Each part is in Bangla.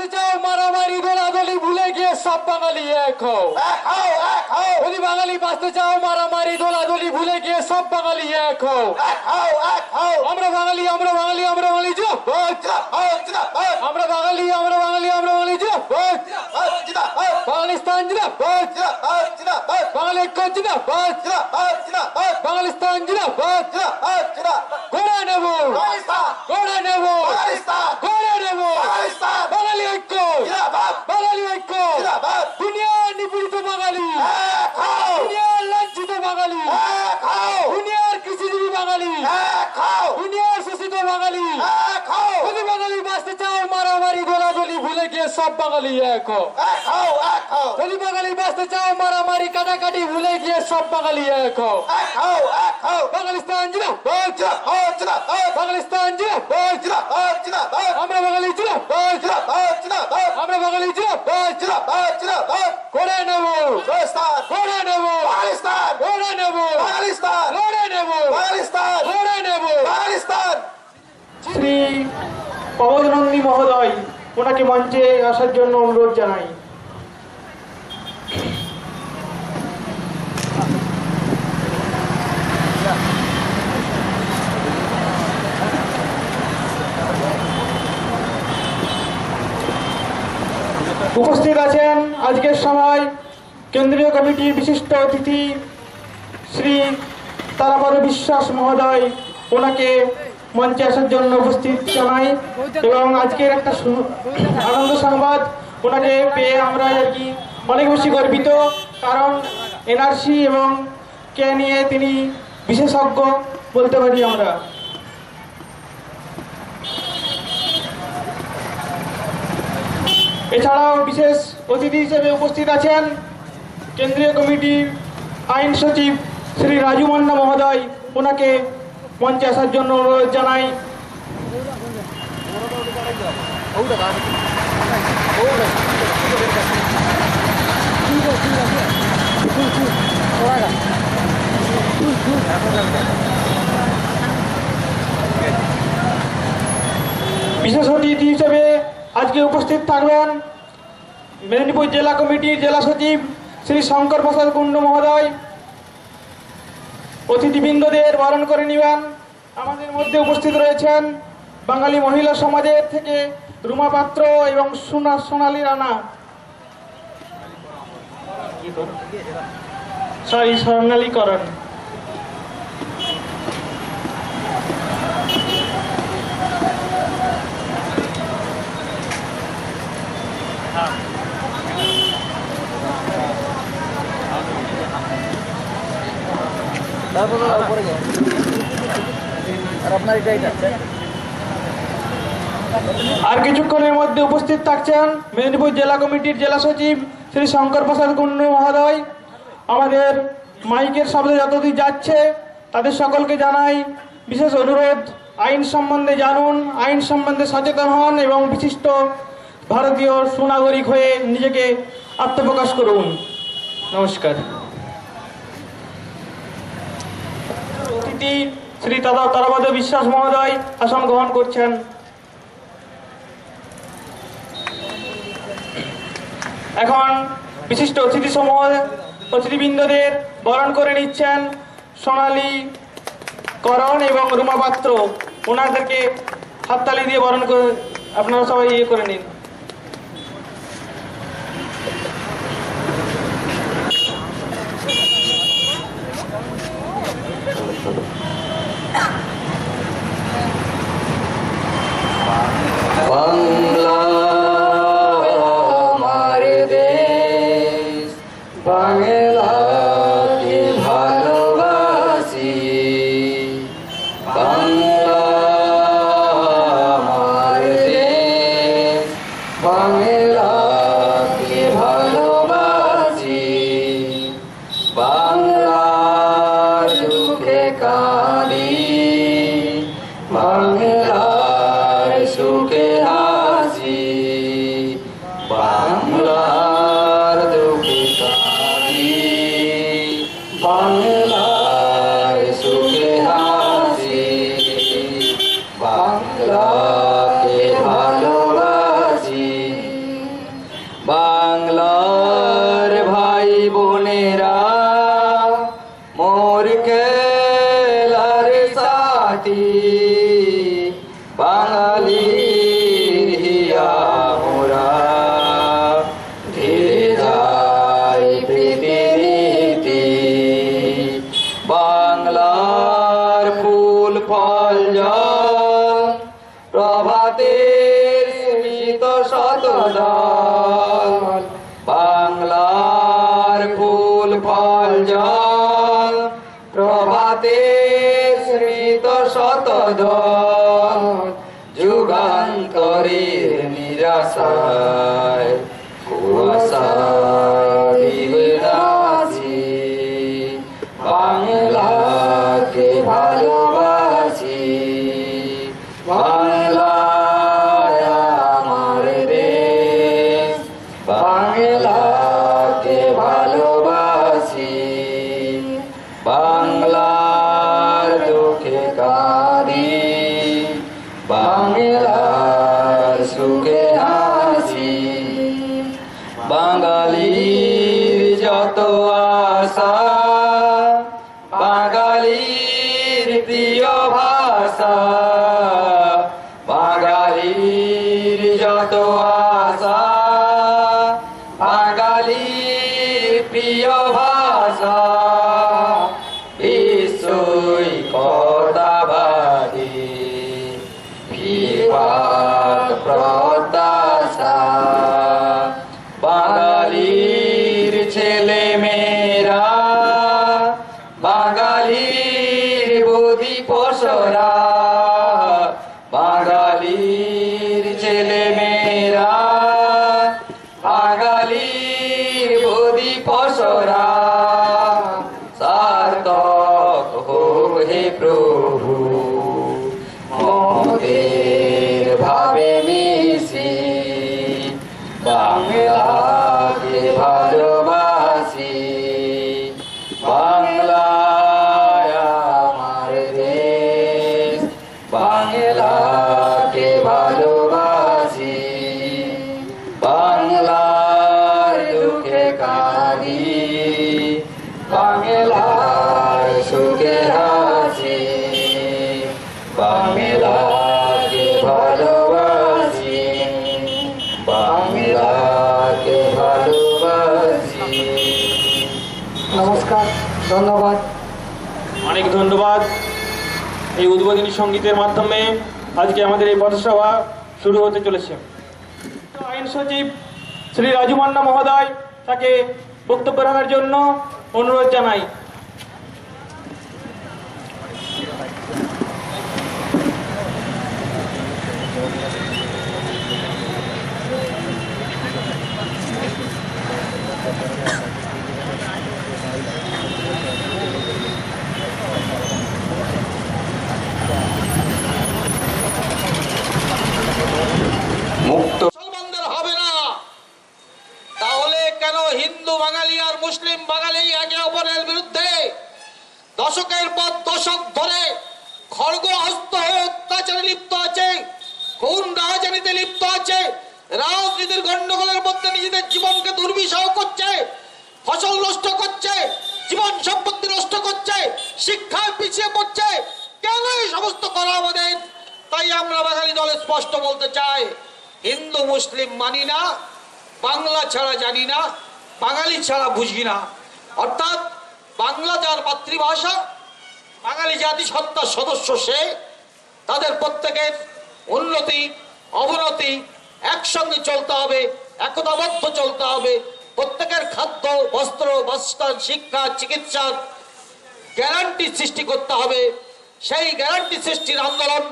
বাঁচতে চাও মারামারি দোলাদলি ভুলে গিয়ে সব বাঙালি এক হও। যদি বাঙালি বাঁচতে চাও মারামারি দোলাদলি ভুলে গিয়ে সব বাঙালি এক হও। আমরা বাঙালি আমরা বাঙালি আমরা বাঙালি আমরা বাঙালি আমরা বাঙালি আমরা বাঙালি বাঙালিস্তান জিন্দাবাদ বাঙালি ঐক্য জিন্দাবাদ বাঙালিস্তান জিন্দাবাদ গড়ে নেব গড়ে নেব গড়ে নেব বাঙালি ঐক্য বাঙালি ঐক্য দুনিয়ার নিপীড়িত বাঙালি দুনিয়ার লাঞ্ছিত বাঙালি দুনিয়ার কৃষিজীবী বাঙালি দুনিয়ার শোষিত বাঙালি যদি বাঙালি বাঁচতে চাও মারামারি গোলাগুলি ভুলে গিয়ে সব বাঙালি এক হও। যদি বাঙালি বাঁচতে চাও মারামারি কাটাকাটি ভুলে গিয়ে সব বাঙালি এক হও। বাঙালিস্তান জিন্দাবাদ বাঙালিস্তান জিন্দাবাদ আমরা বাঙালি জিন্দাবাদ আমরা বাঙালি জিন্দাবাদ করে নেব করে নেব করে নেব লড়ে নেব লড়ে নেব। শ্রী প্রমোদ নন্দী মহোদয় ওনাকে মঞ্চে আসার জন্য অনুরোধ জানাই। উপস্থিত আছেন আজকের সভায় কেন্দ্রীয় কমিটির বিশিষ্ট অতিথি শ্রী তারাপদ বিশ্বাস মহোদয়, ওনাকে মঞ্চে আসার জন্য উপস্থিত জানাই। এবং আজকের একটা আনন্দ সংবাদ, ওনাকে পেয়ে আমরা আর কি অনেক বেশি গর্বিত, কারণ এনআরসি এবং কে নিয়ে তিনি বিশেষজ্ঞ বলতে পারি আমরা। এছাড়াও বিশেষ অতিথি হিসেবে উপস্থিত আছেন কেন্দ্রীয় কমিটির আইন সচিব শ্রী রাজু মান্না মহোদয়, ওনাকে মঞ্চে আসার জন্য অনুরোধ জানাই। বিশেষ অতিথি হিসেবে আজকে উপস্থিত থাকবেন মেদিনীপুর জেলা কমিটির জেলা সচিব শ্রী শঙ্কর প্রসাদ কুণ্ডু মহোদয়। অতিথিবৃন্দদের বরণ করে নেবেন। আমাদের মধ্যে উপস্থিত রয়েছেন বাঙালি মহিলা সমাজের থেকে রুমা পাত্র এবং সোনালী রানা, সোনালী করণ। আর কিছুক্ষণের মধ্যে উপস্থিত থাকছেন মেদিনীপুর জেলা কমিটির জেলা সচিব শ্রী শঙ্কর প্রসাদ কুণ্ডু মহোদয়। আমাদের মাইকের শব্দ যতদূর যাচ্ছে তাদের সকলকে জানাই বিশেষ অনুরোধ, আইন সম্বন্ধে জানুন, আইন সম্বন্ধে সচেতন হন এবং বিশিষ্ট ভারতীয় সুনাগরিক হয়ে নিজেকে আত্মপ্রকাশ করুন। নমস্কার। অতিথি শ্রী তারাপদ বিশ্বাস মহোদয় আসন গ্রহণ করছেন। এখন বিশিষ্ট অতিথিবৃন্দদের বরণ করে নিচ্ছেন সোনালী করণ এবং রুমা পাত্র। ওনাদেরকে হাততালি দিয়ে বরণ করে আপনারা সবাই ইয়ে করে নিন। বাংলা আমার দেশ, বাংলাকে ভালোবাসি। বাংলা আমার দেশ, বাংলার ভাই বোনেরা মোর খেলার সাথী বাঙালির হিয়া মোরা ধীরে যায় প্রীতিনীতি বাংলার ফুল ফল জল প্রভাতের স্মিত শতদল বাংলার ফুল ফল জল প্রভাতের স্মিত শতদল যুগান্তরের নিরাশায় কুয়াশা দিবে রাশি বাংলাকে ভালোবাসি বাংলায় আমার দেশ বাংলাকে ভালোবাসি বাংলার দুঃখে কাঁদি বাংলার সুখে হাসি বাঙালির যত আশা বাঙালির প্রিয় ভাষা বাঙালির যত আশা বাঙালির প্রিয় ভাষা বিশ্বই কথাবাদী বিবাদ প্রত্যাশা বাঙালির ছেলে মেয়েরা বাঙালির বুদ্ধি পশরা বাঙালির ছেলে মেয়েরা বাঙালির বুদ্ধি পশরা সার্থক হোক হে প্রভু মোদের ভাবে মিশি বাংলাকে ভালোবাসি বাংলায় আমার দেশ বাংলাকে ভালোবাসি বাংলার দুঃখে কাঁদি বাংলার সুখে হাসি বাংলাকে ভালোবাসি বাংলাকে ভালোবাসি। নমস্কার, ধন্যবাদ। অনেক ধন্যবাদ। এই উদ্বোধনী সঙ্গীতের মাধ্যমে আজকে আমাদের এই পথসভা শুরু হতে চলেছে। আইন সচিব শ্রী রাজু মান্না মহোদয় তাকে বক্তব্য রাখার জন্য অনুরোধ জানাই। মুসলমানদের হবে না, তাহলে কেন হিন্দু বাঙালি আর মুসলিম বাঙালি একে অপরের বিরুদ্ধে দশকের পর দশক ধরে খড়গ হস্ত হয়ে অত্যাচারে লিপ্ত আছে, খুন রাজনীতিতে লিপ্ত আছে, রাজনীতির গন্ডগোলের মধ্যে নিজেদের জীবনকে দুর্বিষহ করছে, ফসল নষ্ট করছে, জীবন সম্পত্তি নষ্ট করছে, শিক্ষায় পিছিয়ে পড়ছে? কেন এই সমস্ত করা আমাদের? তাই আমরা বাঙালি দলে স্পষ্ট বলতে চাই, হিন্দু মুসলিম মানি না, বাংলা ছাড়া জানি না, বাঙালি ছাড়া বুঝি না। অর্থাৎ বাংলা যার মাতৃভাষা, বাঙালি জাতিসত্তার সদস্য সে, তাদের প্রত্যেকের উন্নতি অবনতি একসঙ্গে চলতে হবে, একতাবদ্ধ চলতে হবে। প্রত্যেকের খাদ্য বস্ত্র বাসস্থান শিক্ষা চিকিৎসার গ্যারান্টি সৃষ্টি করতে হবে। সেই গ্যারান্টি সৃষ্টির আন্দোলন,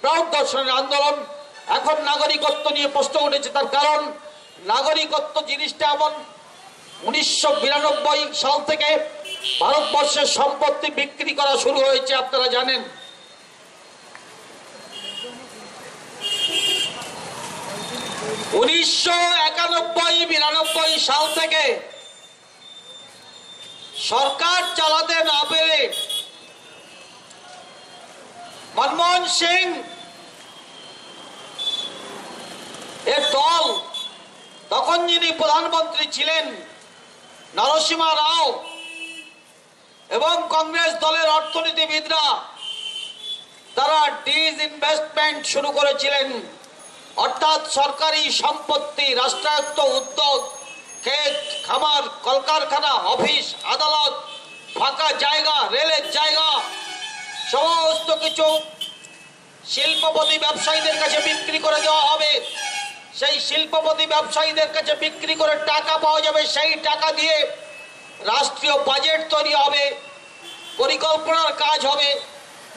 প্রাউড দর্শনের আন্দোলন। এখন নাগরিকত্ব নিয়ে প্রশ্ন উঠেছে, তার কারণ নাগরিকত্ব জিনিসটা এমন 1992 সাল থেকে ভারতবর্ষের সম্পত্তি বিক্রি করা শুরু হয়েছে, আপনারা জানেন। 1991-92 সাল থেকে সরকার চালাতে না পেরে মনমোহন সিং এর দল তখন যিনি প্রধানমন্ত্রী ছিলেন নরসিমা রাও এবং কংগ্রেস দলের অর্থনীতিবিদরা তারা ডিসইনভেস্টমেন্ট শুরু করেছিলেন, অর্থাৎ সরকারি সম্পত্তি, রাষ্ট্রায়ত্ত উদ্যোগ, ক্ষেত খামার, কলকারখানা, অফিস আদালত, ফাঁকা জায়গা, রেলের জায়গা সমস্ত কিছু শিল্পপতি ব্যবসায়ীদের কাছে বিক্রি করে দেওয়া হবে। সেই শিল্পপতি ব্যবসায়ীদের কাছে বিক্রি করে টাকা পাওয়া যাবে, সেই টাকা দিয়ে রাষ্ট্রীয় বাজেট তৈরি হবে, পরিকল্পনার কাজ হবে,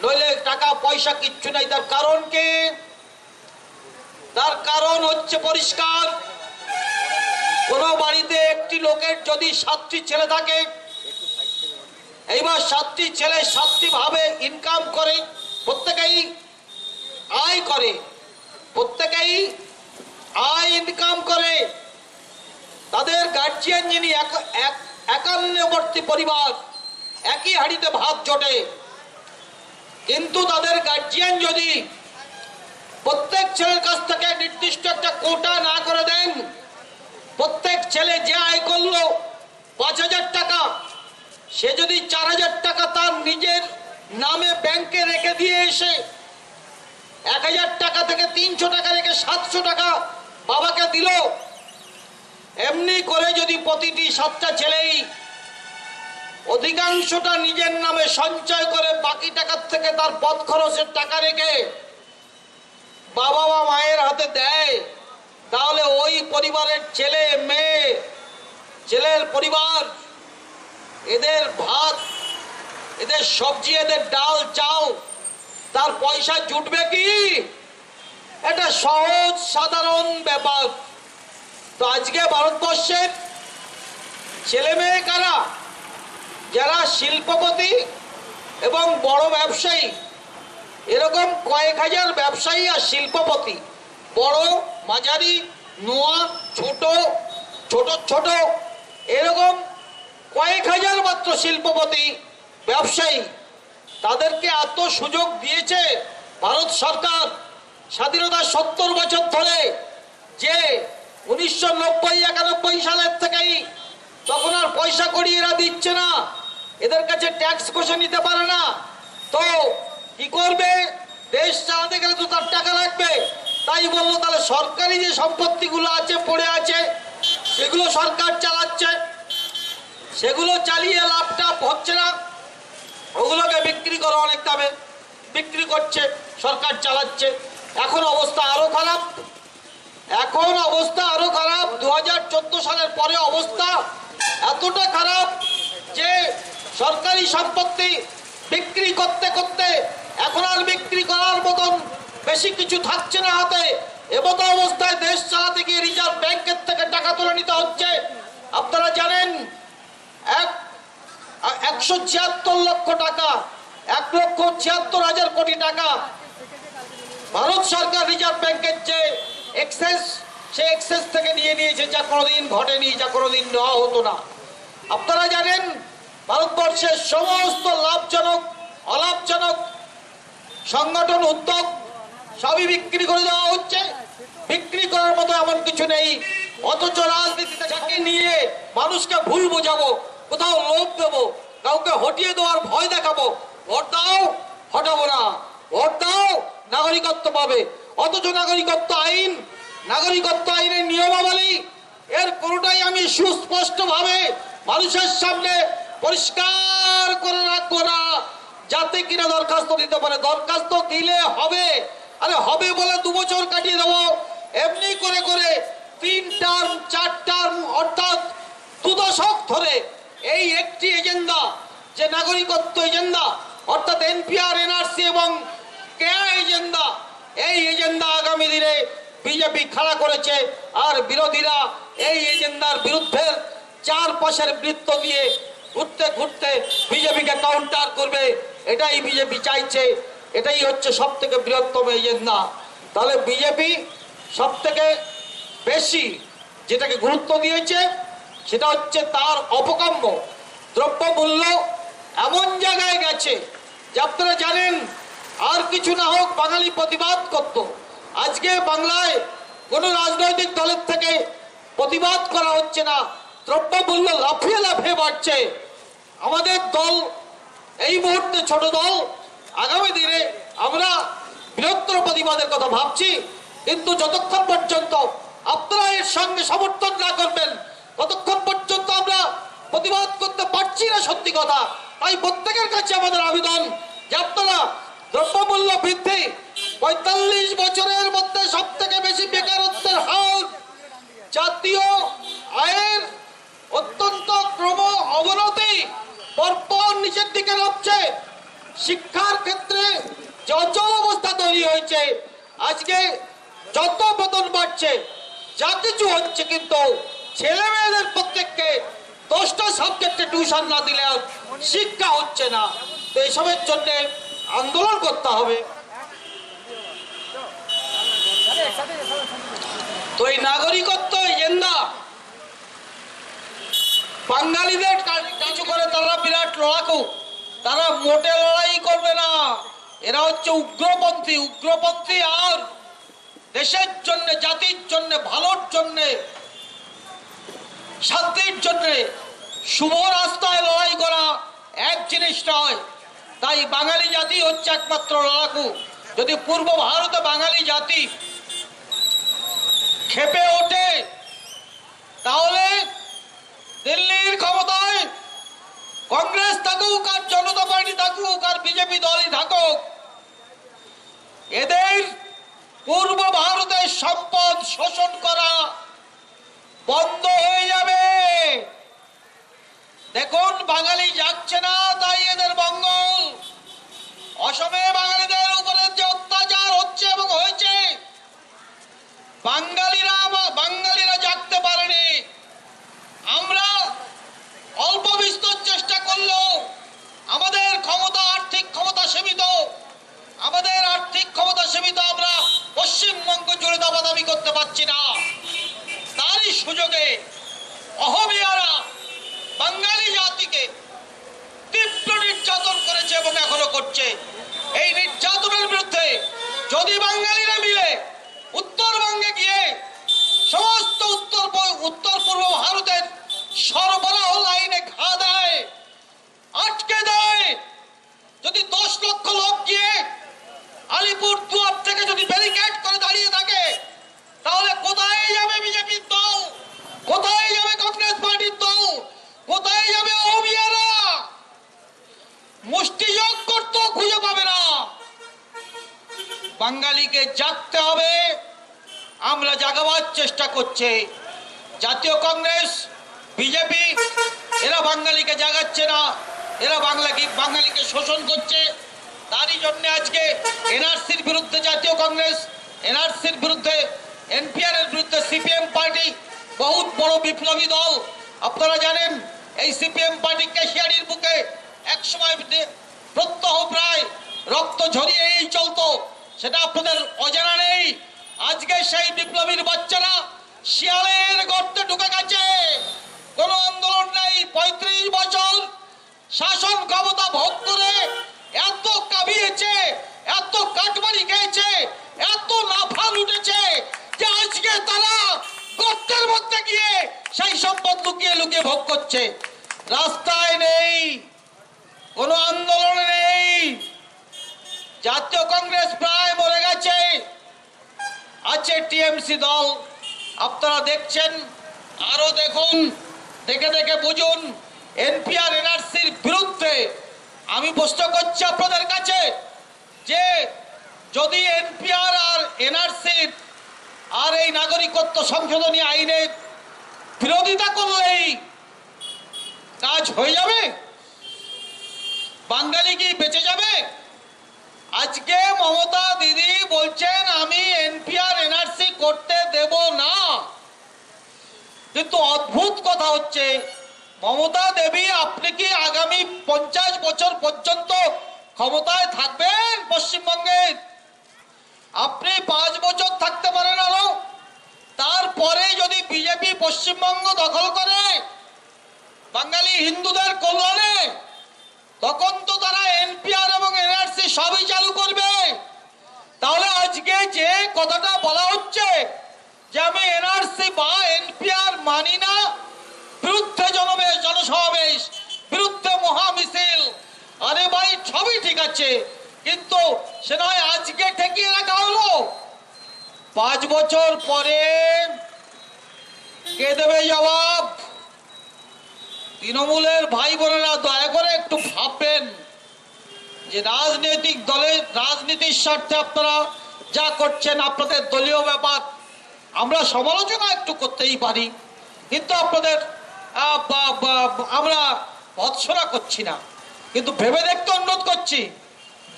নইলে টাকা পয়সা কিচ্ছু নাই। তার কারণ কি? তার কারণ হচ্ছে পরিষ্কার। কোন বাড়িতে একটি লোকের যদি 7টি ছেলে থাকে, এইবার 7টি ছেলে 7টি ভাবে ইনকাম করে, প্রত্যেকেই আয় করে, প্রত্যেকেই আয় ইনকাম করে। তাদের গার্জিয়ান যিনি 51বর্তী পরিবার, একই হাঁড়িতে ভাত জোটে, কিন্তু তাদের গার্জিয়ান যদি প্রত্যেক ছেলের কাছ থেকে নির্দিষ্ট একটা কোটা না করে দেন, প্রত্যেক ছেলে যে আয় করলো 5,000 টাকা, সে যদি 4,000 টাকা তার নিজের নামে ব্যাংকে রেখে দিয়ে এসে 1,000 টাকা থেকে 300 টাকা রেখে 700 টাকা বাবাকে দিল, এমনি করে যদি প্রতিটি 7টা ছেলেই অধিকাংশটা নিজের নামে সঞ্চয় করে বাকি টাকার থেকে তার পথ খরচের টাকা রেখে বাবা বা মায়ের হাতে দেয়, তাহলে ওই পরিবারের ছেলে মেয়ে, ছেলের পরিবার, এদের ভাত, এদের সবজি, এদের ডাল চাল, তার পয়সা জুটবে কি? এটা সহজ সাধারণ ব্যাপার। তো আজকে ভারতবর্ষের ছেলে মেয়ে কারা? যারা শিল্পপতি এবং বড় ব্যবসায়ী, এরকম কয়েক হাজার ব্যবসায়ী আর শিল্পপতি, বড়, মাঝারি, নোয়া, ছোট ছোট ছোট, এরকম কয়েক হাজার মাত্র শিল্পপতি ব্যবসায়ী, তাদেরকে এত সুযোগ দিয়েছে ভারত সরকার স্বাধীনতার 70 বছর ধরে, যে 1990-91 সালের থেকেই তখন আর পয়সা কড়ি এরা দিচ্ছে না, এদের কাছে ট্যাক্স কষে নিতে পারে না। তো কি করবে? দেশ চালাতে গেলে তো তার টাকা লাগবে। তাই বললো তাহলে সরকারি যে সম্পত্তিগুলো আছে, পড়ে আছে, সেগুলো সরকার চালাচ্ছে, সেগুলো চালিয়ে লাভটা হচ্ছে না, ওগুলোকে বিক্রি করে অনেক দামে বিক্রি করছে, সরকার চালাচ্ছে। এখন অবস্থা আরো খারাপ, এখন অবস্থা আরো খারাপ। 2014 সালের পরে অবস্থা এতটা খারাপ যে সরকারি সম্পত্তি বিক্রি করতে করতে এখন আর বিক্রি করার মতন বেশি কিছু থাকছে না হাতে। এমতো অবস্থায় দেশ চালাতে গিয়ে রিজার্ভ ব্যাংকের থেকে টাকা তুলে নিতে হচ্ছে। আপনারা জানেন 176 লক্ষ টাকা, 1,76,000 কোটি টাকা ভারত সরকার রিজার্ভ ব্যাংকের যে এক্সেস, সে এক্সেস থেকে নিয়ে নিয়েছে, যা কোনোদিন ঘটেনি, যা কোনোদিন নেওয়া হতো না। আপনারা জানেন ভারতবর্ষের সমস্ত লাভজনক অলাভজনক সংগঠন, উদ্যোগ সবই বিক্রি করে দেওয়া হচ্ছে। বিক্রি করার মতো এমন কিছু নেই, অথচ রাজনীতিতে যাকে নিয়ে মানুষকে ভুল বোঝাবো, কোথাও লোভ দেবো, কাউকে হটিয়ে দেওয়ার ভয় দেখাবো, ভোট দাও, হটাবো না, ভোট দাও, নাগরিকত্ব পাবে। অথচ নাগরিকত্ব আইনের নিয়মাবলী এর কোনোটাই আমি সুস্পষ্ট ভাবে মানুষের সামনে পরিষ্কার করে রাখবো না, যাতে কিনা দরখাস্ত দিতে পারে। দরখাস্ত দিলে হবে, আরে হবে বলে 2 বছর কাটিয়ে দেবো, এমনি করে করে 3 টার্ম 4 টার্ম অর্থাৎ 2 দশক ধরে এই একটি এজেন্ডা, যে নাগরিকত্ব এজেন্ডা অর্থাৎ এনপিআর, এনআরসি এবং কেয়া এজেন্ডা, এই এজেন্ডা আগামী দিনে বিজেপি খাড়া করেছে। আর বিরোধীরা এই এজেন্ডার বিরুদ্ধে চারপাশের বৃত্ত দিয়ে ঘুরতে ঘুরতে বিজেপিকে কাউন্টার করবে, এটাই বিজেপি চাইছে। এটাই হচ্ছে সব থেকে বৃহত্তম এজেন্ডা। তাহলে বিজেপি সব থেকে বেশি যেটাকে গুরুত্ব দিয়েছে সেটা হচ্ছে তার অপকাম্য দ্রব্যমূল্য এমন জায়গায় গেছে যে আপনারা জানেন আর কিছু না হোক বাঙালি প্রতিবাদ করত। আজকে বাংলায় কোন রাজনৈতিক দলের থেকে প্রতিবাদ করা হচ্ছে না, দ্রব্যমূল্য লাফিয়ে লাফিয়ে বাড়ছে। আমাদের দল এই মুহূর্তে ছোট দল, আগামী দিনে আমরা বৃহত্তর প্রতিবাদের কথা ভাবছি, কিন্তু যতক্ষণ পর্যন্ত আপনারা এর সঙ্গে সমর্থন না করবেন ততক্ষণ পর্যন্ত আমরা প্রতিবাদ করতে পারছি না, সত্যি কথা। তাই প্রত্যেকের কাছে আমাদের আবেদন যে আপনারা দ্রব্যমূল্য বৃদ্ধি, ৪৫ বছরের মধ্যে সব থেকে বেশি বেকারত্বের হার, জাতীয় আয়ের অত্যন্ত ক্রম অবনতি, পরপর নিচের দিকে নামছে, শিক্ষার ক্ষেত্রে যে অচল অবস্থা তৈরি হয়েছে, আজকে যত বেতন বাড়ছে, যা কিছু হচ্ছে, কিন্তু ছেলে মেয়েদের প্রত্যেককে 10টা সাবজেক্টে টিউশন না দিলে আর শিক্ষা হচ্ছে না। তো এইসবের জন্য আন্দোলন করতে হবে। তো এই নাগরিকত্ব এজেন্ডা বাঙালিদের কাছে করে তারা বিরাট লড়াকু, তারা মোটে লড়াই করবে না। এরা হচ্ছে উগ্রপন্থী, উগ্রপন্থী। আর দেশের জন্য, জাতির জন্য, ভালোর জন্য, শান্তির জন্য শুভ রাস্তায় লড়াই করা এক জিনিস নয়। তাই বাঙালি জাতি হচ্ছে একমাত্র লড়াকু। যদি পূর্ব ভারতে বাঙালি জাতি খেপে ওঠে, তাহলে দিল্লির ক্ষমতায় কংগ্রেস থাকুক, আর জনতা পার্টি থাকুক, আর বিজেপি দলই থাকুক, এদের পূর্ব ভারতের সম্পদ শোষণ করা বন্ধ হয়ে যাবে। দেখুন, বাঙালি যাচ্ছে না, তাই এদের মঙ্গল। অসমে বাঙালিদের উপরে যে অত্যাচার হচ্ছে এবং হয়েছে, বাঙালিরা জাগতে পারেনি। আমরা অল্প বিস্তর চেষ্টা করলেও আমাদের ক্ষমতা, আর্থিক ক্ষমতা সীমিত। আমাদের আর্থিক ক্ষমতা সীমিত, আমরা পশ্চিমবঙ্গ জুড়ে দাবাদাবি করতে পারছি না। তারই সুযোগে অহমিয়ারা বাঙালি জাতিকে তীব্র নির্যাতন করেছে এবং এখনো করছে। এই নির্যাতনের বিরুদ্ধে যদি বাঙালিরা মিলে উত্তরবঙ্গে গিয়ে সমস্ত উত্তর পূর্ব ভারতের সরবরাহ লাইনে ঘা দেয়, আটকে দেয়, যদি 10 লক্ষ লোক গিয়ে আলিপুরদুয়ার থেকে যদি ব্যারিকেড করে দাঁড়িয়ে থাকে, তাহলে কোথায় যাবে বিজেপির দল? কোথায় যাবে কংগ্রেস পার্টির দল? কোথায় যাবে অহমিয়ারা? মুষ্টিযোগ করতেও খুঁজে পাবে না। বাঙালিকে জাগতে হবে। আমরা জাগাবার চেষ্টা করছে জাতীয় কংগ্রেস, বিজেপি, এরা বাঙালিকে জাগাচ্ছে না, এরা বাঙালিকে শোষণ করছে। তারই জন্য আজকে এনআরসির বিরুদ্ধে জাতীয় কংগ্রেস, এনআরসির বিরুদ্ধে, এনপিআর এর বিরুদ্ধে সিপিএম পার্টি বহুত বড় বিপ্লবী দল। আপনারা জানেন, এই সিপিএম পার্টি কেশিয়ারির বুকে একসময় প্রত্যহ প্রায় রক্ত ঝরিয়েই চলতো, সেটা আপনাদের অজানা নেই। আজকে সেই বিপ্লবীর বাচ্চারা শিয়ালের গর্তে ঢুকে গেছে। কোনো আন্দোলন নেই। 35 বছর শাসন ক্ষমতা ভোগ করে এত কাঁপিয়েছে, এত কাটবাড়ি খেয়েছে, এত লাফান উঠেছে যে আজকে তারা গর্তের মধ্যে গিয়ে সেই সম্পদ লুকিয়ে লুকিয়ে ভোগ করছে। রাস্তায় নেই, কোনো আন্দোলন নেই। জাতীয় কংগ্রেস প্রায় মরে গেছে। আছে টিএমসি দল, আপনারা দেখছেন, আরো দেখুন, দেখে দেখে বুঝুন। এনপিআর এনআরসির বিরুদ্ধে আমি প্রশ্ন করছি আপনাদের কাছে যে যদি এনপিআর আর এনআরসির আর এই নাগরিকত্ব সংশোধনী আইনের বিরোধিতা করলেই কাজ হয়ে যাবে? বাঙালি কি বেঁচে যাবে? আজকে মমতা দিদি বলছেন আমি এনপিআর এনআরসি করতে দেব না, কিন্তু অদ্ভুত কথা হচ্ছে, মমতা দেবী আপনি কি আগামী 50 বছর পর্যন্ত ক্ষমতায় থাকবেন পশ্চিমবঙ্গে? আপনি 5 বছর থাকতে পারেন আরো, তারপরে যদি বিজেপি পশ্চিমবঙ্গ দখল করে বাঙালি হিন্দুদের কল্যাণে, তখন তো তারা এনপিআর এবং এনআরসি সবই চালু করবে। তাহলে আজকে যে কথাটা বলা হচ্ছে যে আমি এনআরসি বা এনপিআর মানি না, বিরুদ্ধে জনবেশ, জনসমাবেশ, বিরুদ্ধে মহামিছিল, আরে ভাই সবই ঠিক আছে, কিন্তু সে নয় আজকে ঠেকিয়ে রাখা হলো। 5 বছর পরে কে দেবে জবাব? তৃণমূলের ভাই বোনেরা দয়া করে একটু ভাববেন যে রাজনৈতিক দলের রাজনীতির স্বার্থে আপনারা যা করছেন আপনাদের দলীয় ব্যাপার, আমরা সমালোচনা একটু করতেই পারি, কিন্তু আপনাদের আমরা ভৎসনা করছি না। কিন্তু ভেবে দেখতে অনুরোধ করছি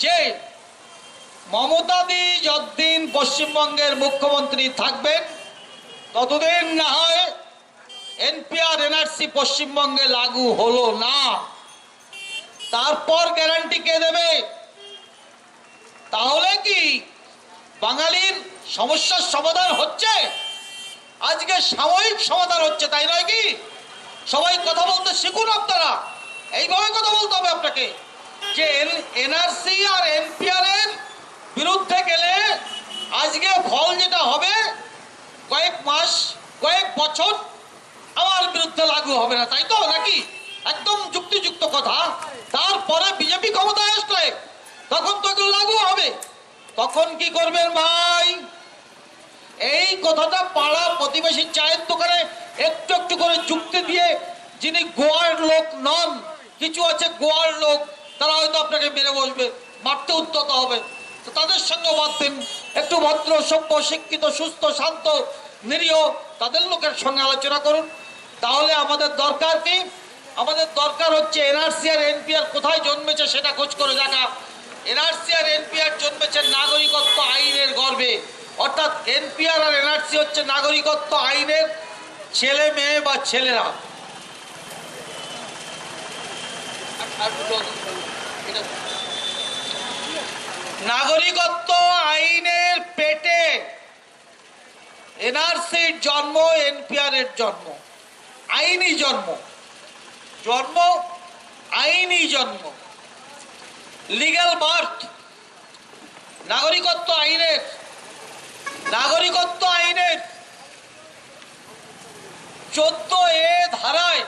যে মমতাদি যতদিন পশ্চিমবঙ্গের মুখ্যমন্ত্রী থাকবেন ততদিন না হয় এনপিআর এনআরসি পশ্চিমবঙ্গে লাগু হলো না, তারপর গ্যারান্টি কে দেবে? তাহলে কি বাঙালির সমস্যার সমাধান হচ্ছে? আজকে সাময়িক সমাধান হচ্ছে, তাই নয় কি? সবাই কথা বলতে শিখুন, আপনারা এইভাবে কথা বলতে হবে আপনাকে যে এনআরসি আর এনপিআর এর বিরুদ্ধে গেলে আজকে ফল যেটা হবে কয়েক মাস কয়েক বছর আমার বিরুদ্ধে লাগু হবে না, তাই তো নাকি? একদম যুক্তিযুক্ত কথা। তারপরে বিজেপি ক্ষমতায় আসলে তখন তো এগুলো লাগু হবে। তখন কি করবেন ভাই? এই কথাটা পাড়া প্রতিবেশী চায়ের দোকানে একটু একটু করে যুক্তি দিয়ে, যিনি গোয়ার লোক নন, কিছু আছে গোয়ার লোক, তারা হয়তো আপনাকে মেরে বসবে, মারতে উদ্যত হবে, তো তাদের সঙ্গে বাঁধবেন। একটু ভদ্র, সভ্য, শিক্ষিত, সুস্থ, শান্ত, নিরীহ তাদের লোকের সঙ্গে আলোচনা করুন। তাহলে আমাদের দরকার কি? আমাদের দরকার হচ্ছে এনআরসি আর এনপিআর কোথায় জন্মেছে সেটা খোঁজ করে দেখা। এনআরসি আর এনপিআর জন্মেছে নাগরিকত্ব আইনের গর্ভে, অর্থাৎ এনপিআর আর এনআরসি হচ্ছে নাগরিকত্ব আইনের ছেলে মেয়ে বা ছেলেরা। নাগরিকত্ব আইনের পেটে এনআরসির জন্ম, এনপিআর এর জন্ম, আইনি জন্ম, জন্ম আইনি জন্ম, লিগ্যাল বার্থ। নাগরিকত্ব আইনের 14A ধারায়,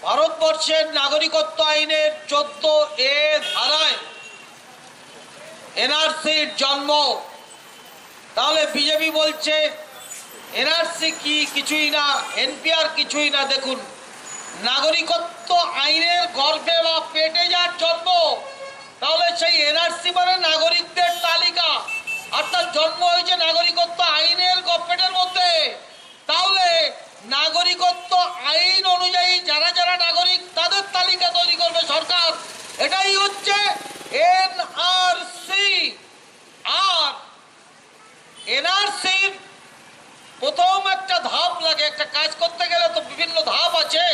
ভারতবর্ষের নাগরিকত্ব আইনের 14A ধারায় এনআরসির জন্ম। তাহলে বিজেপি বলছে এনআরসি কি কিছুই না, এনপিআর কিছুই না। দেখুন, নাগরিকত্ব আইনের গর্ভে বা পেটে যার জন্ম, তাহলে সেই এনআরসি মানে নাগরিকদের তালিকা, অর্থাৎ জন্ম হয়েছে নাগরিকত্ব আইনের পেটের মধ্যে। তাহলে নাগরিকত্ব আইন অনুযায়ী যারা যারা নাগরিক তাদের তালিকা তৈরি করবে সরকার, এটাই হচ্ছে এনআরসি। আর এনআরসির প্রথম একটা ধাপ লাগে, একটা কাজ করতে গেলে তো বিভিন্ন ধাপ আছে,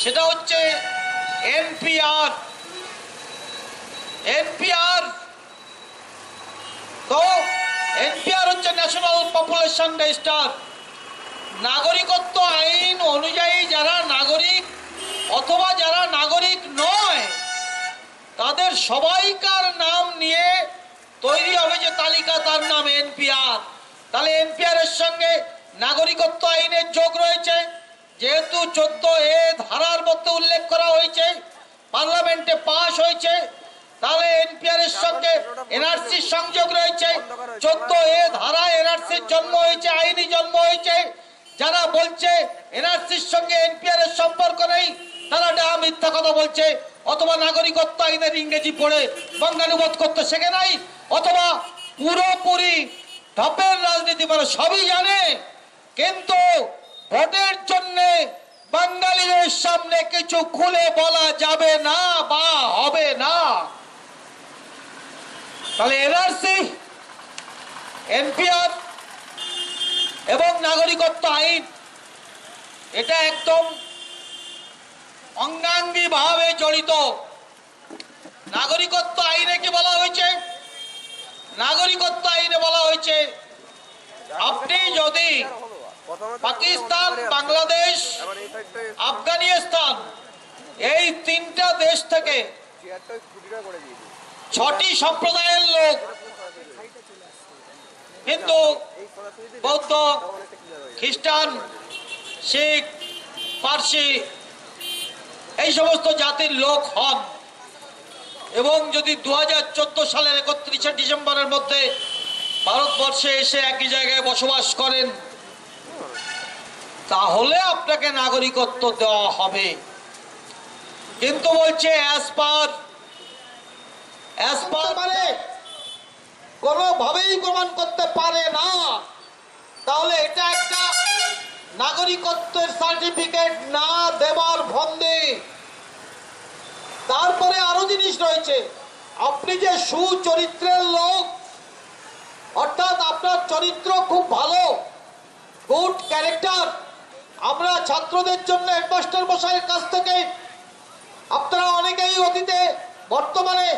সেটা হচ্ছে এনপিআর। এনপিআর তো এনপিআর হচ্ছে ন্যাশনাল পপুলেশন রেজিস্টার। নাগরিকত্ব আইন অনুযায়ী যারা নাগরিক অথবা যারা নাগরিক নয় তাদের সবাইকার নাম নিয়ে তৈরি হবে যে তালিকা, তার নাম এনপিআর। তাহলে এনপিআর এর সঙ্গে নাগরিকত্ব আইনের যোগ রয়েছে, যেহেতু 14A ধারার মধ্যে উল্লেখ করা হয়েছে, পার্লামেন্টে পাশ হয়েছে, তাহলে এনপিআর এর সঙ্গে এনআরসির সংযোগ রয়েছে। 14A ধারায় এনআরসির জন্ম হয়েছে, আইনি জন্ম হয়েছে। যারা বলছে এনআরসির সঙ্গে এনপিআর এর সম্পর্ক নেই, তারা মিথ্যা কথা বলছে, অথবা নাগরিকত্ব আইনের ইংরেজি পড়ে বঙ্গানুবাদ করতে শেখে নাই, অথবা পুরোপুরি ঢপের রাজনীতি মানে সবই জানে, কিন্তু ভোটের জন্য বাঙালিদের সামনে কিছু খুলে বলা যাবে না বা হবে না। তাহলে এনআরসি, এনপিআর এবং নাগরিকত্ব আইন এটা একদম অঙ্গাঙ্গী ভাবে জড়িত। নাগরিকত্ব আইনে কি বলা হয়েছে? নাগরিকত্ব আইনে বলা হয়েছে আপনি যদি পাকিস্তান, বাংলাদেশ, আফগানিস্তান এই 3টা দেশ থেকে 6টি সম্প্রদায়ের লোক হিন্দু, বৌদ্ধ, খ্রিস্টান, শিখ, পার্সি এই সমস্ত জাতির লোক হন এবং যদি 2014 সালের 31শে ডিসেম্বরের মধ্যে ভারতবর্ষে এসে একই জায়গায় বসবাস করেন তাহলে আপনাকে নাগরিকত্ব দেওয়া হবে। কিন্তু বলছে অ্যাজ পার মানে কোনোভাবেই প্রমাণ করতে পারে না, তাহলে এটা একটা নাগরিকত্বের সার্টিফিকেট না দেওয়ার ফন্দে। তারপরে আরো জিনিস রয়েছে, আপনি যে সুচরিত্রের লোক, অর্থাৎ আপনার চরিত্র খুব ভালো, গুড ক্যারেক্টার। আমরা ছাত্রদের জন্য হেডমাস্টার মশাইয়ের কাছ থেকে আপনারা অনেকেই অতীতে বর্তমানে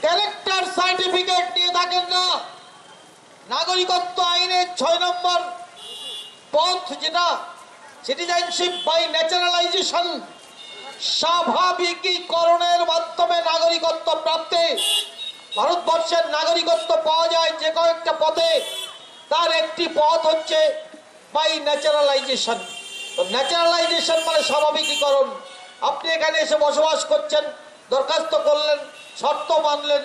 ক্যারেক্টার সার্টিফিকেট নিয়ে থাকেন না। নাগরিকত্ব আইনের 6 নম্বর পথ যেটা সিটিজেনশিপ বাই ন্যাচারালাইজেশন, স্বাভাবিকীকরণের মাধ্যমে নাগরিকত্ব প্রাপ্তি। ভারতবর্ষের নাগরিকত্ব পাওয়া যায় যে কয়েকটা পথে, তার একটি পথ হচ্ছে বাই ন্যাচারালাইজেশন। ন্যাচারালাইজেশন মানে স্বাভাবিকীকরণ। আপনি এখানে এসে বসবাস করছেন, দরখাস্ত করলেন, শর্ত মানলেন,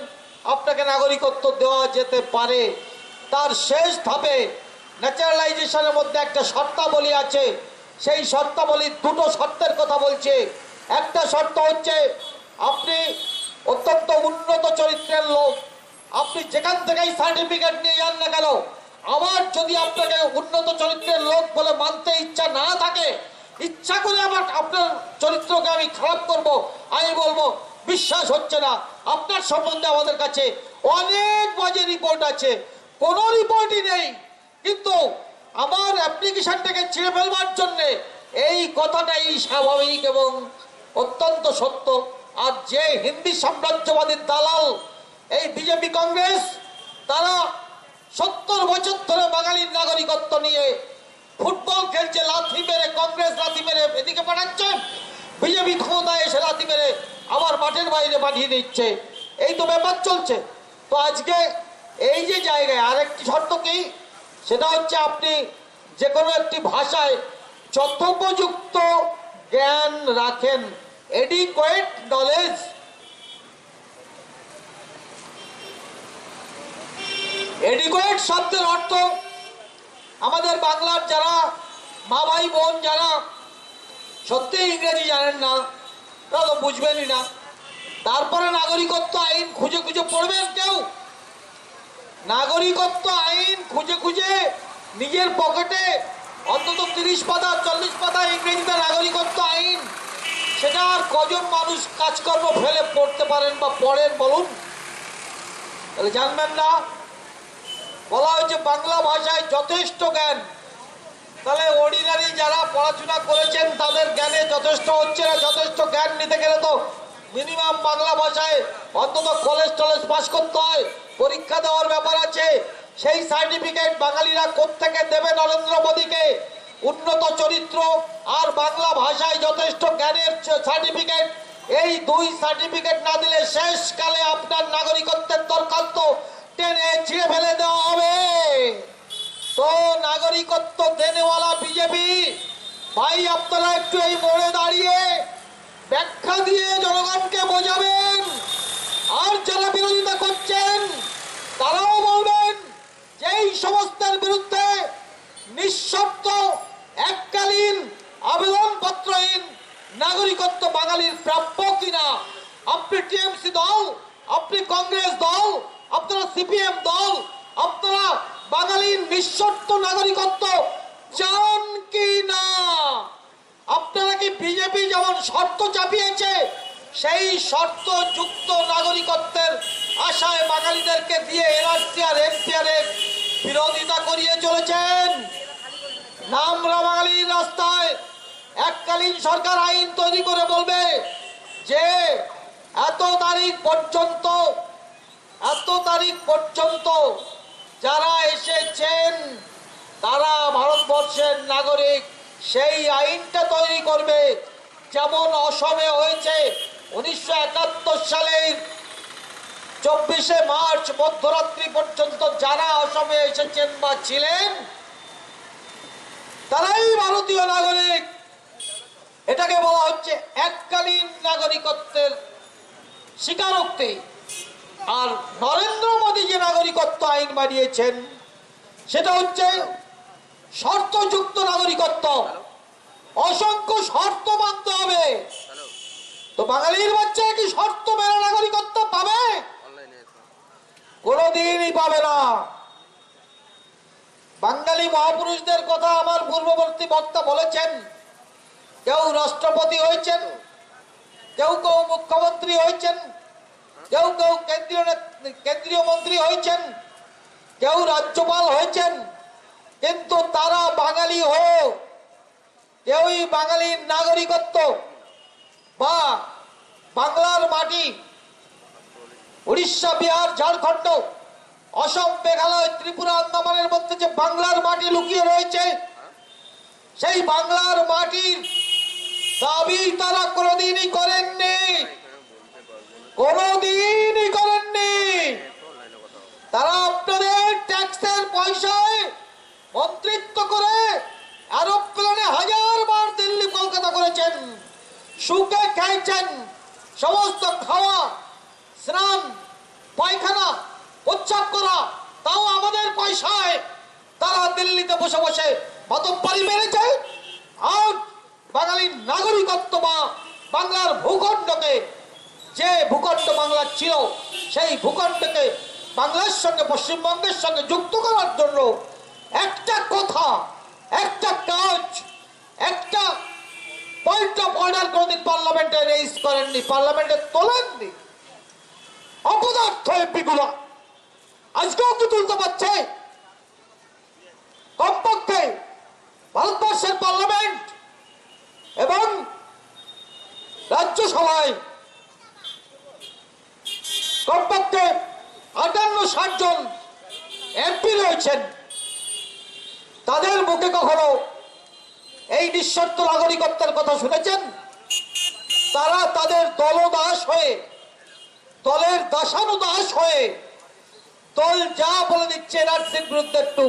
আপনাকে নাগরিকত্ব দেওয়া যেতে পারে। তার শেষ ধাপে ন্যাচারালাইজেশনের মধ্যে একটা শর্তাবলী আছে, সেই শর্তাবলী দুটো শর্তের কথা বলছে। একটা শর্ত হচ্ছে আপনি অত্যন্ত উন্নত চরিত্রের লোক, আপনি যেখান থেকেই সার্টিফিকেট নিয়ে যান না কেন, আমার যদি আপনাকে উন্নত চরিত্রের লোক বলে মানতে ইচ্ছা না থাকে, ইচ্ছা করে আমার আপনার চরিত্রকে আমি খারাপ করব, আমি বলবো বিশ্বাস হচ্ছে না, আপনার সম্বন্ধে আমাদের কাছে অনেক বাজে রিপোর্ট আছে, কোনো রিপোর্টই নেই, কিন্তু আমার অ্যাপ্লিকেশনটাকে ছিঁড়ে ফেলবার জন্যে এই কথাটাই স্বাভাবিক এবং অত্যন্ত সত্য। আর যে হিন্দি সাম্রাজ্যবাদীর দালাল এই বিজেপি কংগ্রেস, তারা 70 বছর ধরে বাঙালির নাগরিকত্ব নিয়ে ফুটবল খেলছে, লাথি মেরে, কংগ্রেস লাথি মেরে এদিকে পাঠাচ্ছেন, বিজেপি ক্ষমতায় এসে লাথি মেরে আবার মাঠের বাইরে পাঠিয়ে দিচ্ছে, এই তো ব্যাপার চলছে। তো আজকে এই যে জায়গায় আরেকটি শর্ত কি, সেটা হচ্ছে আপনি যে কোনো একটি ভাষায় যথোপযুক্ত জ্ঞান রাখেন, এডিকুয়েট নলেজ। এডিকুয়েট শব্দের অর্থ আমাদের বাংলার যারা মা ভাই বোন যারা সত্যি ইংরেজি জানেন না তারা তো বুঝবেনই না। তারপরে নাগরিকত্ব আইন খুঁজে খুঁজে পড়বেন কেউ, নাগরিকত্ব আইন খুঁজে খুঁজে নিজের পকেটে অন্তত 30 পাতা 40 পাতা ইংরেজিতে নাগরিকত্ব আইন, সেটা আর কজন মানুষ কাজকর্ম ফেলে পড়তে পারেন বা পড়েন বলুন? তাহলে জানবেন না। বলা হয়েছে বাংলা ভাষায় যথেষ্ট জ্ঞান, তাহলে অর্ডিনারি যারা পড়াশোনা করেছেন তাদের জ্ঞানে যথেষ্ট হচ্ছে না। যথেষ্ট জ্ঞান নিতে গেলে তো মিনিমাম বাংলা ভাষায় অন্তত কলেজ টলেজ পাস করতে হয়, পরীক্ষা দেওয়ার ব্যাপার আছে। সেই সার্টিফিকেট বাঙালিরা কোত্থেকে দেবে নরেন্দ্র মোদীকে? উন্নত চরিত্র আর বাংলা ভাষায় যথেষ্ট জ্ঞানের সার্টিফিকেট, এই দুই সার্টিফিকেট না দিলে শেষকালে আপনার নাগরিকত্বের দরখাস্ত টেনে ছিঁড়ে ফেলে দেওয়া হবে। তো নাগরিকত্ব দেনেওয়ালা বিজেপি ভাই, আপনারা একটু এই মোড়ে দাঁড়িয়ে ব্যাখ্যা দিয়ে জনগণকে বোঝাবেন, আর যারা বিরোধিতা করছেন তারাও বলবেন যে এই সমস্তের বিরুদ্ধে নিঃশর্ত এককালীন আবেদনপত্রহীন নাগরিকত্ব বাঙালির প্রাপ্য কিনা। আপনি টিএমসি দল, আপনি কংগ্রেস দল, আপনারা সিপিএম দল, আপনারা বাঙালির নিঃশর্ত নাগরিকত্ব চান কি না? আপনারা কি বিজেপি যেমন শর্ত চাপিয়েছে সেই শর্ত যুক্ত নাগরিকত্বের আশায় বাঙালিদেরকে দিয়ে এনআরসি আর এনপিআর এর বিরোধিতা করিয়ে চলেছেন? নামরা বাঙালির রাস্তায় এককালীন সরকার আইন তৈরি করে বলবে যে এত তারিখ পর্যন্ত যারা এসেছেন তারা ভারতবর্ষের নাগরিক, সেই আইনটা তৈরি করবে। যেমন অসমে হয়েছে 1971 সালের 24শে মার্চ মধ্যরাত্রি পর্যন্ত যারা অসমে এসেছেন বা ছিলেন তারাই ভারতীয় নাগরিক। এটাকে বলা হচ্ছে এককালীন নাগরিকত্বের স্বীকারোক্তি। আর নরেন্দ্র মোদী যে নাগরিকত্ব আইন বানিয়েছেন সেটা হচ্ছে শর্তযুক্ত নাগরিকত্ব। অসংখ্য শর্ত মানতে হবে। তো বাঙালির বাচ্চা কি শর্ত মেনে নাগরিকত্ব পাবে? কোনোদিনই পাবে না। বাঙালি মহাপুরুষদের কথা আমার পূর্ববর্তী বক্তা বলেছেন। কেউ রাষ্ট্রপতি হয়েছেন, কেউ কেউ মুখ্যমন্ত্রী হয়েছেন, কেউ কেউ কেন্দ্রীয় মন্ত্রী হয়েছেন, কেউ রাজ্যপাল হয়েছেন, কিন্তু তারা বাঙালি হয়ে কেউই বাঙালির নাগরিকত্ব বা বাংলার মাটি, উড়িষ্যা, বিহার, ঝাড়খণ্ড, অসম, মেঘালয়, ত্রিপুরা, আন্দামানের মধ্যে যে বাংলার মাটি লুকিয়ে রয়েছে সেই বাংলার মাটির দাবি তারা কোনোদিনই করেননি, কোনোদিনই করেননি। তারা আপনাদের ট্যাক্সের পয়সায় মন্ত্রিত্ব করে এরোপ্লেনে 1000 বার দিল্লি কলকাতা করেছেন, সুখে খেয়েছেন। সমস্ত খাওয়া, স্নান, পায়খানা, প্রস্রাব করা তাও আমাদের পয়সায় তারা দিল্লিতে বসে বসে মাতব্বরি মেরেছে। আর বাঙালির নাগরিকত্ব বা বাংলার ভূখণ্ডকে, যে ভূখণ্ড বাংলার ছিল সেই ভূখণ্ডকে বাংলার সঙ্গে পশ্চিমবঙ্গের সঙ্গে যুক্ত করার জন্য একটা কথা, একটা কাজ, একটা পয়েন্ট অফ অর্ডার কোনদিন পার্লামেন্টে রেইজ করেননি, পার্লামেন্টে তোলেননি। অপদার্থ এমপি গুলা আজকেও কি তুলতে পারছে? কমপক্ষে ভারতবর্ষের পার্লামেন্ট এবং রাজ্যসভায় কমপক্ষে 58-60 জন এমপি রয়েছেন। তাদের মুখে কখনো এই নিঃশর্ত নাগরিকত্বের কথা শুনেছেন? তারা তাদের দলদাস হয়ে, দলের দাসানুদাস হয়ে দল যা বলে দিচ্ছে এনআরসির বিরুদ্ধে একটু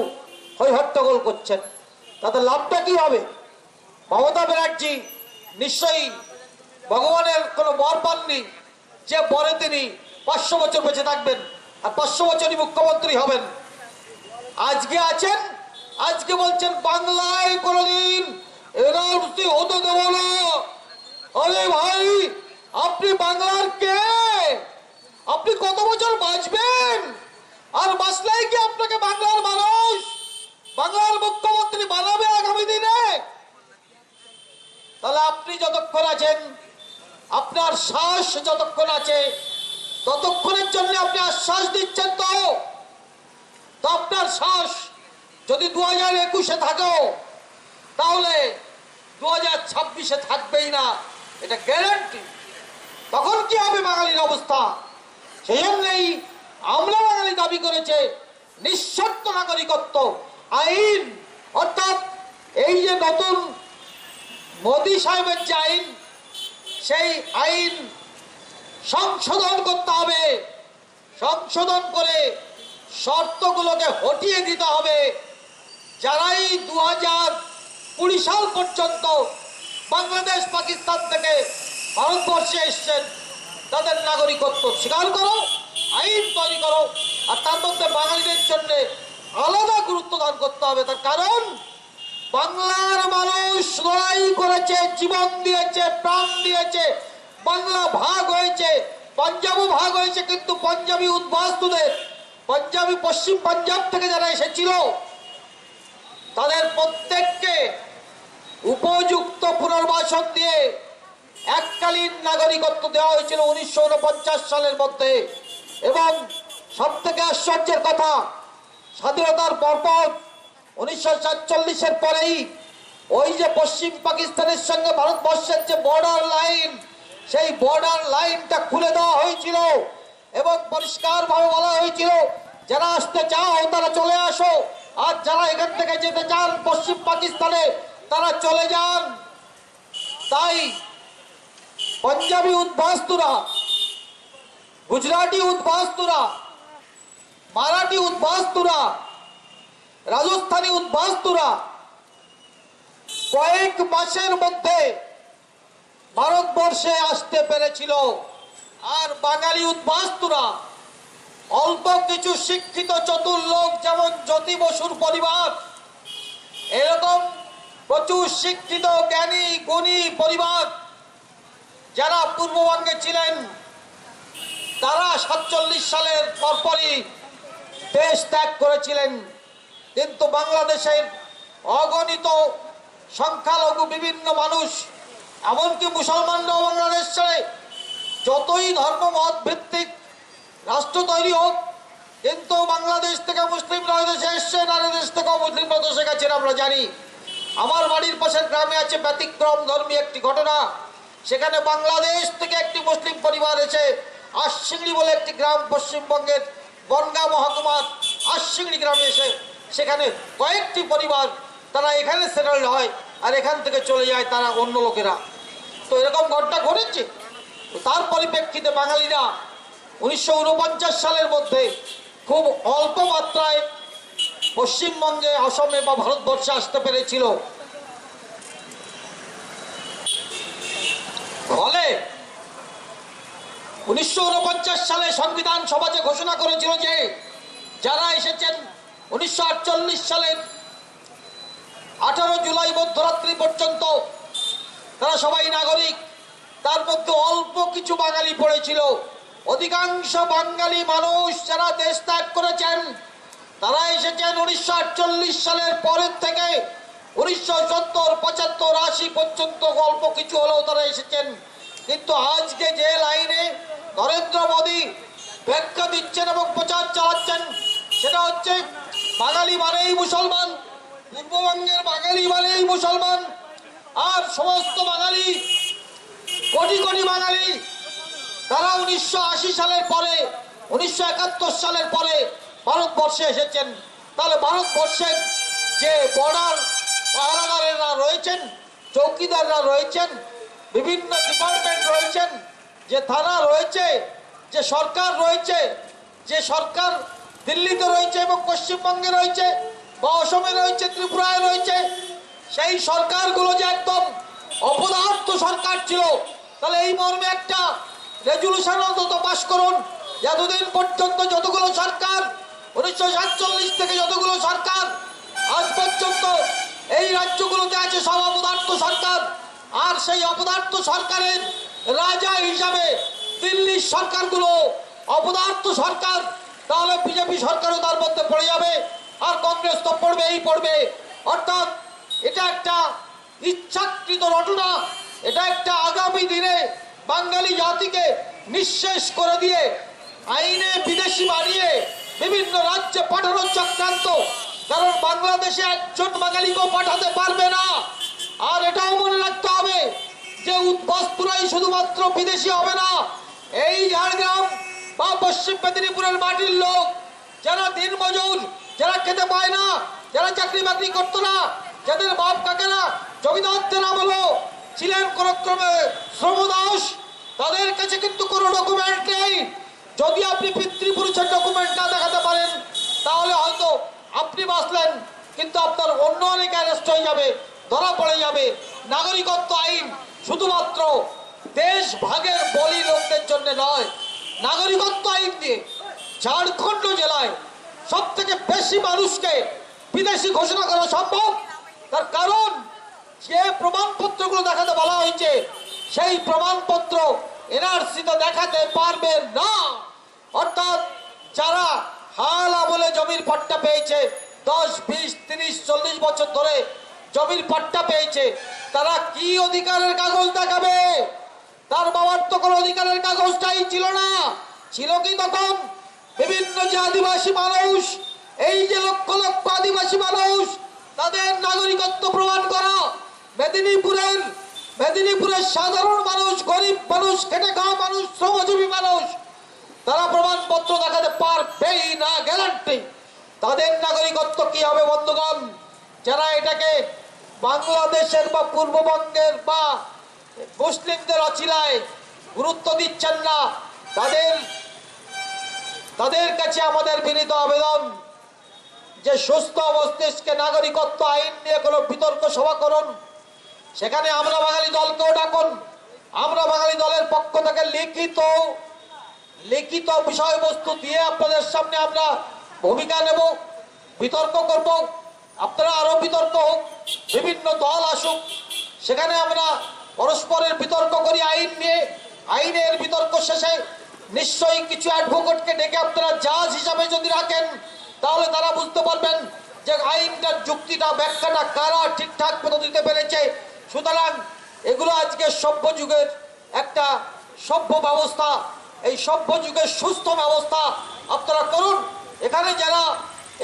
হই হট্টগোল করছেন। তাদের লাভটা কি হবে? মমতা ব্যানার্জি নিশ্চয়ই ভগবানের কোনো বর পাননি যে বরে তিনি 500 বছর বেঁচে থাকবেন আর 500 বছরই মুখ্যমন্ত্রী হবেন। আজকে আছেন, আজকে বলছেন বাংলায় কোনোদিন এনআরসি হতে দেব না। আরে ভাই, আপনি বাংলার কে? আপনি কত বছর বাঁচবেন? আর বাঁচলেই কি আপনাকে বাংলার মানুষ, বাংলার মুখ্যমন্ত্রী বানাবে আগামী দিনে? তাহলে আপনি যতক্ষণ আছেন, আপনার শ্বাস যতক্ষণ আছে, ততক্ষণের জন্য আপনি আশ্বাস দিচ্ছেন। তো আপনার শ্বাস যদি 2021-এ থাকো তাহলে 2026-এ থাকবেই না, এটা গ্যারান্টি। তখন কি হবে বাঙালির অবস্থা? সেই জন্যই আমরা বাঙালি দাবি করেছে নিঃশর্ত নাগরিকত্ব আইন, অর্থাৎ এই যে নতুন মোদী সাহেবের যে আইন, সেই আইন সংশোধন করতে হবে। সংশোধন করে শর্তগুলোকে হটিয়ে দিতে হবে। যারাই 2020 সাল পর্যন্ত বাংলাদেশ, পাকিস্তান থেকে ভারতবর্ষে এসছেন তাদের নাগরিকত্ব স্বীকার করো, আইন তৈরি করো। আর তার মধ্যে বাঙালিদের জন্য আলাদা গুরুত্ব দান করতে হবে। তার কারণ বাংলার মানুষ লড়াই করেছে, জীবন দিয়েছে, প্রাণ দিয়েছে। বাংলা ভাগ হয়েছে, পাঞ্জাবও ভাগ হয়েছে, কিন্তু পাঞ্জাবি উদ্বাস্তুদের, পাঞ্জাবি পশ্চিম পাঞ্জাব থেকে যারা এসেছিল তাদের প্রত্যেককে উপযুক্ত পুনর্বাসন দিয়ে এককালীন নাগরিকত্ব দেওয়া হয়েছিল 1949 সালের মধ্যে। এবং সব থেকে আশ্চর্যের কথা, স্বাধীনতার পরপর 1947-এর পরেই ওই যে পশ্চিম পাকিস্তানের সঙ্গে ভারতবর্ষের যে বর্ডার লাইন, সেই বর্ডার লাইনটা খুলে দেওয়া হয়েছিল এবং পরিষ্কারভাবে বলা হয়েছিল যারা আসতে চাও তারা চলে আসো, আর যারা এখান থেকে যেতে চান পশ্চিম পাকিস্তানে তারা চলে যান। তাই পাঞ্জাবি উদ্বাস্তুরা গুজরাটি উদ্বাস্তুরা, মারাঠি উদ্বাস্তুরা, রাজস্থানী উদ্বাস্তুরা কয়েক মাসের মধ্যে ভারতবর্ষে আসতে পেরেছিল। আর বাঙালি উদ্বাস্তুরা অল্প কিছু শিক্ষিত চতুর লোক, যেমন জ্যোতি বসুর পরিবার, এরকম প্রচুর শিক্ষিত জ্ঞানী গুণী পরিবার যারা পূর্ববঙ্গে ছিলেন, তারা 47 সালের পরপরই দেশ ত্যাগ করেছিলেন। কিন্তু বাংলাদেশের অগণিত সংখ্যালঘু বিভিন্ন মানুষ, এমনকি মুসলমানরাও বাংলাদেশ ছেড়ে, যতই ধর্মমত ভিত্তিক রাষ্ট্র তৈরি হোক, কিন্তু বাংলাদেশ থেকে মুসলিমরা ওই দেশে এসছেন, আর দেশ থেকেও মুসলিমরা তো শেখাচ্ছেন, আমরা জানি। আমার বাড়ির পাশের গ্রামে আছে ব্যতিক্রম ধর্মী একটি ঘটনা। সেখানে বাংলাদেশ থেকে একটি মুসলিম পরিবার এসে আশিংড়ি বলে একটি গ্রাম, পশ্চিমবঙ্গের বনগাঁ মহকুমার আশিংড়ি গ্রামে এসে সেখানে কয়েকটি পরিবার তারা এখানে সেটেলড হয়, আর এখান থেকে চলে যায় তারা অন্য লোকেরা। তো এরকম ঘটনা ঘটেছে। তার পরিপ্রেক্ষিতে বাঙালিরা 1949 সালের মধ্যে খুব অল্প মাত্রায় পশ্চিমবঙ্গে, অসমে বা ভারতবর্ষে আসতে পেরেছিল। ফলে 1949 সালে সংবিধান সভা যে ঘোষণা করেছিল যে যারা এসেছেন 1948 সালের 18 জুলাই মধ্যরাত্রি পর্যন্ত তারা সবাই নাগরিক, তার মধ্যে অল্প কিছু বাঙালি পড়েছিল। অধিকাংশ বাঙালি মানুষ যারা দেশ ত্যাগ করেছেন তারা এসেছেন 1948 সালের পরের থেকে 1970, 75, 80 পর্যন্ত অল্প কিছু হলেও তারা এসেছেন। কিন্তু আজকে যে লাইনে নরেন্দ্র মোদী ব্যাখ্যা দিচ্ছেন এবং প্রচার চালাচ্ছেন, সেটা হচ্ছে বাঙালি মানেই মুসলমান, পূর্ববঙ্গের বাঙালি মানেই মুসলমান, আর সমস্ত বাঙালি, কোটি কোটি বাঙালি, তারা 1980 সালের পরে, 1971 সালের পরে ভারতবর্ষে এসেছেন। তাহলে ভারতবর্ষের যে বর্ডার পাহারাদারেরা রয়েছেন, চৌকিদাররা রয়েছেন, বিভিন্ন ডিপার্টমেন্ট রয়েছেন, যে থানা রয়েছে, যে সরকার রয়েছে, যে সরকার দিল্লিতে রয়েছে এবং পশ্চিমবঙ্গে রয়েছে বা অসমে রয়েছে, ত্রিপুরায় রয়েছে, সেই সরকারগুলো যে একদম অপদার্থ সরকার ছিল, তাহলে এই মর্মে একটা রেজুলেশন অন্তত পাশ করুন। এতদিন পর্যন্ত যতগুলো সরকার, 1947 থেকে যতগুলো সরকার আজ পর্যন্ত এই রাজ্যগুলোতে আছে, সব অপদার্থ সরকার। আর সেই অপদার্থ সরকারের রাজা হিসাবে দিল্লির সরকারগুলো অপদার্থ সরকার। তাহলে বিজেপি সরকারও তার মধ্যে পড়ে যাবে, আর কংগ্রেস তো পড়বেই পড়বে। অর্থাৎ এটা একটা ইচ্ছাকৃত ঘটনা, এটা একটা আগামী দিনে বাঙালি জাতিকে নিঃশেষ করে দিয়ে আইনে বিদেশি বানিয়ে বিভিন্ন রাজ্যে পাঠানোর চক্রান্ত। কারণ বাংলাদেশে একজন বাঙালিকেও পাঠাতে পারবে না। আর এটাও মনে রাখতে হবে যে উদ্বাস্তুরাই শুধুমাত্র বিদেশি হবে না, এই ঝাড়গ্রাম বা পশ্চিম মেদিনীপুরের মাটির লোক যারা দিনমজুর, যারা খেতে পায় না, যারা চাকরি বাকরি করতো না, যাদের বাপ কাকেরা জমিদারদের আমলো ছিলেন কোন ক্রমে শ্রমদাস, তাদের কাছে কিন্তু কোনো ডকুমেন্ট নেই। যদি আপনি পিতৃপুরুষের ডকুমেন্ট না দেখাতে পারেন তাহলে হয়তো আপনি বাঁচলেন, কিন্তু আপনার অন্য অনেক অ্যারেস্ট হয়ে যাবে, ধরা পড়ে যাবে। নাগরিকত্ব আইন শুধুমাত্র দেশ ভাগের বলি লোকদের জন্য নয়, নাগরিকত্ব আইন দিয়ে ঝাড়খণ্ড জেলায় সব থেকে বেশি মানুষকে বিদেশি ঘোষণা করা সম্ভব। তার কারণ যে প্রমাণপত্রগুলো দেখাতে বলা হয়েছে, সেই প্রমাণপত্র এনআরসিতে দেখাতে পারবে না। অর্থাৎ যারা হাল আমলে জমির পাট্টা পেয়েছে, 10, 20, 30, 40 বছর ধরে জমির পাট্টা পেয়েছে, তারা কি অধিকারের কাগজ দেখাবে? তার বাবার তো কোনো অধিকারের কাগজটাই ছিল না। ছিল কি তখন বিভিন্ন যে আদিবাসী মানুষ, এই যে লক্ষ লক্ষ আদিবাসী মানুষ, তাদের নাগরিকত্ব প্রমাণ করা, মেদিনীপুরের সাধারণ মানুষ, গরিব মানুষ, খেটে খাওয়া মানুষ, শ্রমজীবী মানুষ, তারা প্রমাণপত্র দেখাতে পারবেই না, গ্যারান্টি। তাদের নাগরিকত্ব কি হবে বন্ধুগণ? যারা এটাকে বাংলাদেশের বা পূর্ববঙ্গের বা মুসলিমদের অছিলায় গুরুত্ব দিচ্ছেন না, তাদের তাদের কাছে আমাদের বিনীত আবেদন যে সুস্থ মস্তিষ্কে নাগরিকত্ব আইন নিয়ে কোনো বিতর্ক সভা করুন, সেখানে আমরা বাঙালি দলকেও ডাকুন। আমরা বাঙালি দলের পক্ষ থেকে লিখিত বিষয়বস্তু দিয়ে আপনাদের সামনে আমরা ভূমিকা নেব, বিতর্ক করব। আপনারা আরো বিতর্ক হোক, বিভিন্ন দল আসুক, সেখানে আমরা পরস্পরের বিতর্ক করি আইন নিয়ে। আইনের বিতর্ক শেষে নিশ্চয়ই কিছু অ্যাডভোকেটকে ডেকে আপনারা জাজ হিসাবে যদি রাখেন, তাহলে তারা বুঝতে পারবেন যে আইনটার যুক্তিটা, ব্যাখ্যাটা কারা ঠিকঠাক পদ্ধতিতে পেরেছে। সুতরাং এগুলো আজকে সভ্য যুগের একটা সভ্য ব্যবস্থা, এই সভ্য যুগের সুস্থ ব্যবস্থা আপনারা করুন।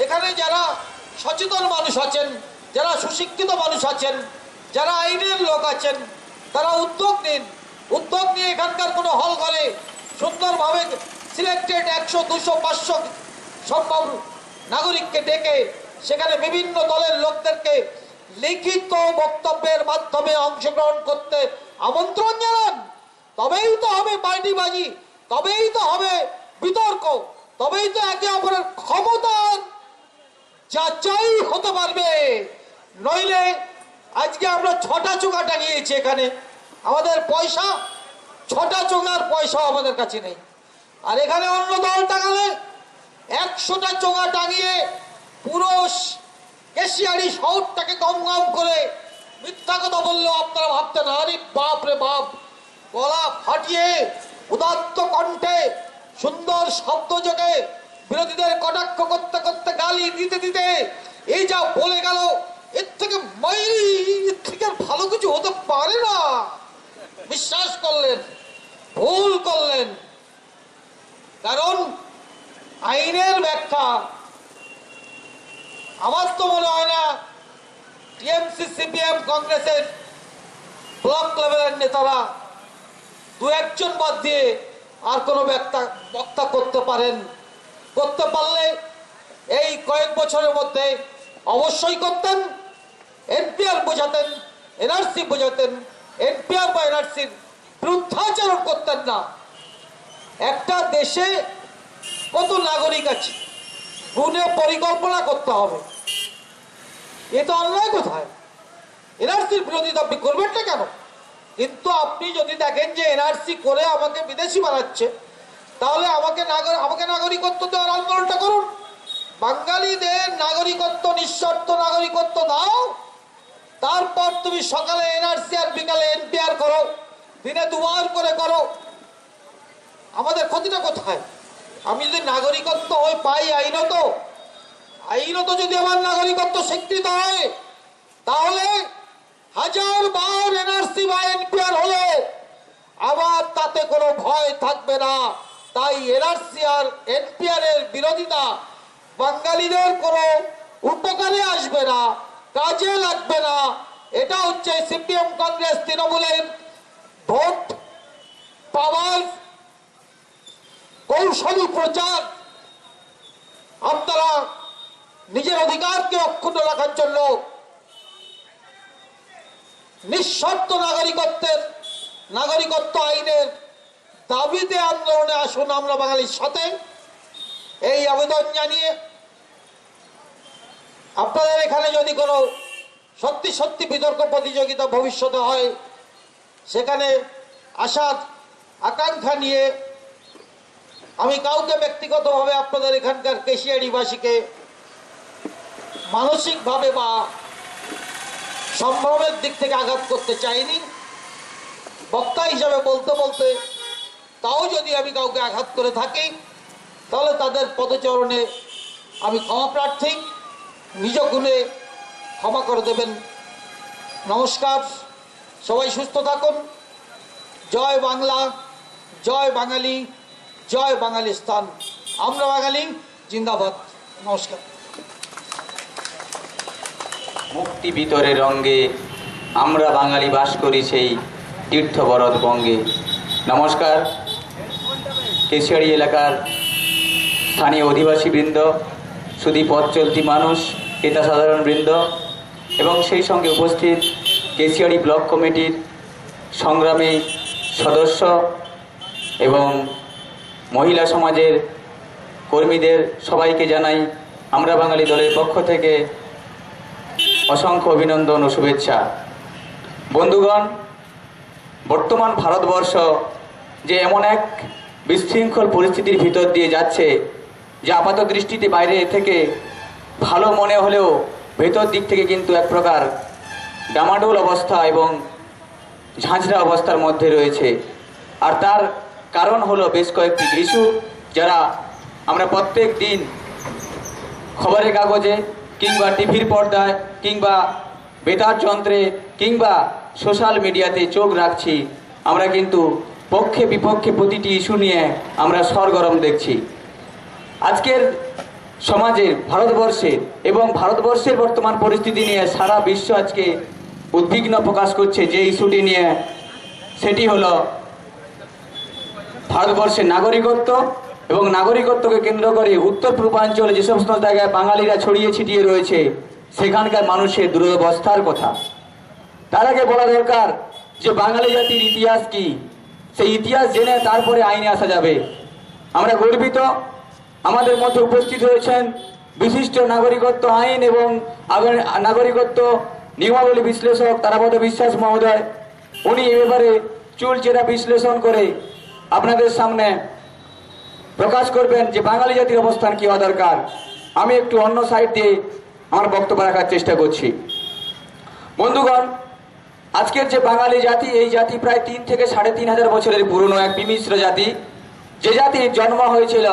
এখানে যারা সচেতন মানুষ আছেন, যারা সুশিক্ষিত মানুষ আছেন, যারা আইনের লোক আছেন, তারা উদ্যোগ নিয়ে এখানকার কোনো হল ঘরে সুন্দরভাবে সিলেক্টেড 100, 200, 500 সম্ভব নাগরিককে ডেকে সেখানে বিভিন্ন দলের লোকদেরকে লিখিত বক্তব্যের মাধ্যমে অংশগ্রহণ করতে আমন্ত্রণ জানান। তবেই তো হবে পার্টিবাজি, তবেই তো হবে বিতর্ক, তবেই তো একে অপরের ক্ষমতার যাচাই হতে পারবে। নইলে আজকে আমরা 6টা চোঙা টাঙিয়েছি এখানে, আমাদের পয়সা 6টা চোঙার পয়সা আমাদের কাছে নেই। আর এখানে অন্য দল টাঙালে 100টা চোঙা টাঙিয়ে পুরো কেশিয়ারি শহরটাকে গম করে মিথ্যা কথা বললেও আপনারা ভাবতেন আরে বাপ রে বাপ, গলা ফাটিয়ে উদাত্ত কণ্ঠে সুন্দর শব্দযোগে বিরোধীদের কটাক্ষ করতে করতে গালি দিতে দিতে এই যা বলে গেল, এর থেকে ভালো কিছু হতে পারে না। বিশ্বাস করলেন, ভুল করলেন। কারণ আইনের ব্যাখ্যা আমার তো মনে হয় না টিএমসি, সিপিএম, কংগ্রেসের ব্লক লেভেলের নেতারা 2-1 জন বাদ দিয়ে আর কোনো বক্তা করতে পারেন। করতে পারলে এই কয়েক বছরের মধ্যে অবশ্যই করতেন। এনপিআর বোঝাতেন, এনআরসি বোঝাতেন, এনপিআর বা এনআরসির বিরুদ্ধাচরণ করতেন না। একটা দেশে কত নাগরিক আছে, গুণে পরিকল্পনা করতে হবে। এটা অন্যায় কোথায়? এনআরসির বিরোধিতা আপনি করবেন না কেন? কিন্তু আপনি যদি দেখেন যে এনআরসি করে আমাকে বিদেশি বানাচ্ছে, তাহলে আমাকে নাগরিকত্ব দেওয়ার আন্দোলনটা করুন। বাঙালিদের নাগরিকত্ব, নিঃশর্ত নাগরিকত্ব দাও, তারপর তুমি সকালে এনআরসি আর বিকালে এনপিআর করো, দিনে 2 বার করে করো। আমাদের ক্ষতিটা কোথায়? আমি যদি নাগরিকত্ব পাই আইনত যদি আমার নাগরিকত্ব স্বীকৃত হয়, তাহলে 1000 বার এনআরসি বা এনপিআর হলে আবার তাতে কোনো ভয় থাকবে না। তাই এনআরসি আর এনপিআর এর বিরোধিতা বাঙালিদের কোনো উপকারে আসবে না, কাজে লাগবে না। এটা হচ্ছে সিপিএম, কংগ্রেস, তৃণমূলের ভোট পাওয়ার কৌশলী প্রচার। আপনারা নিজের অধিকারকে অক্ষুণ্ণ রাখার জন্য নিঃশর্ত নাগরিকত্ব আইনের দাবিতে আন্দোলনে আসুন আমরা বাঙালির সাথে। এই আবেদন জানিয়ে আপনাদের এখানে যদি কোনো সত্যি বিতর্ক প্রতিযোগিতা ভবিষ্যতে হয়, সেখানে আশার আকাঙ্ক্ষা নিয়ে আমি কাউকে ব্যক্তিগতভাবে আপনাদের এখানকার কেশিয়াড়িবাসীকে মানসিকভাবে বা সম্ভ্রমের দিক থেকে আঘাত করতে চাইনি। বক্তা হিসাবে বলতে তাও যদি আমি কাউকে আঘাত করে থাকি, তাহলে তাদের পদচরণে আমি ক্ষমা প্রার্থী। নিজ গুণে ক্ষমা করে দেবেন। নমস্কার, সবাই সুস্থ থাকুন। জয় বাংলা, জয় বাঙালি, জয় বাঙালিস্তান। আমরা বাঙালি, জিন্দাবাদ। নমস্কার। মুক্তি ভিতরে রঙ্গে আমরা বাঙালি বাস করি সেই তীর্থবরদ বঙ্গে। নমস্কার, কেশিয়াড়ি এলাকার স্থানীয় অধিবাসীবৃন্দ, শুধু পথ চলতি মানুষ, ক্রেতা সাধারণ বৃন্দ এবং সেই সঙ্গে উপস্থিত কেশিয়াড়ি ব্লক কমিটির সংগ্রামী সদস্য এবং মহিলা সমাজের কর্মীদের সবাইকে জানাই আমরা বাঙালি দলের পক্ষ থেকে অসংখ্য অভিনন্দন ও শুভেচ্ছা। বন্ধুগণ, বর্তমান ভারতবর্ষ যে এমন এক বিশৃঙ্খল পরিস্থিতির ভিতর দিয়ে যাচ্ছে, যা আপাত দৃষ্টিতে বাইরে থেকে ভালো মনে হলেও ভেতর দিক থেকে কিন্তু এক প্রকার ডামাডোল অবস্থা এবং ঝাঁঝরা অবস্থার মধ্যে রয়েছে। আর তার কারণ হলো বেশ কয়েকটি ইস্যু, যারা আমরা প্রত্যেক দিন খবরের কাগজে কিংবা টিভির পর্দায় কিংবা বেতার যন্ত্রে কিংবা সোশ্যাল মিডিয়াতে চোখ রাখছি। আমরা কিন্তু পক্ষে বিপক্ষে প্রতিটি ইস্যু নিয়ে আমরা সরগরম দেখছি। আজকের সমাজের ভারতবর্ষের এবং ভারতবর্ষের বর্তমান পরিস্থিতি নিয়ে সারা বিশ্ব আজকে উদ্বিগ্ন প্রকাশ করছে। যে ইস্যুটি নিয়ে, সেটি হলো ভারতবর্ষের নাগরিকত্ব এবং নাগরিকত্বকে কেন্দ্র করে উত্তর পূর্বাঞ্চলে যে সমস্ত জায়গায় বাঙালিরা ছড়িয়ে ছিটিয়ে রয়েছে সেখানকার মানুষের দুরবস্থার কথা। তার আগে বলা দরকার যে বাঙালি জাতির ইতিহাস কি, সেই ইতিহাস জেনে তারপরে আইনে আসা যাবে। আমরা গর্বিত আমাদের মধ্যে উপস্থিত হয়েছেন বিশিষ্ট নাগরিকত্ব আইন এবং নাগরিকত্ব নিয়মাবলী বিশ্লেষক তারাপদ বিশ্বাস মহোদয়। উনি এ ব্যাপারে চুলচেরা বিশ্লেষণ করে আপনাদের সামনে প্রকাশ করবেন যে বাঙালি জাতির অবস্থান কি হওয়া দরকার। আমি একটু অন্য সাইড দিয়ে আমার বক্তব্য রাখার চেষ্টা করছি। বন্ধুগণ, আজকের যে বাঙালি জাতি, এই জাতি প্রায় 3 থেকে 3.5 বছরের পুরনো এক বিমিশ্র জাতি। যে জাতির জন্ম হয়েছিল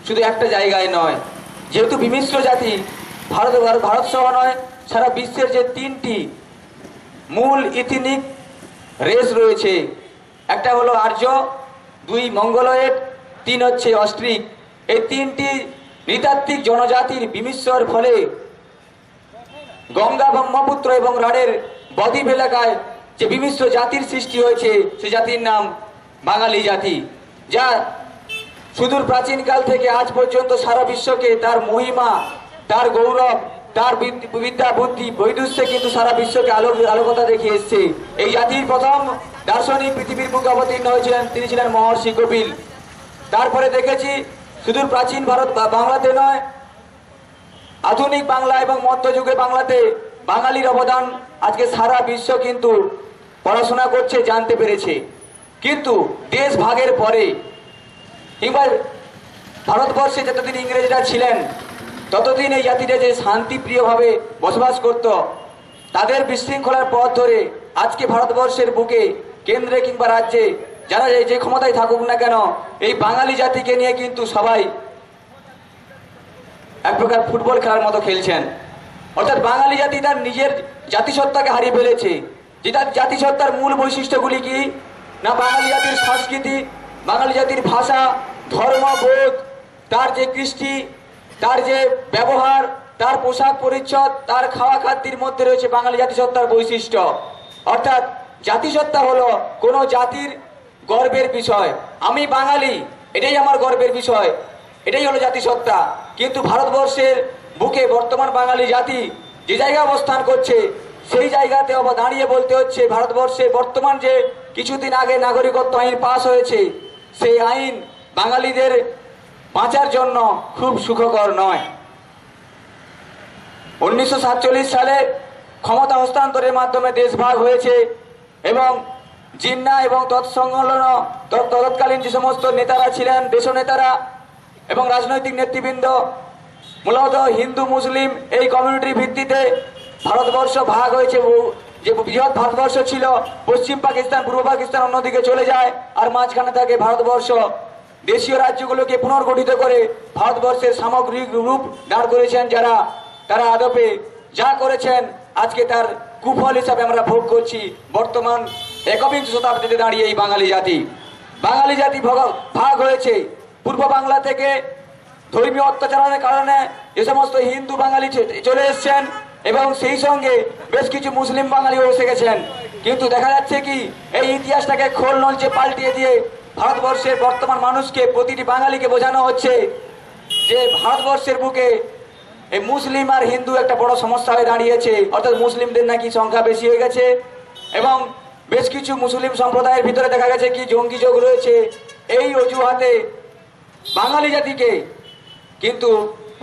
শুধু একটা জায়গায় নয়, যেহেতু বিমিশ্র জাতি ভারত সহ নয়, সারা বিশ্বের যে 3টি মূল ইথনিক রেস রয়েছে, একটা হলো আর্য, 2 মঙ্গলয়েড, 3 হচ্ছে অস্ট্রিক। এই 3টি নৃতাত্ত্বিক জনজাতির বিমিশ্রর ফলে গঙ্গা ব্রহ্মপুত্র এবং রাঢ়ের বদ্বীপ এলাকায় যে বিমিশ্র জাতির সৃষ্টি হয়েছে, সে জাতির নাম বাঙালি জাতি, যা সুদূর প্রাচীনকাল থেকে আজ পর্যন্ত সারা বিশ্বকে তার মহিমা, তার গৌরব, তার বিদ্যা বুদ্ধি বৈদুষ্যে কিন্তু সারা বিশ্বকে আলোকতা দেখিয়ে এসছে। এই জাতির প্রথম দার্শনিক পৃথিবীর বুকে অবতীর্ণ হয়েছিলেন, তিনি ছিলেন মহর্ষি কপিল। তারপরে দেখেছি সুদূর প্রাচীন ভারত বাংলাতে নয়, আধুনিক বাংলা এবং মধ্যযুগে বাংলাতে বাঙালির অবদান আজকে সারা বিশ্ব কিন্তু পড়াশোনা করছে, জানতে পেরেছে। কিন্তু দেশ ভাগের পরে কিংবা ভারতবর্ষে যতদিন ইংরেজরা ছিলেন ততদিন এই জাতিটা যে শান্তিপ্রিয়ভাবে বসবাস করত, তাদের বিশৃঙ্খলার পথ ধরে আজকে ভারতবর্ষের বুকে কেন্দ্রে কিংবা রাজ্যে যারা যে ক্ষমতায় থাকুক না কেন, এই বাঙালি জাতিকে নিয়ে কিন্তু সবাই এক প্রকার ফুটবল খেলার মতো খেলছেন। অর্থাৎ বাঙালি জাতি তার নিজের জাতিসত্তাকে হারিয়ে ফেলেছে। যে তার জাতিসত্তার মূল বৈশিষ্ট্যগুলি কি না, বাঙালি জাতির সংস্কৃতি, বাঙালি জাতির ভাষা, ধর্মবোধ, তার যে কৃষ্টি, তার যে ব্যবহার, তার পোশাক পরিচ্ছদ, তার খাওয়া খাদ্যের মধ্যে রয়েছে বাঙালি জাতিসত্তার বৈশিষ্ট্য। অর্থাৎ জাতিসত্তা হলো কোনো জাতির গর্বের বিষয়। আমি বাঙালি, এটাই আমার গর্বের বিষয়, এটাই হলো জাতিসত্তা। কিন্তু ভারতবর্ষের বুকে বর্তমান বাঙালি জাতি যে জায়গায় অবস্থান করছে, সেই জায়গাতে দাঁড়িয়ে বলতে হচ্ছে ভারতবর্ষে বর্তমান যে কিছুদিন আগে নাগরিকত্ব আইন পাস হয়েছে, সেই আইন বাঙালিদের বাঁচার জন্য খুব সুখকর নয়। 1947 সালে ক্ষমতা হস্তান্তরের মাধ্যমে দেশ ভাগ হয়েছে এবং জিন্না এবং তৎকালীন যে সমস্ত নেতারা ছিলেন, দেশনেতারা এবং রাজনৈতিক নেতৃবৃন্দ, মূলত হিন্দু মুসলিম এই কমিউনিটির ভিত্তিতে ভারতবর্ষ ভাগ হয়েছে। যে বৃহৎ ভারতবর্ষ ছিল, পশ্চিম পাকিস্তান, পূর্ব পাকিস্তান অন্যদিকে চলে যায়, আর মাঝখানে থাকে ভারতবর্ষ। দেশীয় রাজ্যগুলোকে পুনর্গঠিত করে ভারতবর্ষের সামগ্রিক রূপ দাঁড় করেছেন যারা, তারা আদপে যা করেছেন আজকে তার কুফল হিসাবে আমরা ভোগ করছি। বর্তমান 21 শতাব্দীতে দাঁড়িয়ে এই বাঙালি জাতি ভাগ হয়েছে। পূর্ব বাংলা থেকে ধর্মীয় অত্যাচারের কারণে যে সমস্ত হিন্দু বাঙালি চলে এসছেন এবং সেই সঙ্গে বেশ কিছু মুসলিম বাঙালিও এসে গেছেন। কিন্তু দেখা যাচ্ছে কি, এই ইতিহাসটাকে খোল নলচে পাল্টিয়ে দিয়ে ভারতবর্ষের বর্তমান মানুষকে, প্রতিটি বাঙালিকে বোঝানো হচ্ছে যে ভারতবর্ষের বুকে এই মুসলিম আর হিন্দু একটা বড় সমস্যা হয়ে দাঁড়িয়েছে। অর্থাৎ মুসলিমদের নাকি সংখ্যা বেশি হয়ে গেছে এবং বেশ কিছু মুসলিম সম্প্রদায়ের ভিতরে দেখা গেছে কি জঙ্গি যোগ রয়েছে। এই অজুহাতে বাঙালি জাতিকে, কিন্তু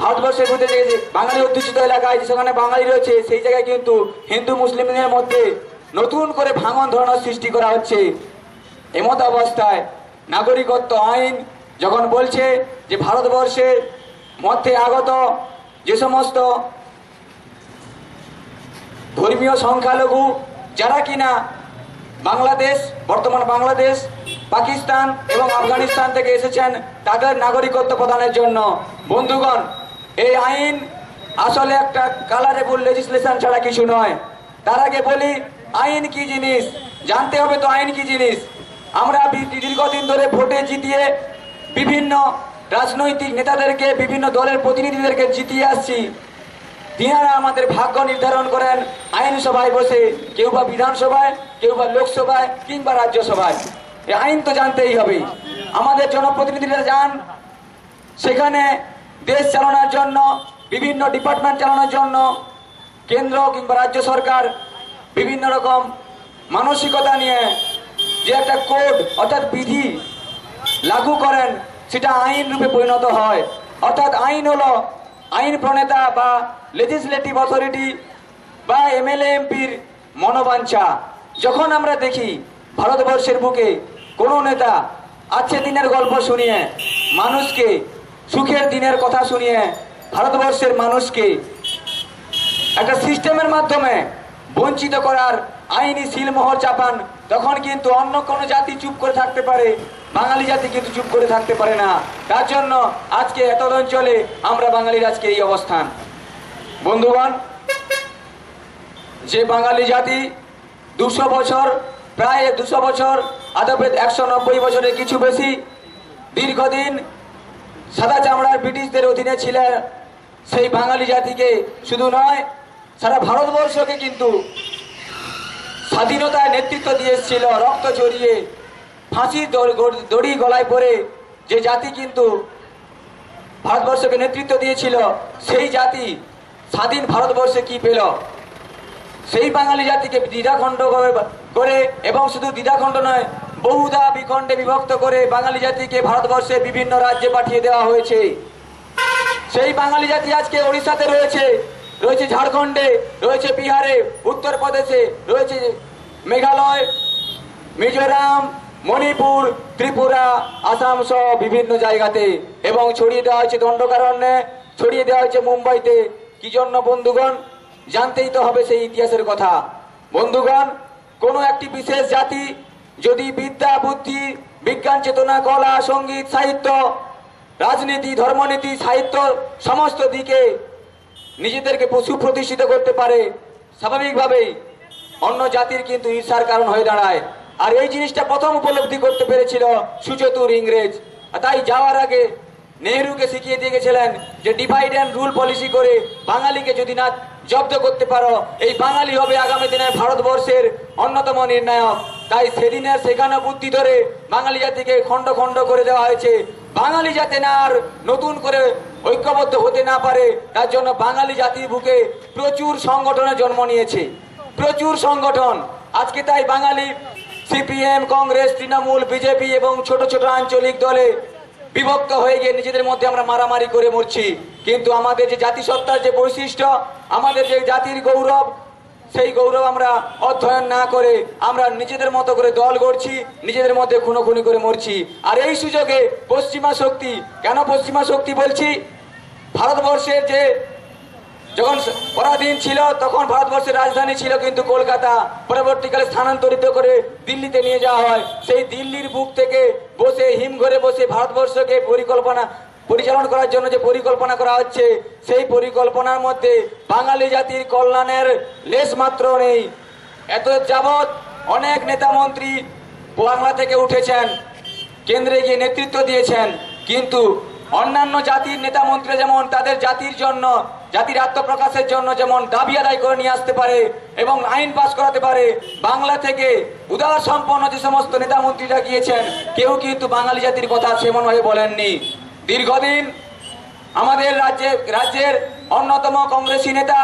ভারতবর্ষের মধ্যে যে বাঙালি অধ্যুষিত এলাকায় যেখানে বাঙালি রয়েছে সেই জায়গায় কিন্তু হিন্দু মুসলিমদের মধ্যে নতুন করে ভাঙন ধরানোর সৃষ্টি করা হচ্ছে। এমত অবস্থায় নাগরিকত্ব আইন যখন বলছে যে ভারতবর্ষের মধ্যে আগত যে সমস্ত ধর্মীয় সংখ্যালঘু যারা কিনা বাংলাদেশ, বর্তমান বাংলাদেশ, পাকিস্তান এবং আফগানিস্তান থেকে এসেছেন তাদের নাগরিকত্ব প্রদানের জন্য, বন্ধুগণ এই আইন আসলে একটা কালারেবল লেজিসলেশন ছাড়া কিছু নয়। তার আগে বলি আইন কি জিনিস, জানতে হবে তো আইন কি জিনিস। আমরা দীর্ঘদিন ধরে ভোটে জিতিয়ে বিভিন্ন রাজনৈতিক নেতাদেরকে, বিভিন্ন দলের প্রতিনিধিদেরকে জিতিয়ে আসছি। তিনারা আমাদের ভাগ্য নির্ধারণ করেন আইনসভায় বসে, কেউ বা বিধানসভায়, কেউ বা লোকসভায় কিংবা রাজ্যসভায়। এই আইন তো জানতেই হবে। আমাদের জনপ্রতিনিধিরা যান সেখানে দেশ চালানোর জন্য, বিভিন্ন ডিপার্টমেন্ট চালানোর জন্য কেন্দ্র কিংবা রাজ্য সরকার বিভিন্ন রকম মানসিকতা নিয়ে যে একটা কোড অর্থাৎ বিধি লাগু করেন, সেটা আইন রূপে পরিণত হয়। অর্থাৎ আইন হলো আইন প্রণেতা বা লেজিসলেটিভ অথরিটি বা এমএলএ এমপির মনোবাঞ্ছা। যখন আমরা দেখি ভারতবর্ষের বুকে কোনো নেতা আছে দিনের গল্প শুনিয়ে মানুষকে, সুখের দিনের কথা শুনিয়ে ভারতবর্ষের মানুষকে একটা সিস্টেমের মাধ্যমে বঞ্চিত করার আইনি সিলমোহর চাপান, তখন কিন্তু অন্য কোনো জাতি চুপ করে থাকতে পারে, বাঙালি জাতি কিন্তু চুপ করে থাকতে পারে না। তার জন্য আজকে এত অঞ্চলে আমরা বাঙালির আজকে এই অবস্থান। বন্ধুগণ, যে বাঙালি জাতি 200 বছর, প্রায় 200 বছর, আদপে 190 বছরের কিছু বেশি দীর্ঘদিন সাদা চামড়ার ব্রিটিশদের অধীনে ছিল, সেই বাঙালি জাতিকে শুধু নয় সারা ভারতবর্ষকে কিন্তু স্বাধীনতায় নেতৃত্ব দিয়ে এসেছিল, রক্ত ঝরিয়ে ফাঁসির দড়ি গলায় পরে যে জাতি কিন্তু ভারতবর্ষকে নেতৃত্ব দিয়েছিল, সেই জাতি স্বাধীন ভারতবর্ষে কি পেল? সেই বাঙালি জাতিকে দ্বিধাখণ্ড করে, এবং শুধু দ্বিধাখণ্ড নয়, বহুধা বিখণ্ডে বিভক্ত করে বাঙালি জাতিকে ভারতবর্ষে বিভিন্ন রাজ্যে পাঠিয়ে দেওয়া হয়েছে। সেই বাঙালি জাতি আজকে ওড়িশাতে রয়েছে, রয়েছে ঝাড়খণ্ডে, রয়েছে বিহারে, উত্তরপ্রদেশে, রয়েছে মেঘালয়, মিজোরাম, মণিপুর, ত্রিপুরা, আসাম সহ বিভিন্ন জায়গাতে, এবং ছড়িয়ে দেওয়া হয়েছে দণ্ডকারণ্যে, ছড়িয়ে দেওয়া হয়েছে মুম্বাইতে। কি জন্য বন্ধুগণ? জানতেই তো হবে সেই ইতিহাসের কথা। বন্ধুগণ, কোনো একটি বিশেষ জাতি যদি বিদ্যা, বুদ্ধি, বিজ্ঞান, চেতনা, কলা, সঙ্গীত, সাহিত্য, রাজনীতি, ধর্মনীতি, সাহিত্য সমস্ত দিকে নিজেদেরকে সুপ্রতিষ্ঠিত করতে পারে, স্বাভাবিকভাবেই অন্য জাতির কিন্তু ঈর্ষার কারণ হয়ে দাঁড়ায়। আর এই জিনিসটা প্রথম উপলব্ধি করতে পেরেছিল সুচতুর ইংরেজ। তাই যাওয়ার আগে নেহরুকে শিখিয়ে দিয়ে গেছিলেন যে ডিভাইড অ্যান্ড রুল পলিসি করে বাঙালিকে যদি না জব্দ করতে পারো, এই বাঙালি হবে আগামী দিনে ভারতবর্ষের অন্যতম নির্ণায়ক। তাই সেদিনের শেখানো বুদ্ধি ধরে বাঙালি জাতিকে খণ্ড খণ্ড করে দেওয়া হয়েছে। বাঙালি যাতে না আর নতুন করে ঐক্যবদ্ধ হতে না পারে, তার জন্য বাঙালি জাতির বুকে প্রচুর সংগঠনের জন্ম নিয়েছে, প্রচুর সংগঠন। আজকে তাই বাঙালি সিপিএম, কংগ্রেস, তৃণমূল, বিজেপি এবং ছোট ছোট আঞ্চলিক দলে বিভক্ত হয়ে গিয়ে নিজেদের মধ্যে আমরা মারামারি করে মরছি। কিন্তু আমাদের যে জাতিসত্তার যে বৈশিষ্ট্য, আমাদের যে জাতির গৌরব, সেই গৌরব আমরা অধ্যয়ন না করে আমরা নিজেদের মতো করে দল গড়ছি, নিজেদের মধ্যে খুনোখুনি করে মরছি। আর এই সুযোগে পশ্চিমা শক্তি, কেন পশ্চিমা শক্তি বলছি? ভারতবর্ষের যে যখন পরাধীন ছিল তখন ভারতবর্ষের রাজধানী ছিল কিন্তু কলকাতা, পরবর্তীকালে স্থানান্তরিত করে দিল্লিতে নিয়ে যাওয়া হয়। সেই দিল্লির বুক থেকে বসে হিমঘরে বসে ভারতবর্ষকে পরিচালনা করার জন্য যে পরিকল্পনা করা হচ্ছে, সেই পরিকল্পনার মধ্যে বাঙালি জাতির কল্যাণের লেশ মাত্র নেই। এত যাবৎ অনেক নেতা মন্ত্রী বাংলা থেকে উঠেছেন, কেন্দ্রে গিয়ে নেতৃত্ব দিয়েছেন, কিন্তু অন্যান্য জাতির নেতা মন্ত্রী যেমন তাদের জাতির জন্য, জাতির আত্মপ্রকাশের জন্য যেমন দাবি আদায় করে নিয়ে আসতে পারে এবং আইন পাস করাতে পারে, বাংলা থেকে উদার সম্পন্ন যে সমস্ত নেতা মন্ত্রীরা গিয়েছেন, কেউ কিন্তু বাঙালি জাতির কথা সেমনভাবে বলেননি। দীর্ঘদিন আমাদের রাজ্যের অন্যতম কংগ্রেসী নেতা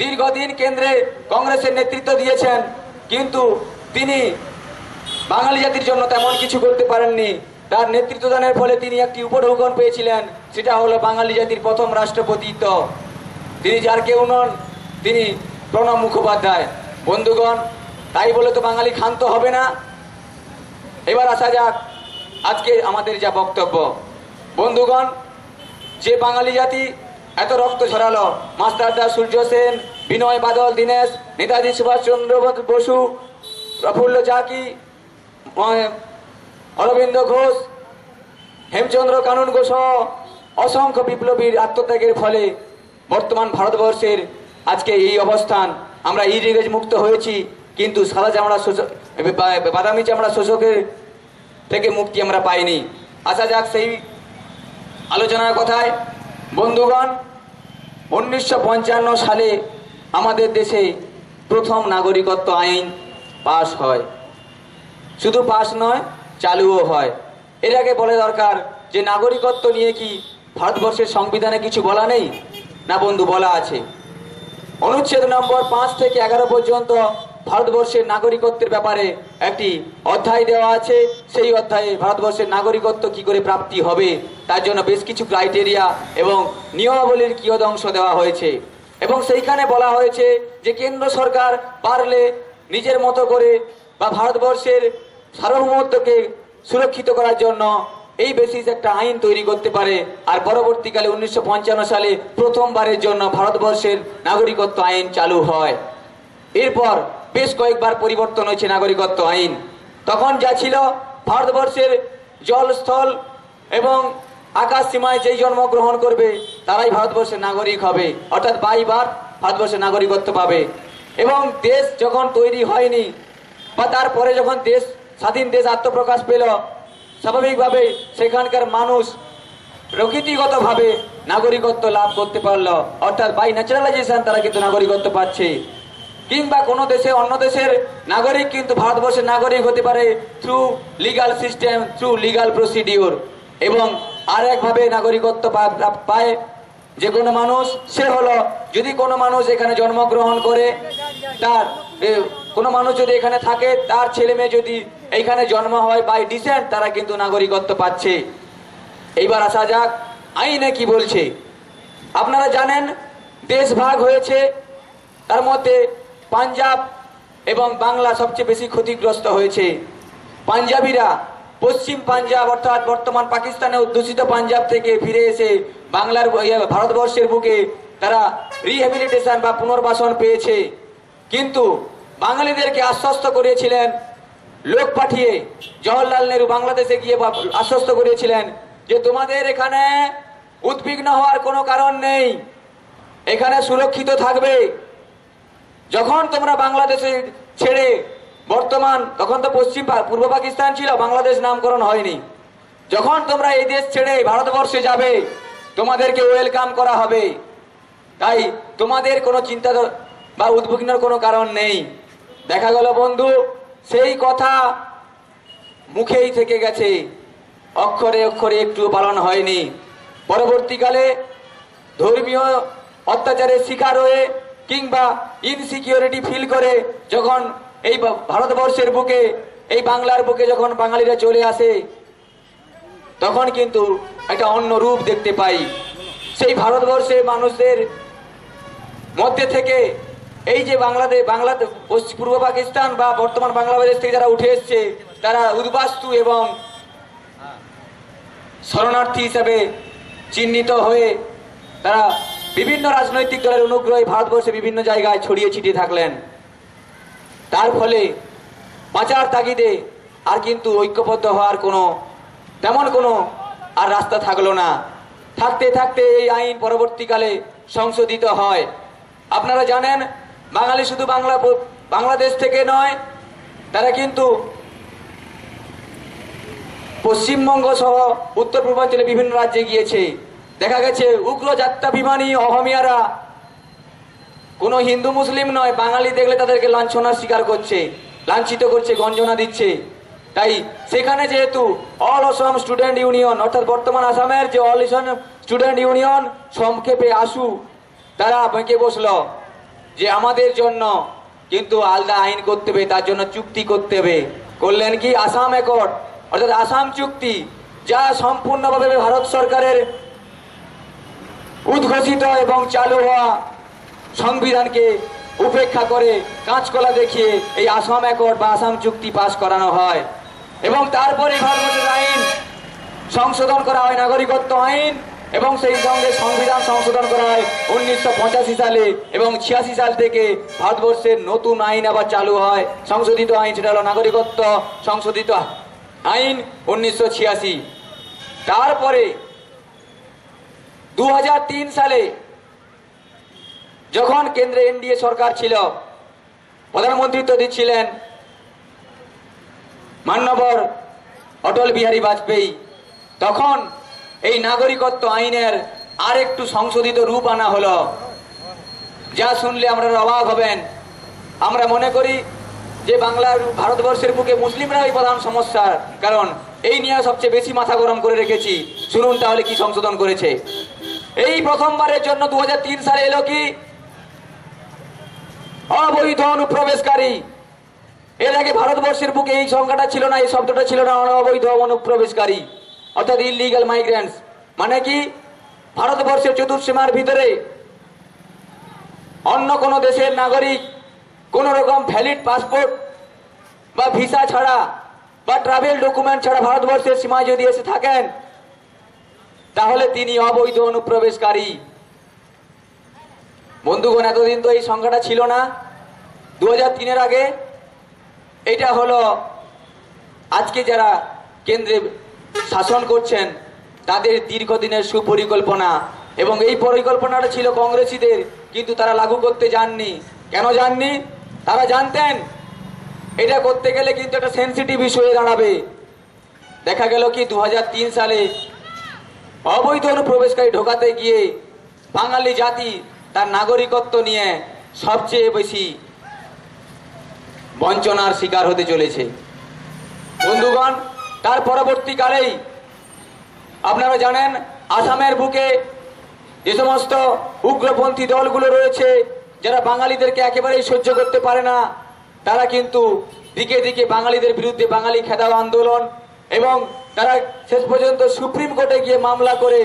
দীর্ঘদিন কেন্দ্রে কংগ্রেসের নেতৃত্ব দিয়েছেন, কিন্তু তিনি বাঙালি জাতির জন্য তেমন কিছু করতে পারেননি। তার নেতৃত্বদানের ফলে তিনি একটি উপঢৌকন পেয়েছিলেন, সেটা হলো বাঙালি জাতির প্রথম রাষ্ট্রপতি। তিনি যার কেউ নন, তিনি প্রণব মুখোপাধ্যায়। বন্ধুগণ, তাই বলে তো বাঙালি ক্ষান্ত হবে না। এবার আসা যাক আজকে আমাদের যা বক্তব্য। বন্ধুগণ, যে বাঙালি জাতি এত রক্ত ঝরালো, মাস্টারদা সূর্য সেন, বিনয় বাদল দীনেশ, নেতাজি সুভাষচন্দ্র বসু, প্রফুল্ল চাকি, অরবিন্দ ঘোষ, হেমচন্দ্র কানুনগো সহ অসংখ্য বিপ্লবীর আত্মত্যাগের ফলে বর্তমান ভারতবর্ষের আজকে এই অবস্থান। আমরা ইংরেজ মুক্ত হয়েছি, কিন্তু সাদা চামড়া শোষক, বাদামি চামড়া শোষকের থেকে মুক্তি আমরা পাইনি। আসা যাক সেই আলোচনার কথায়। বন্ধুগণ, 1955 সালে আমাদের দেশে প্রথম নাগরিকত্ব আইন পাশ হয়। শুধু পাশ নয়, চালুও হয়। এর আগে বলে দরকার যে নাগরিকত্ব নিয়ে কি ভারতবর্ষের সংবিধানে কিছু বলা নেই? না বন্ধু, বলা আছে। অনুচ্ছেদ নম্বর 5 থেকে 11 পর্যন্ত ভারতবর্ষের নাগরিকত্বের ব্যাপারে একটি অধ্যায় দেওয়া আছে। সেই অধ্যায়ে ভারতবর্ষের নাগরিকত্ব কি করে প্রাপ্তি হবে তার জন্য বেশ কিছু ক্রাইটেরিয়া এবং নিয়মাবলীর কিয়দংশ দেওয়া হয়েছে। এবং সেইখানে বলা হয়েছে যে কেন্দ্র সরকার পারলে নিজের মতো করে বা ভারতবর্ষের সার্বভৌমত্বকে সুরক্ষিত করার জন্য এই বেসিস একটা আইন তৈরি করতে পারে। আর পরবর্তীকালে 1955 সালে প্রথমবারের জন্য ভারতবর্ষের নাগরিকত্ব আইন চালু হয়। এরপর বেশ কয়েকবার পরিবর্তন হয়েছে নাগরিকত্ব আইন। তখন যা ছিল, ভারতবর্ষের জল, স্থল এবং আকাশ সীমায় যেই জন্মগ্রহণ করবে তারাই ভারতবর্ষের নাগরিক হবে, অর্থাৎ বাই বার্থ ভারতবর্ষের নাগরিকত্ব পাবে। এবং দেশ যখন তৈরি হয়নি বা তারপরে যখন দেশ স্বাধীন দেশ আত্মপ্রকাশ পেল, স্বাভাবিকভাবে সেখানকার মানুষ প্রকৃতিগতভাবে নাগরিকত্ব লাভ করতে পারলো, অর্থাৎ বাই ন্যাচারালাইজেশন তারা কিন্তু নাগরিকত্ব পাচ্ছে। কিংবা কোনো দেশে অন্য দেশের নাগরিক কিন্তু ভারতবর্ষের নাগরিক হতে পারে through legal system, through legal procedure. এবং আর একভাবে নাগরিকত্ব পায় যে কোনো মানুষ, সে হলো যদি কোনো মানুষ এখানে জন্মগ্রহণ করে, তার কোনো মানুষ যদি এখানে থাকে, তার ছেলে মেয়ে যদি এইখানে জন্ম হয় বাই ডিসেন্ট, তারা কিন্তু নাগরিকত্ব পাচ্ছে। এইবার আসা যাক আইনে কি বলছে। আপনারা জানেন দেশ ভাগ হয়েছে, তার মধ্যে পাঞ্জাব এবং বাংলা সবচেয়ে বেশি ক্ষতিগ্রস্ত হয়েছে। পাঞ্জাবিরা পশ্চিম পাঞ্জাব অর্থাৎ বর্তমান পাকিস্তানে অধ্যুষিত পাঞ্জাব থেকে ফিরে এসে বাংলার ভারতবর্ষের বুকে তারা রিহ্যাবিলিটেশন বা পুনর্বাসন পেয়েছে। কিন্তু বাঙালিদেরকে আশ্বস্ত করেছিলেন লোক পাঠিয়ে, জওহরলাল নেহরু বাংলাদেশে গিয়ে আশ্বস্ত করেছিলেন যে তোমাদের এখানে উদ্বিগ্ন হওয়ার কোনো কারণ নেই, এখানে সুরক্ষিত থাকবে। যখন তোমরা বাংলাদেশে ছেড়ে বর্তমান, তখন তো পূর্ব পাকিস্তান ছিল, বাংলাদেশ নামকরণ হয়নি। যখন তোমরা এই দেশ ছেড়ে ভারতবর্ষে যাবে, তোমাদেরকে ওয়েলকাম করা হবে। তাই তোমাদের কোনো চিন্তা বা উদ্বিগ্নের কোনো কারণ নেই। দেখা গেল বন্ধু, সেই কথা মুখেই থেকে গেছে, অক্ষরে অক্ষরে একটু পালন হয়নি। পরবর্তীকালে ধর্মীয় অত্যাচারের শিকার হয়ে কিংবা ইনসিকিউরিটি ফিল করে যখন এই ভারতবর্ষের বুকে, এই বাংলার বুকে যখন বাঙালিরা চলে আসে, তখন কিন্তু একটা অন্য রূপ দেখতে পাই। সেই ভারতবর্ষের মানুষদের মধ্যে থেকে এই যে পূর্ব পাকিস্তান বা বর্তমান বাংলাদেশ থেকে যারা উঠে এসছে, তারা উদ্বাস্তু এবং শরণার্থী হিসাবে চিহ্নিত হয়ে তারা বিভিন্ন রাজনৈতিক দলের অনুগ্রহে ভারতবর্ষে বিভিন্ন জায়গায় ছড়িয়ে ছিটিয়ে থাকলেন। তার ফলে বাঁচার তাগিদে আর কিন্তু ঐক্যবদ্ধ হওয়ার তেমন কোনো আর রাস্তা থাকলো না। থাকতে থাকতে এই আইন পরবর্তীকালে সংশোধিত হয়। আপনারা জানেন বাঙালি শুধু বাংলাদেশ থেকে নয়, তারা কিন্তু পশ্চিমবঙ্গ সহ উত্তর পূর্বাঞ্চলে বিভিন্ন রাজ্যে গিয়েছে। দেখা গেছে উগ্র যাত্রাভিমানী অহমিয়ারা কোনো হিন্দু মুসলিম নয়, বাঙালি দেখলে তাদেরকে লাঞ্ছনার শিকার করছে, লাঞ্ছিত করছে, গঞ্জনা দিচ্ছে। তাই সেখানে যেহেতু অল আসাম স্টুডেন্ট ইউনিয়ন, অর্থাৎ বর্তমান আসামের যে অল আসাম স্টুডেন্ট ইউনিয়ন, সংক্ষেপে আসু, তারা বেঁকে বসলো যে আমাদের জন্য কিন্তু আলাদা আইন করতে হবে, তার জন্য চুক্তি করতে হবে। করলেন কি? আসাম অ্যাকর্ড, অর্থাৎ আসাম চুক্তি। যা সম্পূর্ণভাবে ভারত সরকারের উদ্ঘোষিত এবং চালু হওয়া সংবিধানকে উপেক্ষা করে কাঁচকলা দেখিয়ে এই আসাম অ্যাকর্ড বা আসাম চুক্তি পাশ করানো হয় এবং তারপরে ভারতবর্ষের আইন সংশোধন করা হয়, নাগরিকত্ব আইন, এবং সেই সঙ্গে সংবিধান সংশোধন করা হয় 1985 সালে এবং 86 সাল থেকে ভারতবর্ষের নতুন আইন আবার চালু হয়, সংশোধিত আইন, সেটা হলো নাগরিকত্ব সংশোধিত আইন 1986। তারপরে 2003 সালে যখন কেন্দ্রে এনডিএ সরকার ছিল, প্রধানমন্ত্রীত্ব দিচ্ছিলেন মাননীয় অটল বিহারী বাজপেয়ী, তখন এই নাগরিকত্ব আইনের আরেকটু সংশোধিত রূপ আনা হলো, যা শুনলে আমরা অবাক হবেন। আমরা মনে করি যে ভারতবর্ষের বুকে মুসলিমরাই প্রধান সমস্যার কারণ, এই নিয়ে সবচেয়ে বেশি মাথা গরম করে রেখেছি। শুনুন তাহলে কি সংশোধন করেছে। এই প্রথমবারের জন্য 2003 সালে এলো কি অবৈধ অনুপ্রবেশকারী। এর আগে ভারতবর্ষের বুকে এই সংখ্যাটা ছিল না, এই শব্দটা ছিল না, অবৈধ অনুপ্রবেশকারী অর্থাৎ ইলিগাল মাইগ্রেন্টস। মানে কি, ভারতবর্ষের চতুর্সীমার ভিতরে অন্য কোন দেশের নাগরিক কোন রকম ভ্যালিড পাসপোর্ট বা ভিসা ছাড়া বা ট্রাভেল ডকুমেন্ট ছাড়া ভারতবর্ষের সীমায় যদি এসে থাকেন তাহলে তিনি অবৈধ অনুপ্রবেশকারী। বন্ধুগণ, এতদিন তো এই সংখ্যাটা ছিল না, 2003-এর আগে। এটা হলো আজকে যারা কেন্দ্রে শাসন করছেন তাদের দীর্ঘদিনের সুপরিকল্পনা, এবং এই পরিকল্পনাটা ছিল কংগ্রেসীদের, কিন্তু তারা লাগু করতে যাননি। কেন যাননি? তারা জানতেন এটা করতে গেলে কিন্তু একটা সেনসিটিভ ইস্যু হয়ে দাঁড়াবে। দেখা গেল কি 2003 সালে অবৈধ অনুপ্রবেশকারী ঢোকাতে গিয়ে বাঙালি জাতি তার নাগরিকত্ব নিয়ে সবচেয়ে বেশি বঞ্চনার শিকার হতে চলেছে। বন্ধুগণ, তার পরবর্তীকালেই আপনারা জানেন আসামের বুকে যে সমস্ত উগ্রপন্থী দলগুলো রয়েছে যারা বাঙালিদেরকে একেবারেই সহ্য করতে পারে না, তারা কিন্তু দিকে দিকে বাঙালিদের বিরুদ্ধে বাঙালি খেদাও আন্দোলন, এবং তারা শেষ পর্যন্ত সুপ্রিম কোর্টে গিয়ে মামলা করে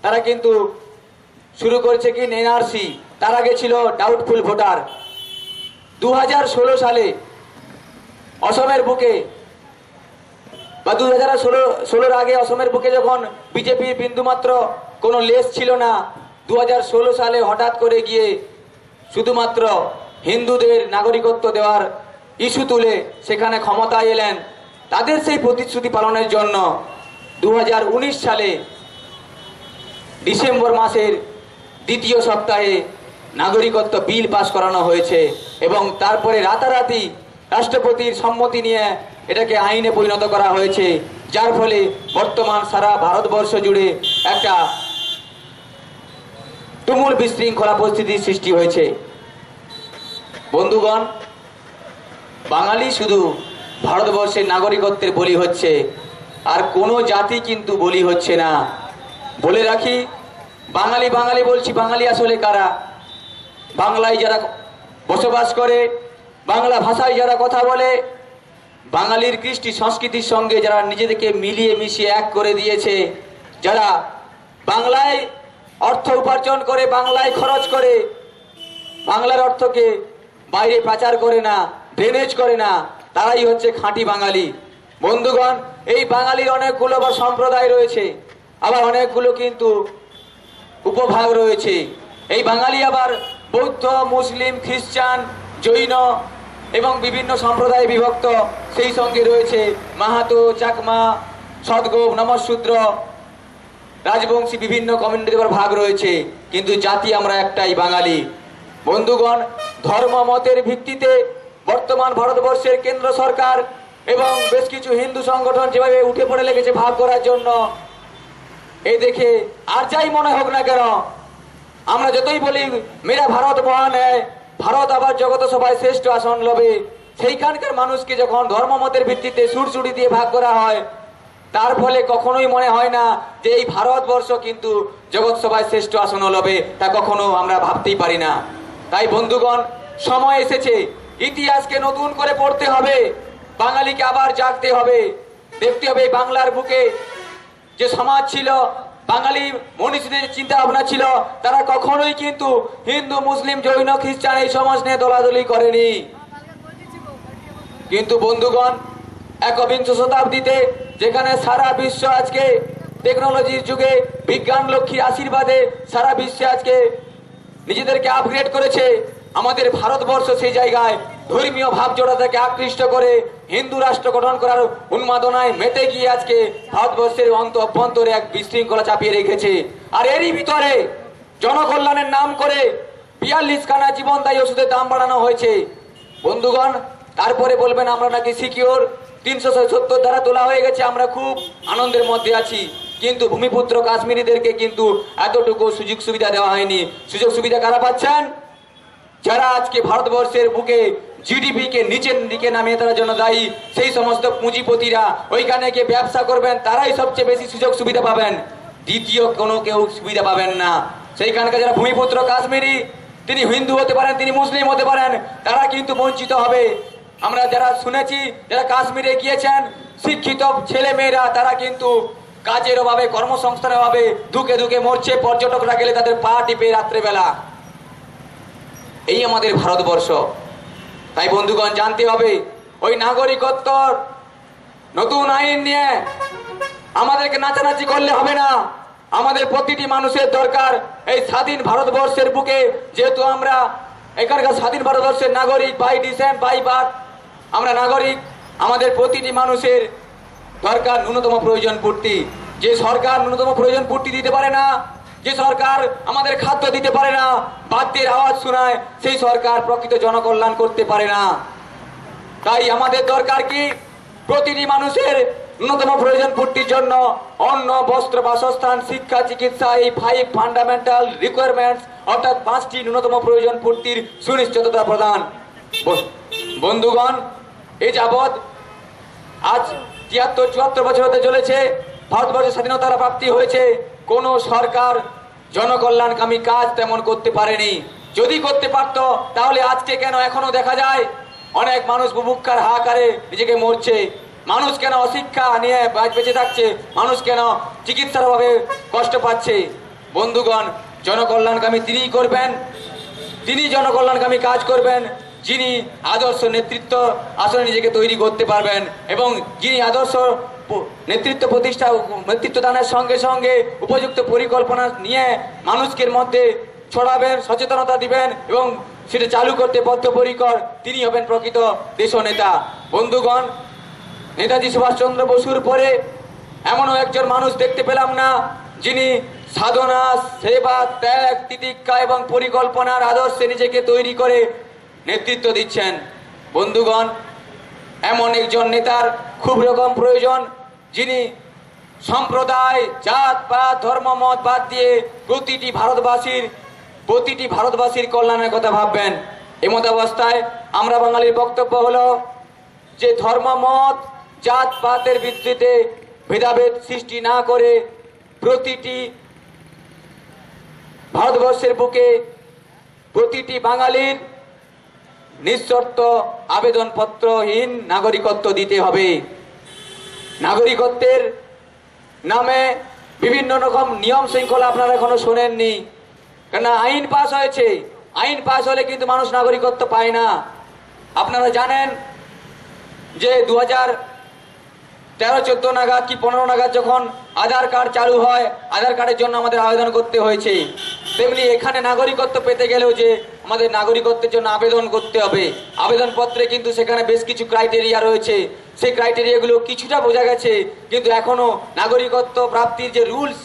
তারা কিন্তু শুরু করেছে কি এনআরসি। তার আগে ছিল ডাউটফুল ভোটার। 2016 সালে অসমের বুকে বা 2016-র আগে অসমের বুকে যখন বিজেপির বিন্দুমাত্র কোনো লেশ ছিল না, 2016 সালে হঠাৎ করে গিয়ে শুধুমাত্র হিন্দুদের নাগরিকত্ব দেওয়ার ইস্যু তুলে সেখানে ক্ষমতায় এলেন। তাদের সেই প্রতিশ্রুতি পালনের জন্য 2019 সালে ডিসেম্বর মাসের দ্বিতীয় সপ্তাহে নাগরিকত্ব বিল পাস করানো হয়েছে, এবং তারপরে রাতারাতি রাষ্ট্রপতির সম্মতি নিয়ে এটাকে আইনে পরিণত করা হয়েছে, যার ফলে বর্তমান সারা ভারতবর্ষ জুড়ে একটা তুমুল বিশৃঙ্খলা পরিস্থিতির সৃষ্টি হয়েছে। বন্ধুগণ, বাঙালি শুধু ভারতবর্ষের নাগরিকত্বের বলি হচ্ছে, আর কোনো জাতি কিন্তু বলি হচ্ছে না। বলে রাখি, বাঙালি বাঙালি বলছি, বাঙালি আসলে কারা? বাংলায় যারা বসবাস করে, বাংলা ভাষায় যারা কথা বলে, বাঙালির কৃষ্টি সংস্কৃতির সঙ্গে যারা নিজেদেরকে মিলিয়ে মিশিয়ে এক করে দিয়েছে, যারা বাংলায় অর্থ উপার্জন করে, বাংলায় খরচ করে, বাংলার অর্থকে বাইরে পাচার করে না, ড্রেনেজ করে না, তারাই হচ্ছে খাঁটি বাঙালি। বন্ধুগণ, এই বাঙালির অনেকগুলো বা সম্প্রদায় রয়েছে, আবার অনেকগুলো কিন্তু উপভাগ রয়েছে। এই বাঙালি আবার বৌদ্ধ, মুসলিম, খ্রিস্টান, জৈন এবং বিভিন্ন সম্প্রদায়ে বিভক্ত। সেই সঙ্গে রয়েছে মাহাতো, চাকমা, সদগোপ, নমশূদ্র, রাজবংশী, বিভিন্ন কমিউনিটির ভাগ রয়েছে, কিন্তু জাতি আমরা একটাই, বাঙালি। বন্ধুগণ, ধর্ম মতের ভিত্তিতে বর্তমান ভারতবর্ষের কেন্দ্র সরকার এবং বেশ কিছু হিন্দু সংগঠন যেভাবে উঠে পড়ে লেগেছে ভাগ করার জন্য, এই দেখে আর যাই মনে হোক না কেন, আমরা যতই বলি মেরা ভারত মহান হ্যায়, ভারত আবার জগত সভায় শ্রেষ্ঠ আসন লবে, সেইখানকার মানুষকে যখন ধর্মমতের ভিত্তিতে সুরসুড়ি দিয়ে ভাগ করা হয়, তার ফলে কখনোই মনে হয় না যে এই ভারতবর্ষ কিন্তু জগৎ সভায় শ্রেষ্ঠ আসন লবে, তা কখনো আমরা ভাবতেই পারি না। তাই বন্ধুগণ, সময় এসেছে, ইতিহাসকে নতুন করে পড়তে হবে, বাঙালিকে আবার জাগতে হবে, দেখতে হবে বাংলার বুকে যে সমাজ ছিল, বাঙালি মনীষীদের চিন্তা ভাবনা ছিল, তারা কখনোই কিন্তু হিন্দু, মুসলিম, জৈন, খ্রিস্টান এই সমাজ নিয়ে দলাদলি করেনি। কিন্তু বন্ধুগণ, একবিংশ শতাব্দীতে যেখানে সারা বিশ্ব আজকে টেকনোলজির যুগে বিজ্ঞান লক্ষ্মীর আশীর্বাদে সারা বিশ্বে আজকে নিজেদেরকে আপগ্রেড করেছে, আমাদের ভারতবর্ষ সেই জায়গায় ধর্মীয় ভাব জোড়া থেকে আকৃষ্ট করে হিন্দু রাষ্ট্র গঠন করার উন্মাদনায় মেতে গিয়ে আজকে ভারতবর্ষের অভ্যন্তরে এক বিশৃঙ্খলা চাপিয়ে রেখেছে। আর এরই ভিতরে জনকল্যাণের নাম করে 42 খানা জীবনদায়ী ওষুধের দাম বাড়ানো হয়েছে। বন্ধুগণ, তারপরে বলবেন আমরা নাকি সিকিউর, 370 ধারা তোলা হয়ে গেছে, আমরা খুব আনন্দের মধ্যে আছি। কিন্তু ভূমিপুত্র কাশ্মীরিদেরকে কিন্তু এতটুকু সুযোগ সুবিধা দেওয়া হয়নি। সুযোগ সুবিধা কারা পাচ্ছেন? যারা আজকে ভারতবর্ষের বুকে জিডিপি কে নিচের দিকে নামিয়ে দেওয়ার জন্য দায়ী, সেই সমস্ত পুঁজিপতিরা ওইখানে গিয়ে ব্যবসা করবেন, তারাই সবচেয়ে বেশি সুযোগ সুবিধা পাবেন, দ্বিতীয় কোনো কেউ সুবিধা পাবেন না। সেইখানকার যারা ভূমিপুত্র কাশ্মীরি, তিনি হিন্দু হতে পারেন, তিনি মুসলিম হতে পারেন, তারা কিন্তু বঞ্চিত হবে। আমরা যারা শুনেছি, যারা কাশ্মীরে গিয়েছেন, শিক্ষিত ছেলে মেয়েরা তারা কিন্তু কাজের অভাবে, কর্মসংস্থানের অভাবে ধুকে ধুকে মরছে। পর্যটকরা গেলে তাদের পা টিপে রাত্রেবেলা। এই আমাদের ভারতবর্ষ। তাই বন্ধুগণ, জানতে হবে ওই নাগরিকত্বর নতুন আইন নিয়ে আমাদেরকে নাচানাচি করলে হবে না। আমাদের প্রতিটি মানুষের দরকার এই স্বাধীন ভারতবর্ষের বুকে, যেহেতু আমরা এখানকার স্বাধীন ভারতবর্ষের নাগরিক, বাই ডিসেন্ট, বাই বার্থ আমরা নাগরিক, আমাদের প্রতিটি মানুষের দরকার ন্যূনতম প্রয়োজন পূর্তি। যে সরকার ন্যূনতম প্রয়োজন পূর্তি দিতে পারে না, যে সরকার আমাদের খাদ্য দিতে পারে না, বাদ্যের আওয়াজ শোনায়, সেই সরকার প্রকৃত জনকল্যাণ করতে পারে না। তাই আমাদের দরকার কি? প্রতিটি মানুষের ন্যূনতম প্রয়োজন পূর্তির জন্য অন্ন, বস্ত্র, বাসস্থান, শিক্ষা, চিকিৎসা, এই 5 ফান্ডামেন্টাল রিকোয়ারমেন্টস, অর্থাৎ 5টি ন্যূনতম প্রয়োজন পূর্তির সুনিশ্চিততা প্রদান। বন্ধুগণ, এই যাবৎ আজ 73-74 বছর হতে চলেছে ভারতবর্ষের স্বাধীনতার প্রাপ্তি হয়েছে, কোন সরকার জনকল্যাণকামী কাজ তেমন করতে পারেনি। যদি করতে পারত তাহলে আজকে কেন এখনো দেখা যায় অনেক মানুষ বুভুক্ষার হাহাকারে নিজেকে মরছে? মানুষ কেন অশিক্ষা নিয়ে বেঁচে থাকছে? মানুষ কেন চিকিৎসার অভাবে কষ্ট পাচ্ছে? বন্ধুগণ, জনকল্যাণকামী তিনিই করবেন, তিনি জনকল্যাণকামী কাজ করবেন যিনি আদর্শ নেতৃত্ব আসলে নিজেকে তৈরি করতে পারবেন, এবং যিনি আদর্শ নেতৃত্ব দানের সঙ্গে সঙ্গে উপযুক্ত পরিকল্পনা নিয়ে মানুষকে মধ্যে ছড়াবেন, সচেতনতা দিবেন এবং সেটা চালু করতে বদ্ধপরিকর, তিনি হবেন প্রকৃত দেশনেতা। বন্ধুগণ, নেতাজি সুভাষচন্দ্র বসুর পরে এমনও একজন মানুষ দেখতে পেলাম না যিনি সাধনা, সেবা, ত্যাগ, তিতিক্ষা এবং পরিকল্পনার আদর্শে নিজেকে তৈরি করে নেতৃত্ব দিচ্ছেন। বন্ধুগণ, এমন একজন নেতার খুব রকম প্রয়োজন যিনি সম্প্রদায়, জাত, পাত, ধর্ম, মত বাদ দিয়ে প্রতিটি ভারতবাসীর কল্যাণের কথা ভাববেন। এমত অবস্থায় আমরা বাঙালির বক্তব্য হলো যে ধর্ম, মত, জাত পাতের ভিত্তিতে ভেদাভেদ সৃষ্টি না করে প্রতিটি ভারতবর্ষের বুকে প্রতিটি বাঙালির নিঃশর্ত আবেদনপত্রহীন নাগরিকত্ব দিতে হবে। নাগরিকত্বের নামে বিভিন্ন রকম নিয়ম শৃঙ্খলা আপনারা এখনো শোনেননি, কেননা আইন পাস হয়েছে, আইন পাস হলে কিন্তু মানুষ নাগরিকত্ব পায় না। আপনারা জানেন যে 2013-14 নাগাদ কি 15 নাগাদ যখন আধার কার্ড চালু হয়, আধার কার্ডের জন্য আমাদের আবেদন করতে হয়েছে, তেমনি এখানে নাগরিকত্ব পেতে গেলেও যে আমাদের নাগরিকত্বের জন্য আবেদন করতে হবে। আবেদনপত্রে কিন্তু সেখানে বেশ কিছু ক্রাইটেরিয়া রয়েছে, সেই ক্রাইটেরিয়াগুলো কিছুটা বোঝা গেছে, কিন্তু এখনো নাগরিকত্ব প্রাপ্তির যে রুলস,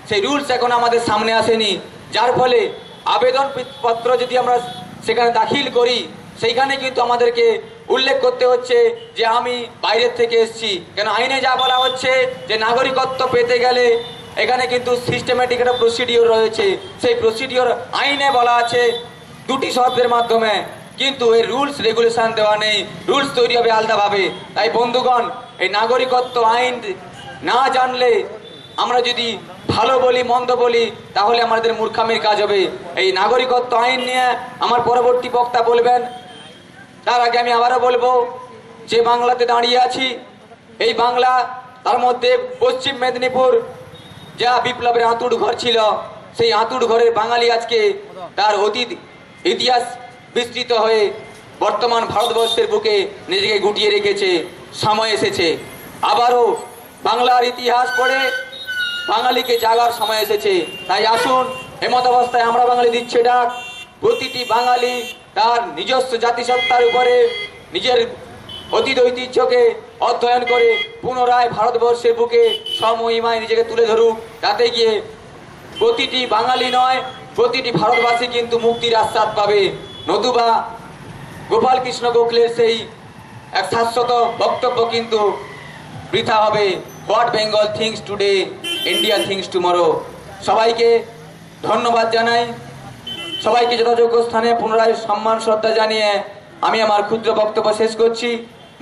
সেই রুলস এখন আমাদের সামনে আসেনি। যার ফলে আবেদনপত্র যদি আমরা সেখানে দাখিল করি, সেইখানে কিন্তু আমাদেরকে উল্লেখ করতে হচ্ছে যে আমি বাইরের থেকে এসেছি। কেন আইনে যা বলা হচ্ছে যে নাগরিকত্ব পেতে গেলে এখানে কিন্তু সিস্টেমেটিক একটা প্রসিডিওর রয়েছে, সেই প্রসিডিওর আইনে বলা আছে 2টি শব্দের মাধ্যমে, কিন্তু এর রুলস রেগুলেশন দেওয়া নেই, রুলস তৈরি হবে আলাদাভাবে। তাই বন্ধুগণ, এই নাগরিকত্ব আইন না জানলে আমরা যদি ভালো বলি, মন্দ বলি, তাহলে আমাদের মূর্খামির কাজ হবে। এই নাগরিকত্ব আইন নিয়ে আমার পরবর্তী বক্তা বলবেন। তার আগে আমি আবারও বলবো যে বাংলাতে দাঁড়িয়ে আছি, এই বাংলা তার মধ্যে পশ্চিম মেদিনীপুর যা বিপ্লবের আঁতুড় ঘর ছিল, সেই আঁতুড় ঘরের বাঙালি আজকে তার অতীত ইতিহাস বিস্তৃত হয়ে বর্তমান ভারতবর্ষের বুকে নিজেকে গুটিয়ে রেখেছে। সময় এসেছে আবারও বাংলার ইতিহাস পড়ে বাঙালিকে জাগার সময় এসেছে। তাই আসুন, এমত অবস্থায় আমরা বাঙালি দিচ্ছে ডাক, প্রতিটি বাঙালি তার নিজস্ব জাতিসত্তার উপরে নিজের অতীত ঐতিহ্যকে অধ্যয়ন করে পুনরায় ভারতবর্ষের বুকে সমহিমায় নিজেকে তুলে ধরুক। তাতে গিয়ে প্রতিটি বাঙালি নয়, প্রতিটি ভারতবাসী কিন্তু মুক্তির আস্বাদ পাবে। নতুবা গোপাল কৃষ্ণ গোখলের সেই এক শাশ্বত বক্তব্য কিন্তু বৃথা হবে। What Bengal things today, India things tomorrow. সবাইকে ধন্যবাদ জানাই, সবাইকে যথাযোগ্য স্থানে পুনরায় সম্মান শ্রদ্ধা জানিয়ে আমি আমার ক্ষুদ্র বক্তব্য শেষ করছি।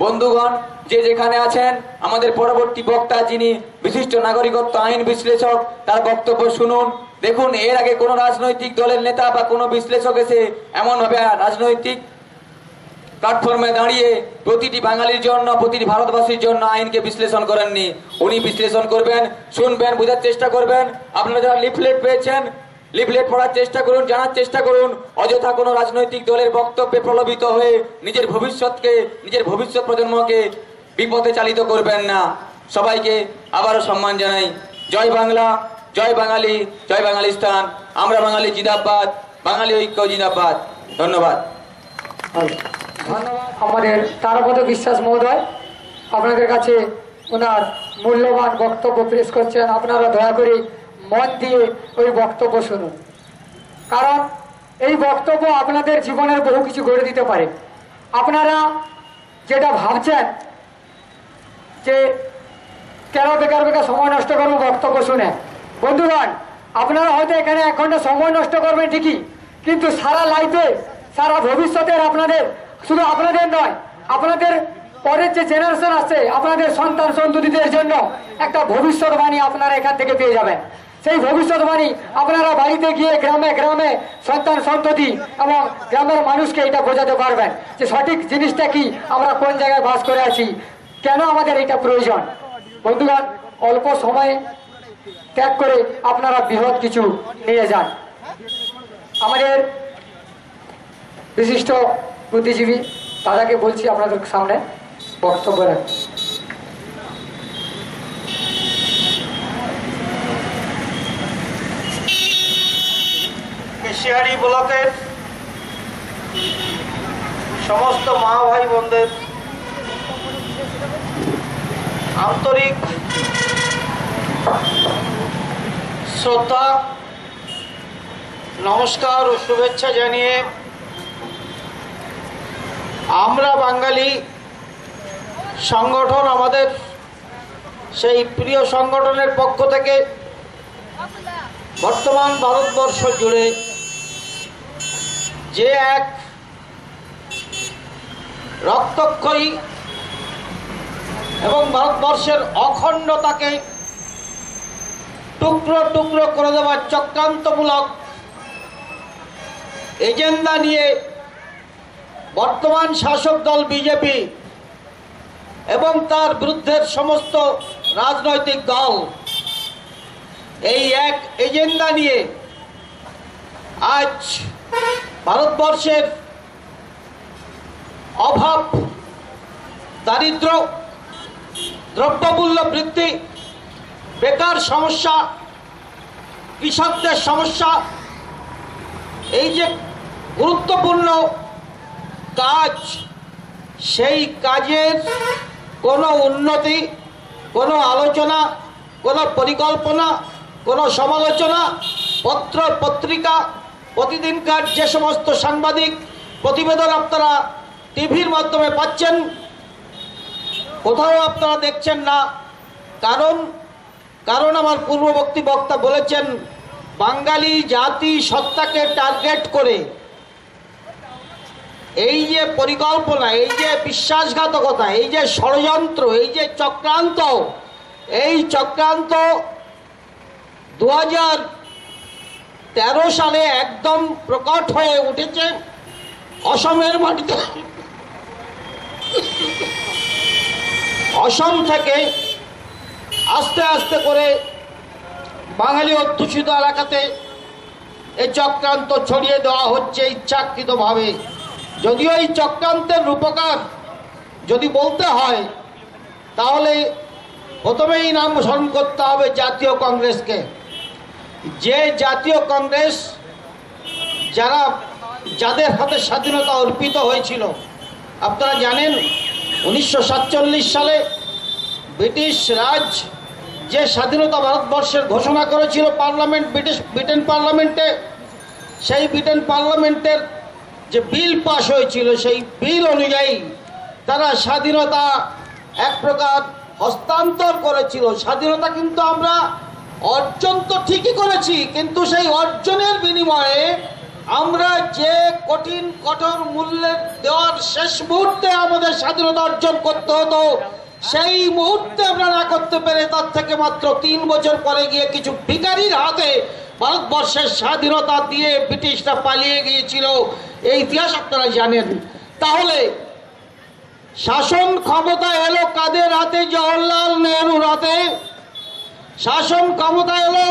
বন্ধুগণ, যে যেখানে আছেন, আমাদের পরবর্তী বক্তা যিনি বিশিষ্ট নাগরিকত্ব আইন বিশ্লেষক, তার বক্তব্য শুনুন। দেখুন, এর আগে কোনো রাজনৈতিক দলের নেতা বা কোনো বিশ্লেষক এসে এমনভাবে রাজনৈতিক প্ল্যাটফর্মে দাঁড়িয়ে প্রতিটি বাঙালির জন্য, প্রতিটি ভারতবাসীর জন্য আইনকে বিশ্লেষণ করেননি। উনি বিশ্লেষণ করবেন, শুনবেন, বোঝার চেষ্টা করবেন। আপনারা যারা লিফলেট পেয়েছেন, লিফলেট পড়ার চেষ্টা করুন, জানার চেষ্টা করুন। অযথা কোনো রাজনৈতিক দলের বক্তব্যে প্রলোভিত হয়ে নিজের ভবিষ্যৎকে, নিজের ভবিষ্যৎ প্রজন্মকে বিপথে চালিত করবেন না। সবাইকে আবারও সম্মান জানাই। জয় বাংলা, জয় বাঙালি, জয় বাঙালিস্তান। আমরা বাঙালি জিন্দাবাদ, বাঙালি ঐক্য জিন্দাবাদ। ধন্যবাদ। ধন্যবাদ আমাদের তারাপদ বিশ্বাস মহোদয়, আপনাদের কাছে ওনার মূল্যবান বক্তব্য পেশ করছেন। আপনারা দয়া করে মন দিয়ে ওই বক্তব্য শুনুন, কারণ এই বক্তব্য আপনাদের জীবনের বহু কিছু গড়ে দিতে পারে। আপনারা যেটা ভাবছেন যে কেন বেকার বেকার সময় নষ্ট করবো বক্তব্য শুনে, বন্ধুগণ, আপনারা হয়তো এখানে 1 ঘন্টা সময় নষ্ট করবেন ঠিকই, কিন্তু সারা লাইফে, সারা ভবিষ্যতের আপনাদের, শুধু আপনাদের নয়, আপনাদের পরের যে জেনারেশন আছে, আপনাদের সন্তান সন্ততিদের জন্য একটা ভবিষ্যৎবাণী আপনারা এখান থেকে পেয়ে যাবেন। সেই ভবিষ্যৎবাণী আপনারা বাড়িতে গিয়ে গ্রামে গ্রামে সন্তান সন্ততি এবং গ্রামের মানুষকে এটা বোঝাতে পারবেন যে সঠিক জিনিসটা কি, আমরা কোন জায়গায় বাস করে আছি, কেন আমাদের এটা প্রয়োজন। বন্ধুগণ, অল্প সময়ে ত্যাগ করে আপনারা বৃহৎ কিছু নিয়ে যান। আমাদের বিশিষ্ট বুদ্ধিজীবী দাদাকে বলছি আপনাদের সামনে বক্তব্য রাখতে। কেশিয়ারি ব্লকের সমস্ত মা ভাই বোনদের আন্তরিক শ্রদ্ধা, নমস্কার ও শুভেচ্ছা জানিয়ে আমরা বাঙালি সংগঠন, আমাদের সেই প্রিয় সংগঠনের পক্ষ থেকে বর্তমান ভারতবর্ষ জুড়ে যে এক রক্তক্ষয়ী এবং ভারতবর্ষের অখণ্ডতাকে টুকরো টুকরো করে দেওয়ার চক্রান্তমূলক এজেন্ডা নিয়ে বর্তমান শাসক দল বিজেপি এবং তার বিরুদ্ধের সমস্ত রাজনৈতিক দল এই এক এজেন্ডা নিয়ে আজ ভারতবর্ষের অভাব, দারিদ্র, দ্রব্যমূল্য বৃদ্ধি, বেকার সমস্যা, কৃষকদের সমস্যা, এই যে গুরুত্বপূর্ণ কাজ, সেই কাজের কোনো উন্নতি, কোনো আলোচনা, কোনো পরিকল্পনা, কোনো সমালোচনা, পত্র পত্রিকা, প্রতিদিনকার যে সমস্ত সাংবাদিক প্রতিবেদন আপনারা টিভির মাধ্যমে পাচ্ছেন, কোথাও আপনারা দেখছেন না। কারণ আমার পূর্ববর্তী বক্তা বলেছেন, বাঙালি জাতি সত্তাকে টার্গেট করে এই যে পরিকল্পনা, এই যে বিশ্বাসঘাতকতা, এই যে ষড়যন্ত্র, এই যে চক্রান্ত, এই চক্রান্ত 2013 সালে একদম প্রকট হয়ে উঠেছে অসমের মাটিতে। অসম থেকে আস্তে আস্তে করে বাঙালি অধ্যুষিত এলাকাতে এই চক্রান্ত ছড়িয়ে দেওয়া হচ্ছে ইচ্ছাকৃতভাবে। যদিও এই চক্রান্তের রূপকার যদি বলতে হয় তাহলে প্রথমেই নাম স্মরণ করতে হবে জাতীয় কংগ্রেসকে। যে জাতীয় কংগ্রেস যাদের হাতে স্বাধীনতা অর্পিত হয়েছিল। আপনারা জানেন 1947 সালে ব্রিটিশ রাজ যে স্বাধীনতা ভারতবর্ষের ঘোষণা করেছিল ব্রিটেন পার্লামেন্টে, সেই ব্রিটেন পার্লামেন্টের যে বিল পাশ হয়েছিল সেই বিল অনুযায়ী তারা স্বাধীনতা এক প্রকার হস্তান্তর করেছিল। স্বাধীনতা কিন্তু আমরা অর্জন তো ঠিকই করেছি, কিন্তু সেই অর্জনের বিনিময়ে আমরা যে কঠোর মূল্যের দেওয়ার শেষ মুহূর্তে আমাদের স্বাধীনতা অর্জন করতে হতো, সেই মুহূর্তে আমরা না করতে পেরে তার থেকে মাত্র 3 বছর পরে গিয়ে কিছু ভিখারির হাতে ভারতবর্ষের স্বাধীনতা দিয়ে ব্রিটিশরা পালিয়ে গিয়েছিল। এই ইতিহাস আপনারা জানেন। তাহলে শাসন ক্ষমতা এলো কাদের হাতে? জওহরলাল নেহরুর হাতে। শাসন ক্ষমতা এলো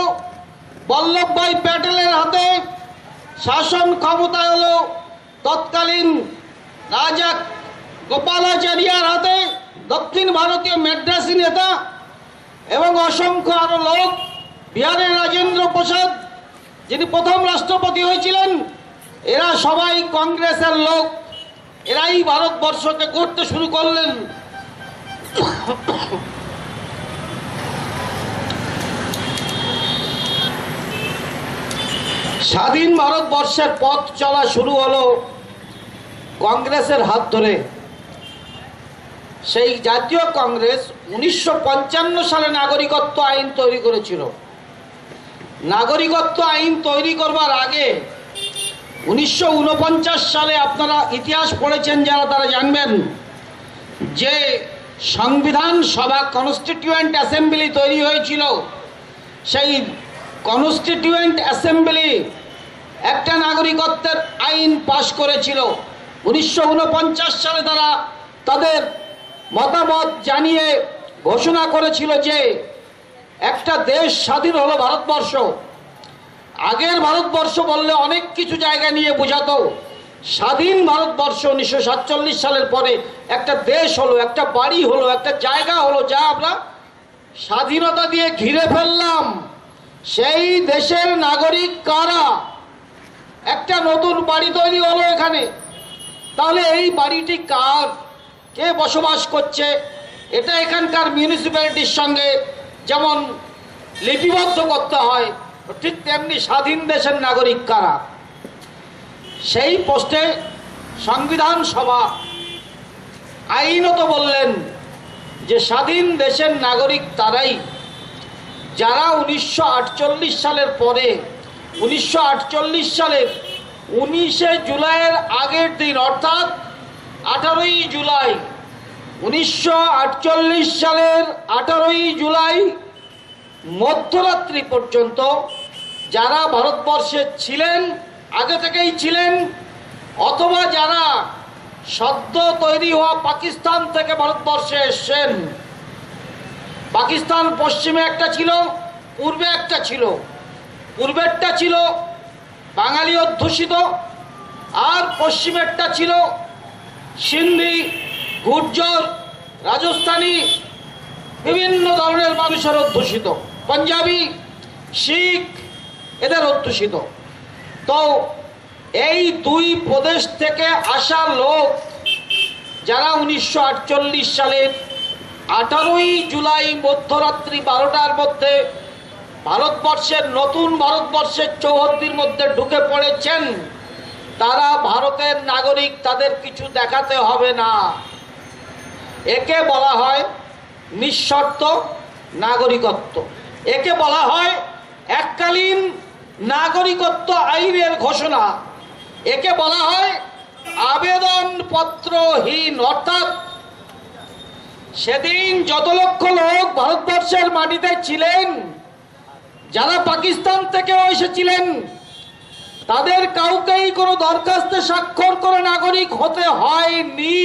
বল্লভভাই প্যাটেলের হাতে। শাসন ক্ষমতা এলো তৎকালীন রাজা গোপালাচারিয়ার হাতে, দক্ষিণ ভারতীয় মেড্রাসি নেতা, এবং অসংখ্য আরো লোক। বিহারের রাজেন্দ্র প্রসাদ যিনি প্রথম রাষ্ট্রপতি হয়েছিলেন, এরা সবাই কংগ্রেসের লোক। এরাই ভারতবর্ষকে গড়তে শুরু করলেন। স্বাধীন ভারতবর্ষের পথ চলা শুরু হলো কংগ্রেসের হাত ধরে। সেই জাতীয় কংগ্রেস 1955 সালে নাগরিকত্ব আইন তৈরি করেছিল। নাগরিকত্ব আইন তৈরি করবার আগে 1949 সালে, আপনারা ইতিহাস পড়েছেন যারা, তারা জানবেন যে সংবিধান সভা কনস্টিটিউয়েন্ট অ্যাসেম্বলি তৈরি হয়েছিল। সেই কনস্টিটিউয়েন্ট অ্যাসেম্বলি একটা নাগরিকত্বের আইন পাশ করেছিল। 1949 সালে তারা তাদের মতামত জানিয়ে ঘোষণা করেছিল যে একটা দেশ স্বাধীন হলো ভারতবর্ষ। আগের ভারতবর্ষ বললে অনেক কিছু জায়গা নিয়ে বোঝাতো। স্বাধীন ভারতবর্ষ 1947 সালের পরে একটা দেশ হলো, একটা বাড়ি হলো, একটা জায়গা হলো, যা আমরা স্বাধীনতা দিয়ে ঘিরে ফেললাম। সেই দেশের নাগরিক কারা? একটা নতুন বাড়ি তৈরি হলো এখানে। তাহলে এই বাড়িটি কার? কে বসবাস করছে? এটা এখানকার মিউনিসিপ্যালিটির সঙ্গে যেমন লিপিবদ্ধ করতে হয়, ঠিক তেমনি স্বাধীন দেশের নাগরিক কারা? সেই পোস্টে সংবিধান সভা আইনত বললেন যে স্বাধীন দেশের নাগরিক তারাই যারা 1948 সালের পরে, 1948 সালের 19শে জুলাইয়ের আগের দিন, অর্থাৎ 18ই জুলাই, 1948 সালের 18ই জুলাই মধ্যরাত্রি পর্যন্ত যারা ভারতবর্ষে ছিলেন, আগে থেকেই ছিলেন, অথবা যারা সদ্য তৈরি হওয়া পাকিস্তান থেকে ভারতবর্ষে এসছেন। পাকিস্তান পশ্চিমে একটা ছিল, পূর্বে একটা ছিল। পূর্বেরটা ছিল বাঙালি অধ্যুষিত, আর পশ্চিমেরটা ছিল সিন্ধি, গুর্জর, রাজস্থানী, বিভিন্ন ধরনের মানুষের অধ্যুষিত, পাঞ্জাবি, শিখ, এদের অধ্যুষিত। তো এই দুই প্রদেশ থেকে আসা লোক যারা 1948 সালের 18ই জুলাই মধ্যরাত্রি 12টার মধ্যে ভারতবর্ষের, নতুন ভারতবর্ষের চৌহদ্দির মধ্যে ঢুকে পড়েছেন, তারা ভারতের নাগরিক, তাদের কিছু দেখাতে হবে না। একে বলা হয় নিঃশর্ত নাগরিকত্ব। একে বলা হয় এককালীন নাগরিকত্ব আইনের ঘোষণা। একে বলা হয় আবেদনপত্রহীন। অর্থাৎ সেদিন যত লক্ষ লোক ভারতবর্ষের মাটিতে ছিলেন, যারা পাকিস্তান থেকেও এসেছিলেন, তাদের কাউকেই কোনো দরখাস্তে স্বাক্ষর করে নাগরিক হতে হয়নি।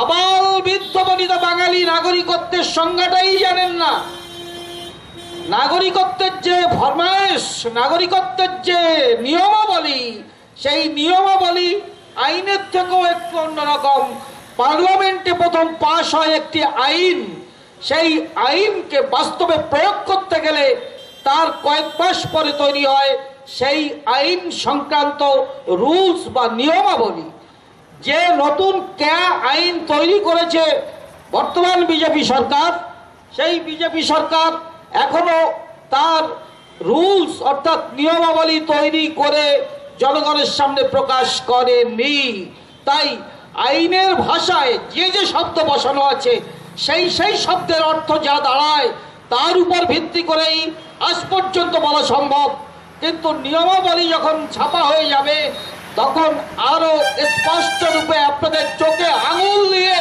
আবাল বৃদ্ধ বনিতা বাঙালি নাগরিকত্বের সংজ্ঞাটাই জানেন না। নাগরিকত্বের যে ফরমায়েশ, নাগরিকত্বের যে নিয়মাবলী, সেই নিয়মাবলী আইনের থেকেও একটু অন্যরকম। পার্লামেন্টে প্রথম পাশ হয় একটি আইন, সেই আইনকে বাস্তবে প্রয়োগ করতে গেলে তার কয়েক মাস পরে তৈরি হয় সেই আইন সংক্রান্ত রুলস বা নিয়মাবলী। যে নতুন আইন তৈরি করেছে বর্তমান বিজেপি সরকার, সেই বিজেপি সরকার এখনো তার রুলস অর্থাৎ নিয়মাবলী তৈরি করে জনগণের সামনে প্রকাশ করেনি। তাই আইনের ভাষায় যে যে শব্দ বসানো আছে সেই সেই শব্দের অর্থ যা দাঁড়ায় তার উপর ভিত্তি করেই আজ পর্যন্ত বলা সম্ভব। কিন্তু নিয়মাবলী যখন ছাপা হয়ে যাবে তখন আরো স্পষ্ট রূপে আপনাদের চোখে আঙুল দিয়ে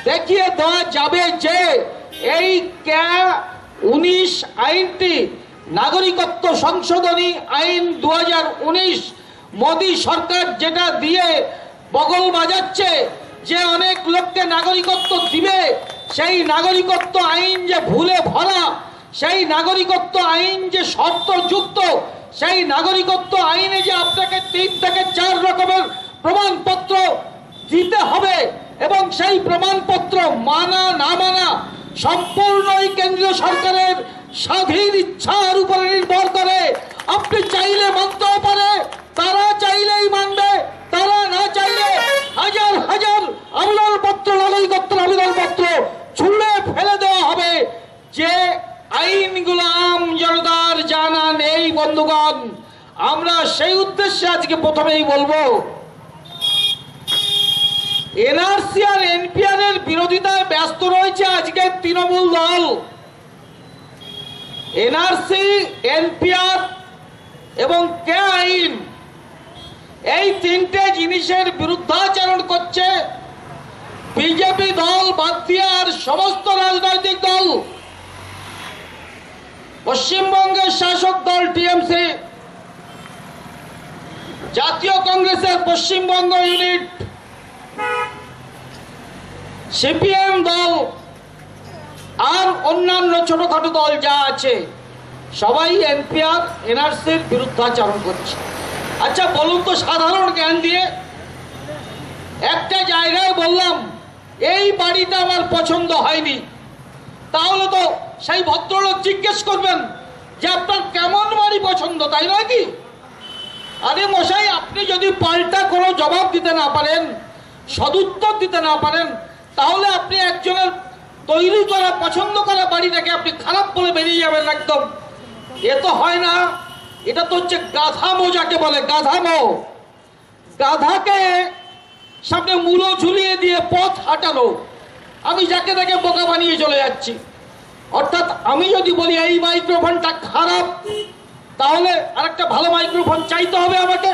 দেখিয়ে দেওয়া যাবে যে এই 19 আইনটি নাগরিকত্ব সংশোধনী আইন 2019 মোদী সরকার যেটা দিয়ে বগল বাজাচ্ছে যে অনেক লোককে নাগরিকত্ব দিবে, সেই নাগরিকত্ব আইন যে ভুলে ভরা, সেই নাগরিকত্ব আইন যে শর্তযুক্ত, সেই নাগরিকত্ব আইনে যে আপনাকে 3 থেকে 4 রকমের প্রমাণপত্র দিতে হবে এবং সেই প্রমাণপত্র মানা না মানা সম্পূর্ণই কেন্দ্রীয় সরকারের স্বাধীন ইচ্ছার উপরে নির্ভর করে। আপনি চাইলে মানতেও পারে, তারা চাইলেই মানবে, তারা না চাইলে হাজার হাজার আবেদনপত্র, নাগরিকত্ব আবেদনপত্র ছুঁড়ে ফেলে দেওয়া হবে। যে আইনগুলো আম জনতার জানা নেই বন্ধুগণ, আমরা সেই উদ্দেশ্যে আজকে প্রথমেই বলবো এনআরসি আর এনপিআর এর বিরোধিতায় ব্যস্ত রয়েছে আজকে তৃণমূল দল। এনআরসি, এনপিআর এবং আইন, এই 3টে জিনিসের বিরুদ্ধাচরণ করছে বিজেপি দল বাদ দিয়ে আর সমস্ত রাজনৈতিক দল। পশ্চিমবঙ্গের শাসক দল টিএমসি, জাতীয় কংগ্রেসের পশ্চিমবঙ্গ ইউনিট, সিপিএম দল আর অন্যান্য ছোটখাটো দল যা আছে সবাই এনপিআর এনআরসির বিরুদ্ধাচরণ করছে। আচ্ছা বলুন তো সাধারণ জ্ঞান দিয়ে, একটা জায়গায় বললাম এই বাড়িটা আমার পছন্দ হয়নি, তাহলে তো সেই ভদ্রলোক জিজ্ঞেস করবেন যে আপনার কেমন বাড়ি পছন্দ, তাই নয় কি? আরে মশাই, আপনি যদি পাল্টা কোনো জবাব দিতে না পারেন, সদুত্তর দিতে না পারেন, তাহলে আপনি একজনের তৈরি করা পছন্দ করা বাড়িটাকে আপনি খারাপ বলে বেরিয়ে যাবেন একদম। এ তো হয় না। এটা তো হচ্ছে গাধামো, যাকে বলে গাধামো। গাধাকে সামনে মূলো ঝুলিয়ে দিয়ে পথ হাঁটানো, আমি যাকে তাকে বোকা বানিয়ে চলে যাচ্ছি। অর্থাৎ আমি যদি বলি এই মাইক্রোফোনটা খারাপ, তাহলে আরেকটা ভালো মাইক্রোফোন চাইতে হবে আমাকে।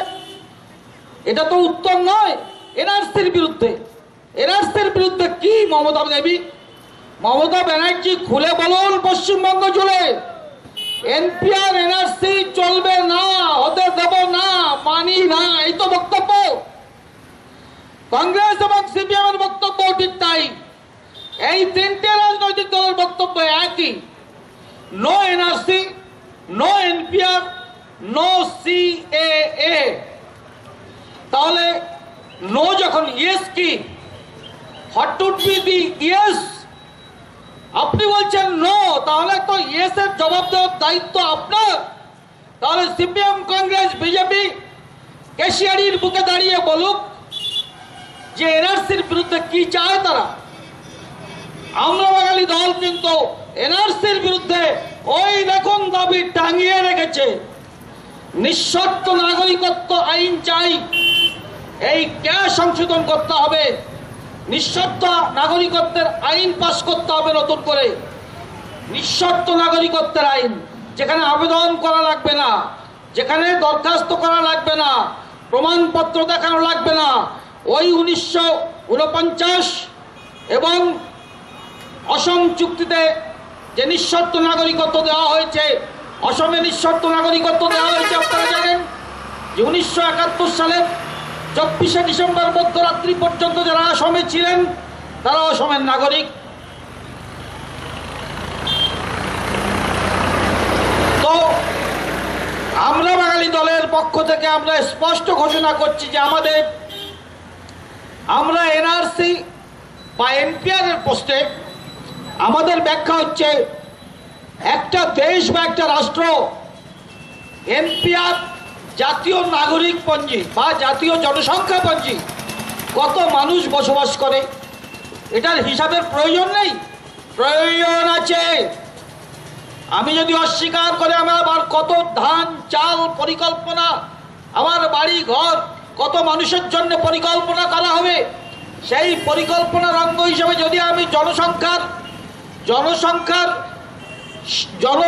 এটা তো উত্তর নয়। এনআরসির বিরুদ্ধে, এনআরসির বিরুদ্ধে কি মমতা দেবী, মমতা ব্যানার্জি খুলে বলুন পশ্চিমবঙ্গ জুড়ে এনপিআর এনআরসি চলবে না, হতে দেব না, মানি না, এই তো বক্তব্য। কংগ্রেস এবং সিপিএম এর বক্তব্য ঠিক তাই। এই 3টে রাজনৈতিক দলের বক্তব্য একই, no NRC, no NPR, no CAA. তাহলে নো যখন ইয়েস কি, what would be the yes? আপনি বলছেন নো, তাহলে তো ইয়েস এর জবাব দেওয়ার দায়িত্ব আপনার। তাহলে সিপিএম, কংগ্রেস, বিজেপি কেশিয়ারির বুকে দাঁড়িয়ে বলুক যে এনআরসির বিরুদ্ধে কি চায় তারা। আমরা বাঙালি দল কিন্তু এনআরসির বিরুদ্ধে ওই দেখুন দাবি টাঙিয়ে রেখেছে। নিঃশর্ত নাগরিকত্ব আইন চাই, এই সংশোধন করতে হবে, নিঃশর্ত নাগরিকত্বের আইন পাস করতে হবে নতুন করে। নিঃশর্ত নাগরিকত্বের আইন, যেখানে আবেদন করা লাগবে না, যেখানে দরখাস্ত করা লাগবে না, প্রমাণপত্র দেখানো লাগবে না। ওই 1949 এবং অসম চুক্তিতে যে নিঃশর্ত নাগরিকত্ব দেওয়া হয়েছে, অসমে নিঃশর্ত নাগরিকত্ব দেওয়া হয়েছে আপনারা জানেন যে 1971 সালের 24শে ডিসেম্বর মধ্যরাত্রি পর্যন্ত যারা আসামে ছিলেন তারা অসমের নাগরিক। তো আমরা বাঙালি দলের পক্ষ থেকে আমরা স্পষ্ট ঘোষণা করছি যে আমরা এনআরসি বা এনপিআর এর পোস্টে আমাদের ব্যাখ্যা হচ্ছে, একটা দেশ বা একটা রাষ্ট্র এনপিআর জাতীয় নাগরিক পঞ্জি বা জাতীয় জনসংখ্যা পঞ্জি, কত মানুষ বসবাস করে এটার হিসাবের প্রয়োজন নেই? প্রয়োজন আছে। আমি যদি অস্বীকার করে আমার কত ধান চাল পরিকল্পনা, আমার বাড়ি ঘর কত মানুষের জন্য পরিকল্পনা করা হবে, সেই পরিকল্পনার অঙ্গ হিসেবে যদি আমি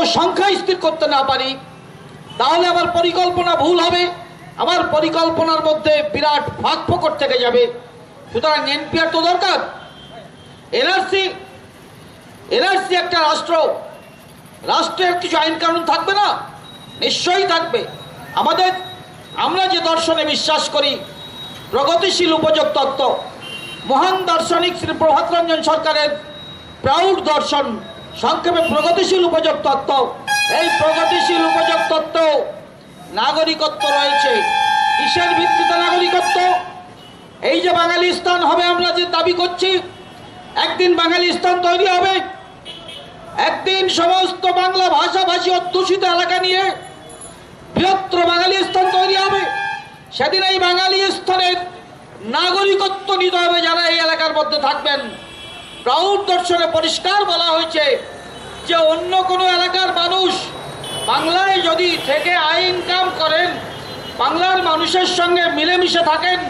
জনসংখ্যা স্থির করতে না পারি, তাহলে আমার পরিকল্পনা ভুল হবে, আমার পরিকল্পনার মধ্যে বিরাট ফাঁক ফোকর থেকে যাবে। সুতরাং এনপিআর তো দরকার। এনআরসি একটা রাষ্ট্রের কিছু আইন কানুন থাকবে না? নিশ্চয়ই থাকবে। আমরা যে দর্শনে বিশ্বাস করি, প্রগতিশীল উপযোগ তত্ত্ব, মহান দার্শনিক শ্রী প্রভাত রঞ্জন সরকারের প্রাউড দর্শন, সংক্ষেপে প্রগতিশীল উপযোগ তত্ত্ব, এই প্রগতিশীল উপযোগ তত্ত্ব নাগরিকত্ব রয়েছে। কিসের ভিত্তিতে নাগরিকত্ব? এই যে বাঙালিস্তান হবে আমরা যে দাবি করছি, একদিন বাঙালিস্তান তৈরি হবে, একদিন সমস্ত বাংলা ভাষাভাষী অধ্যুষিত এলাকা নিয়ে বৃহত্তর বাঙালিস্তান তৈরি হবে। সেদিন এই বাঙালিস্তানের নাগরিকত্ব নিতে হবে যারা এই এলাকার মধ্যে থাকবেন। প্রাউড দর্শনে পরিষ্কার বলা হয়েছে যে অন্য কোনো এলাকার মানুষ বাংলায় যদি থেকে আইন কাম করেন, বাংলার মানুষের সঙ্গে মিলেমিশে থাকেন,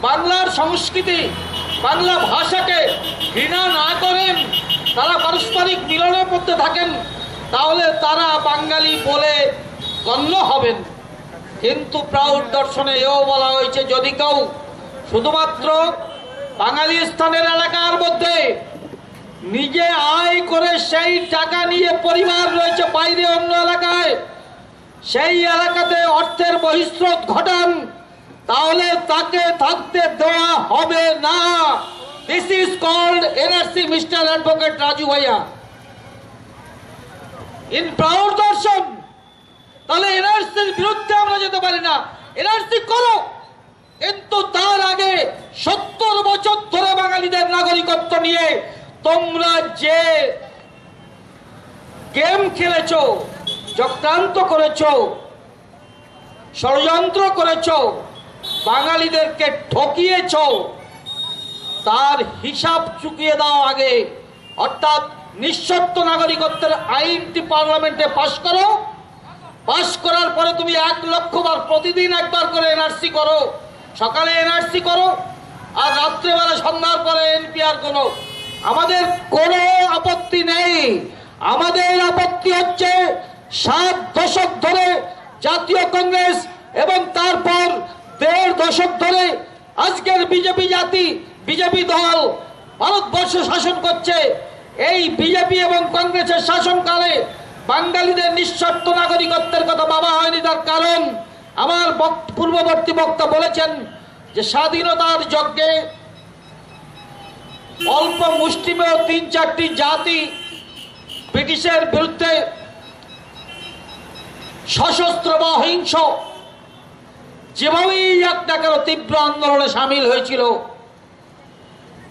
বাংলার সংস্কৃতি বাংলা ভাষাকে ঘৃণা না করেন, তারা পারস্পরিক মিলনের মধ্যে থাকেন, তাহলে তারা বাঙালি বলে গণ্য হবেন। কিন্তু প্রাউড দর্শনে এও বলা হয়েছে যদি কেউ শুধুমাত্র বাঙালি স্থানের এলাকার মধ্যে নিজে আয় করে সেই টাকা নিয়ে পরিবার রয়েছে বাইরে অন্য এলাকায়, সেই এলাকাতে অর্থের বহিঃস্রোত ঘটান, তাহলে তাকে থাকতে দেওয়া হবে না। This is called NRC, mister advocate Raju ভাইয়া, ইন প্রাউড দর্শন। তাহলে এনআরসির বিরুদ্ধে আমরা যেতে পারি না, এনআরসি করো, কিন্তু তার আগে 70 বছর ধরে বাঙালিদের নাগরিকত্ব নিয়ে তোমরা যে গেম খেলেছ, চক্রান্ত করেছ, ষড়যন্ত্র করেছ, বাঙালিদেরকে ঠকিয়েছ, তার হিসাব চুকিয়ে দাও আগে। অর্থাৎ নিঃশর্ত নাগরিকত্বের আইনটি পার্লামেন্টে পাশ করো, পাশ করার পরে তুমি 1 লক্ষ বার প্রতিদিন একবার করে এনআরসি করো, সকালে এনআরসি করো আর রাত্রেবেলা সন্ধ্যার পরে এনপিআর করো। আমাদের কোনো আপত্তি নেই। আমাদের আপত্তি হচ্ছে 7 দশক ধরে জাতীয় কংগ্রেস এবং তারপর 1.5 দশক ধরে আজকের বিজেপি দল ভারতবর্ষ শাসন করছে। এই বিজেপি এবং কংগ্রেসের শাসনকালে বাঙালিদের নিঃশর্ত নাগরিকত্বের কথা ভাবা হয়নি। তার কারণ আমার পূর্ববর্তী বক্তা বলেছেন যে স্বাধীনতার যজ্ঞে অল্প মুষ্টিমেয় 3-4টি জাতি ব্রিটিশের বিরুদ্ধে সশস্ত্র বা অহিংস যেভাবেই এক না কেন তীব্র আন্দোলনে সামিল হয়েছিল।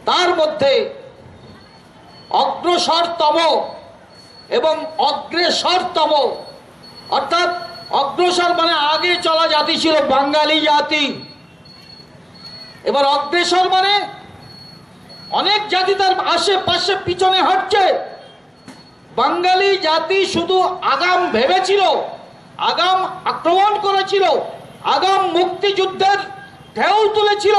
তার মধ্যে অগ্রসরতম এবং অগ্রেসরতম, অর্থাৎ অগ্রসর মানে আগে চলা জাতি ছিল বাঙালি জাতি, এবার অগ্রেসর মানে অনেক জাতি তার আশেপাশে পিছনে হাঁটছে। বাঙালি জাতি শুধু আগাম ভেবেছিল, আগাম আক্রমণ করেছিল, আগাম মুক্তিযুদ্ধের ঢেউ তুলেছিল,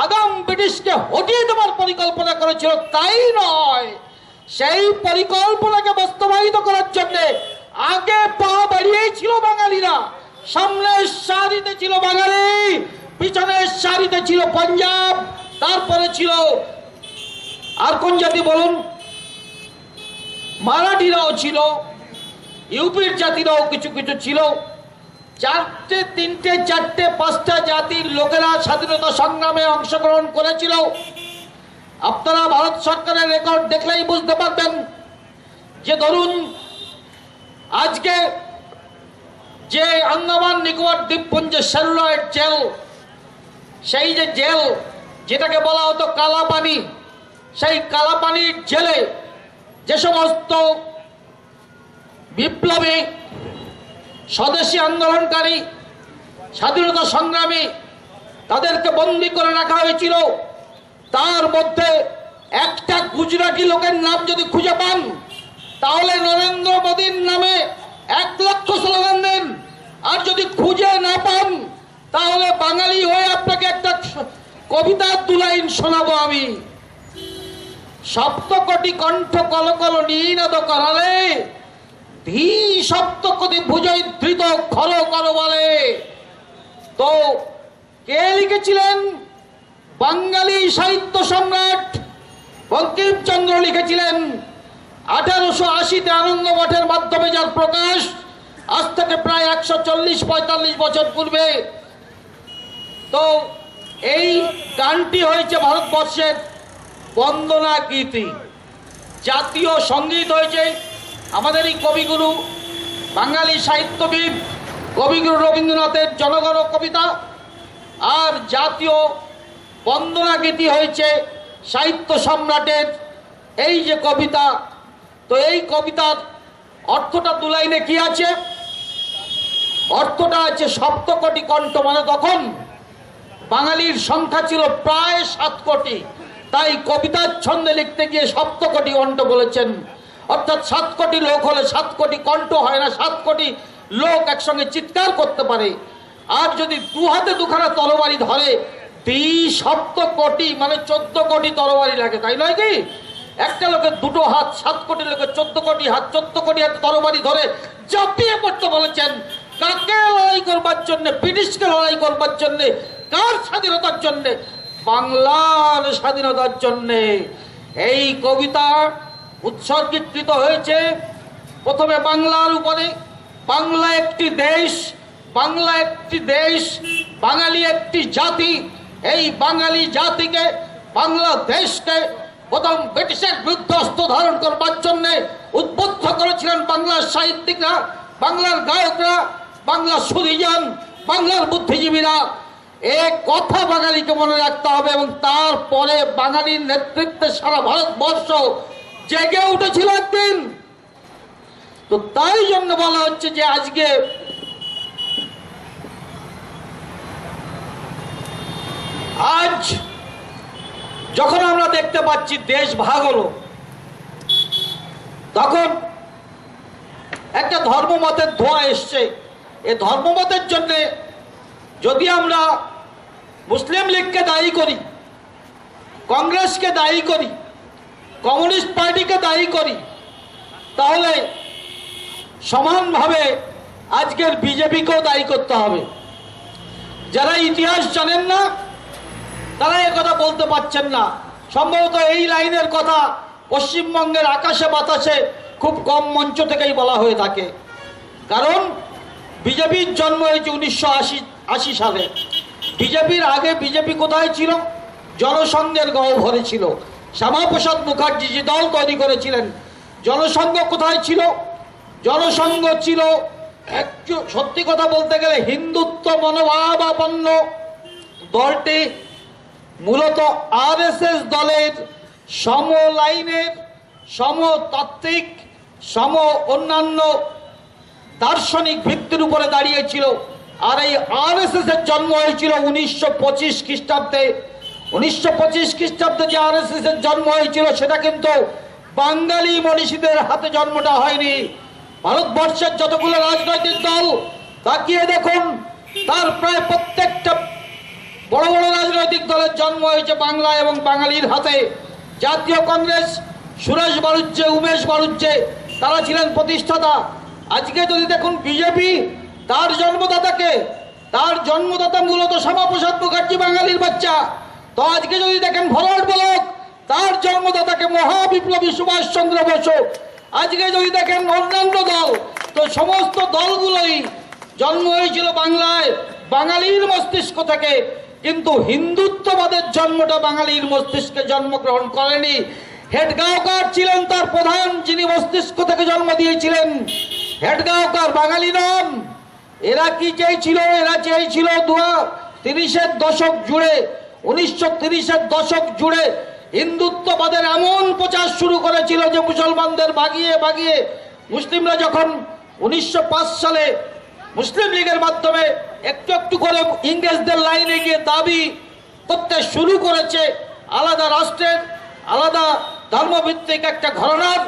আগাম ব্রিটিশকে হটিয়ে দেওয়ার পরিকল্পনা করেছিল, তাই নয়, সেই পরিকল্পনাকে বাস্তবায়িত করার জন্য আগে পা বাড়িয়েছিল বাঙালিরা। সামনের সারিতে ছিল বাঙালি, পিছনের সারিতে ছিল পাঞ্জাব, তারপরে ছিল আর কোন জাতি বলুন, মারাঠিরাও ছিল, ইউপির জাতিরাও কিছু কিছু ছিল। 4টে 3টে 4টে 5টা জাতির লোকেরা স্বাধীনতা সংগ্রামে অংশগ্রহণ করেছিল। আপনারা ভারত সরকারের রেকর্ড দেখলেই বুঝতে পারবেন যে ধরুন আজকে যে আন্দামান নিকোবর দ্বীপপুঞ্জের সেলুলয়েড জেল, সেই যে জেল যেটাকে বলা হতো কালাপানি, সেই কালাপানির জেলে যে সমস্ত বিপ্লবী, স্বদেশী আন্দোলনকারী, স্বাধীনতা সংগ্রামী তাদেরকে বন্দী করে রাখা হয়েছিল, তার মধ্যে একটা গুজরাটি লোকের নাম যদি খুঁজে পান তাহলে নরেন্দ্র মোদীর নামে 1 লক্ষ স্লোগান দেন। আর যদি খুঁজে না পান তাহলে বাঙালি হয়ে আপনাকে একটা কবিতার 2 লাইন শোনাবো আমি। সপ্তকোটি কণ্ঠ কলকল নীনাদ করালে, ধী সপ্তকোটি ভুজয় ধৃত খর কর বলে। তো কে লিখেছিলেন? বাঙালি সাহিত্য সম্রাট বঙ্কিমচন্দ্র লিখেছিলেন 1880-তে আনন্দ মঠের মাধ্যমে, যার প্রকাশ আজ থেকে প্রায় 140-45 বছর পূর্বে। তো এই গানটি হয়েছে ভারতবর্ষের বন্দনা গীতি, জাতীয় সঙ্গীত হয়েছে আমাদের এই কবিগুরু, বাঙালি সাহিত্যবিদ কবিগুরু রবীন্দ্রনাথের জনগণ কবিতা, আর জাতীয় বন্দনা গীতি হয়েছে সাহিত্য সম্রাটের এই যে কবিতা। তো এই কবিতার অর্থটা 2 লাইনে কি আছে? অর্থটা আছে সপ্তকোটি কণ্ঠ, মানে তখন বাঙালির সংখ্যা ছিল প্রায় 7 কোটি, তাই কবিতার ছন্দে লিখতে গিয়ে সপ্তকোটি কণ্ঠ বলেছেন। অর্থাৎ 7 কোটি লোক হলে 7 কোটি কণ্ঠ হয় না, 7 কোটি লোক একসঙ্গে চিৎকার করতে পারে। আর যদি 2 হাতে 2খানা তরবারি ধরে, 2 কোটি মানে 14 কোটি তরবারি লাগে, তাই নয় কি? একটা লোকের 2টো হাত, 7 কোটি লোকের 14 কোটি হাত, 14 কোটি হাতে তরবারি ধরে চাপিয়ে পড়তে বলেছেন। কাকে লড়াই করবার জন্য? ব্রিটিশকে লড়াই করবার জন্য। কার স্বাধীনতার জন্য? বাংলার স্বাধীনতার জন্য। এই কবিতা উৎসর্গীকৃত হয়েছে প্রথমে বাংলার উপরে। বাংলা একটি দেশ, বাংলা একটি দেশ, বাঙালি একটি জাতি। এই বাঙালি জাতিকে, বাংলাদেশকে প্রথম ব্রিটিশের বিরুদ্ধে অস্ত্র ধারণ করবার জন্য উদ্বুদ্ধ করেছিলেন বাংলার সাহিত্যিকরা, বাংলার গায়করা, বাংলার সুধীজন, বাংলার বুদ্ধিজীবীরা। এ কথা বাঙালিকে মনে রাখতে হবে। এবং তারপরে বাঙালির নেতৃত্বে সারা ভারতবর্ষ জেগে উঠেছিল একদিন। তো তাই জন্য বলা হচ্ছে যে আজকে আজ যখন আমরা দেখতে পাচ্ছি দেশ ভাগ হলো, তখন একটা ধর্মমতের ধোঁয়া এসছে। এই ধর্মমতের জন্য যদি আমরা মুসলিম লীগকে দায়ী করি, কংগ্রেসকে দায়ী করি, কমিউনিস্ট পার্টিকে দায়ী করি, তাহলে সমানভাবে আজকের বিজেপিকেও দায়ী করতে হবে। যারা ইতিহাস জানেন না তারা একথা বলতে পারছেন না। সম্ভবত এই লাইনের কথা পশ্চিমবঙ্গের আকাশে বাতাসে খুব কম মঞ্চ থেকেই বলা হয়ে থাকে। কারণ বিজেপির জন্ম হয়েছে 1980 সালে। বিজেপির আগে বিজেপি কোথায় ছিল? জনসংঘের গহ্বরে ছিল। শ্যামাপ্রসাদ মুখার্জি যে দল তৈরি করেছিলেন, জনসংঘ কোথায় ছিল? জনসংঘ ছিল একটু সত্যি কথা বলতে গেলে হিন্দুত্ব মনোভাবাপন্ন দলটি, মূলত আরএসএস দলের সম লাইনের, সমতাত্ত্বিক, সম অন্যান্য দার্শনিক ভিত্তির উপরে দাঁড়িয়েছিল। আর এই আরএসএস এর জন্ম হয়েছিল 1925 খ্রিস্টাব্দে। 1925 খ্রিস্টাব্দে যে আরএসএস এর জন্ম হয়েছিল সেটা কিন্তু বাঙালি মনীষীদের হাতে জন্মটা হয়নি। ভারতবর্ষের যতগুলো রাজনৈতিক দল তাকিয়ে দেখুন, তার প্রায় প্রত্যেকটা বড় বড় রাজনৈতিক দলের জন্ম হয়েছে বাংলা এবং বাঙালির হাতে। জাতীয় কংগ্রেস, সুরেশ বালুজ্জে, উমেশ বালুজ্জে, তারা ছিলেন প্রতিষ্ঠাতা। আজকে যদি দেখুন বিজেপি, তার জন্মদাতাকে, তার জন্মদাতা মূলত শ্যামাপ্রসাদ মুখার্জি, বাঙালির বাচ্চা। তো আজকে যদি দেখেন ফরওয়ার্ড ব্লক, তার জন্মদাতাকে মহাবিপ্লবী সুভাষচন্দ্র বসু। আজকে যদি দেখেন অন্যান্য দল, তো সমস্ত দলগুলোই জন্ম হয়েছিল বাংলায়, বাঙালির মস্তিষ্ক থেকে। কিন্তু হিন্দুত্ববাদের জন্মটা বাঙালির মস্তিষ্কে জন্মগ্রহণ করেনি। হেডগাঁওকার ছিলেন তার প্রধান, যিনি মস্তিষ্ক থেকে জন্ম দিয়েছিলেন। হেডগাঁওকার বাঙালি নন। এরা কি চেয়েছিল? এরা চেয়েছিল 30-এর দশক জুড়ে, 1930-এর দশক জুড়ে হিন্দুত্ববাদের এমন প্রচার শুরু করেছিল যে মুসলমানদের ভাগিয়ে ভাগিয়ে মুসলিমরা যখন 1905 সালে মুসলিম লীগের মাধ্যমে একটু একটু করে ইংরেজদের লাইনে গিয়ে দাবি করতে শুরু করেছে আলাদা রাষ্ট্রের, আলাদা ধর্মভিত্তিক একটা ঘরানার,